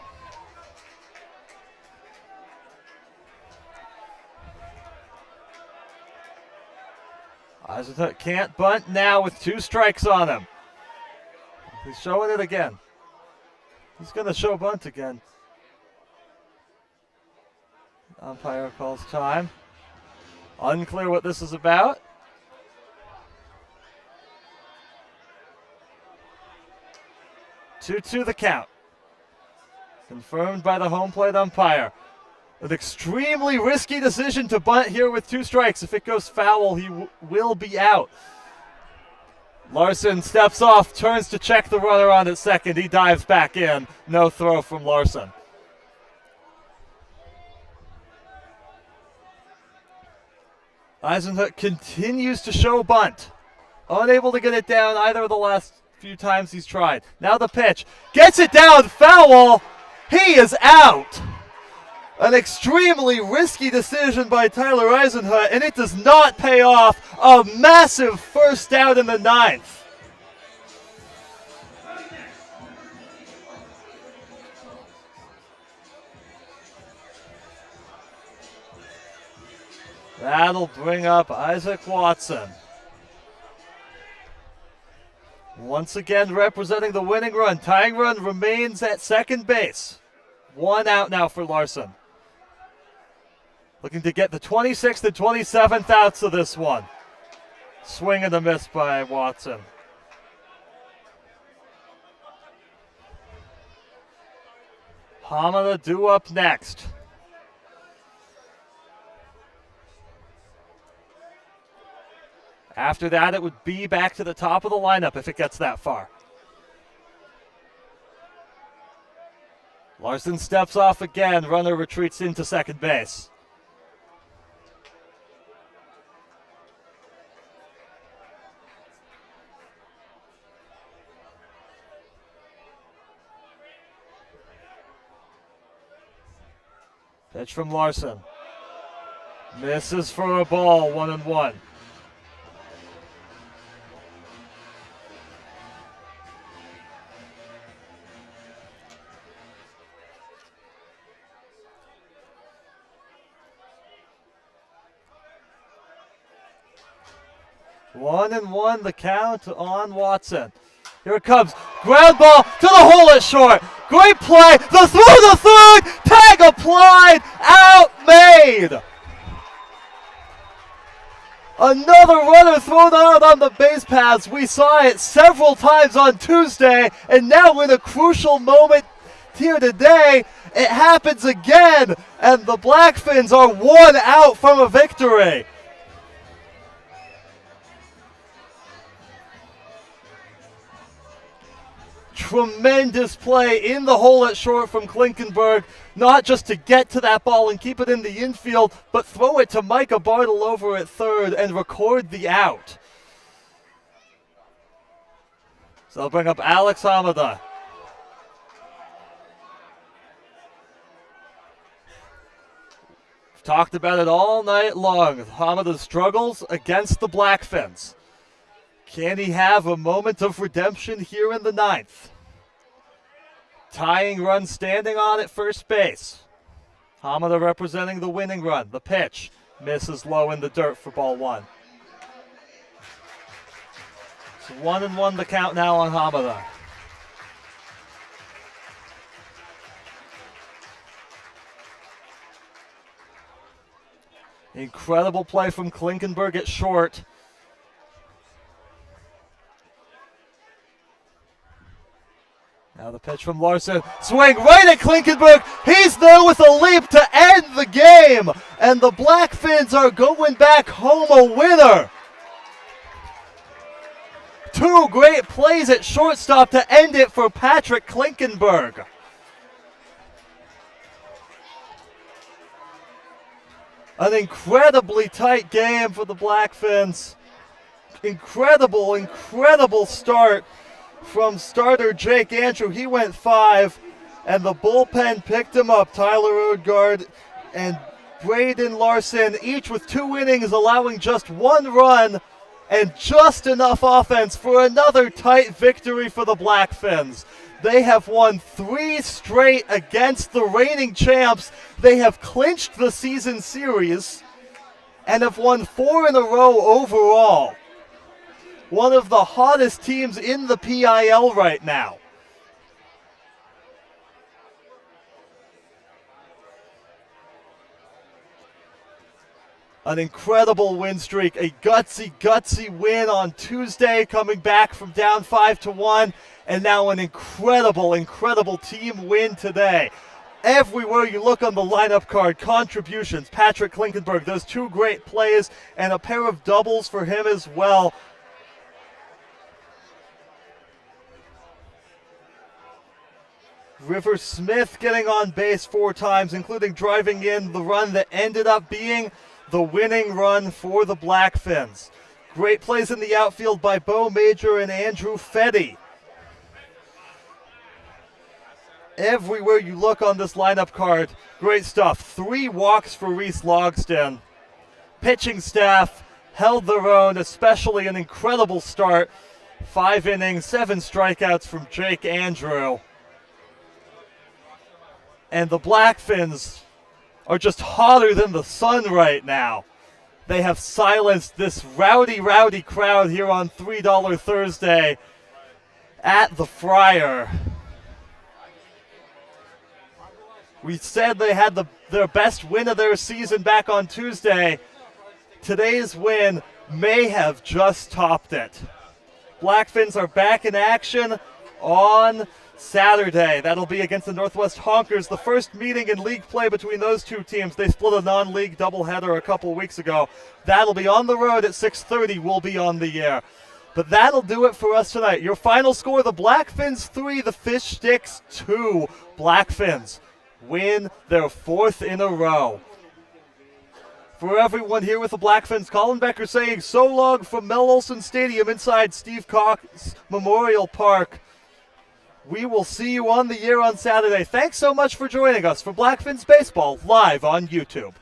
Eisenhut can't bunt now with 2 strikes on him. He's showing it again. He's going to show bunt again. Umpire calls time. Unclear what this is about. 2-2 the count. Confirmed by the home plate umpire. An extremely risky decision to bunt here with 2 strikes. If it goes foul, he will be out. Larson steps off, turns to check the runner on at second. He dives back in. No throw from Larson. Eisenhut continues to show bunt. Unable to get it down either of the last few times he's tried. Now the pitch. Gets it down, foul. He is out. An extremely risky decision by Tyler Eisenhut, and it does not pay off. A massive first out in the 9th. That'll bring up Isaac Watson. Once again representing the winning run. Tying run remains at second base. 1 out now for Larson. Looking to get the 26th and 27th outs of this one. Swing and a miss by Watson. Hamada due up next. After that, it would be back to the top of the lineup if it gets that far. Larson steps off again. Runner retreats into second base. Pitch from Larson. Misses for a ball, 1-1. One and one, the count on Watson. Here it comes. Ground ball to the hole at short. Great play. The throw to third. Tag applied. Out made. Another runner thrown out on the base paths. We saw it several times on Tuesday, and now in a crucial moment here today, it happens again, and the Blackfins are 1 out from a victory. Tremendous play in the hole at short from Klinkenberg, not just to get to that ball and keep it in the infield, but throw it to Micah Bartle over at third and record the out. So they'll bring up Alex Hamada. We've talked about it all night long. Hamada's struggles against the Blackfins. Can he have a moment of redemption here in the ninth? Tying run standing on at first base. Hamada representing the winning run. The pitch misses low in the dirt for ball one. It's 1-1 the count now on Hamada. Incredible play from Klinkenberg at short. Now the pitch from Larson. Swing right at Klinkenberg. He's there with a leap to end the game. And the Blackfins are going back home a winner. Two great plays at shortstop to end it for Patrick Klinkenberg. An incredibly tight game for the Blackfins. Incredible start from starter Jake Andrew. He went 5, and the bullpen picked him up. Tyler Odegaard and Braden Larson, each with 2 innings, allowing just 1 run and just enough offense for another tight victory for the Blackfins. They have won 3 straight against the reigning champs. They have clinched the season series and have won 4 in a row overall. One of the hottest teams in the PIL right now. An incredible win streak, a gutsy win on Tuesday, coming back from down 5-1, and now an incredible team win today. Everywhere you look on the lineup card, contributions. Patrick Klinkenberg, those 2 great plays, and a pair of doubles for him as well. River Smith getting on base 4 times, including driving in the run that ended up being the winning run for the Blackfins. Great plays in the outfield by Bo Major and Andrew Fetty. Everywhere you look on this lineup card, great stuff. 3 walks for Reese Logston. Pitching staff held their own, especially an incredible start. 5 innings, 7 strikeouts from Jake Andrew. And the Blackfins are just hotter than the sun right now. They have silenced this rowdy crowd here on $3 Thursday at the Friar. We said they had their best win of their season back on Tuesday. Today's win may have just topped it. Blackfins are back in action on Saturday. That'll be against the Northwest Honkers, the first meeting in league play between those 2 teams. They split a non-league doubleheader a couple weeks ago. That'll be on the road at 6:30. We'll be on the air. But that'll do it for us tonight. Your final score, the Blackfins 3, the Fish Sticks 2. Blackfins win their 4th in a row. For everyone here with the Blackfins, Colin Becker saying so long from Mel Olson Stadium inside Steve Cox Memorial Park. We will see you on the air on Saturday. Thanks so much for joining us for Blackfins Baseball live on YouTube.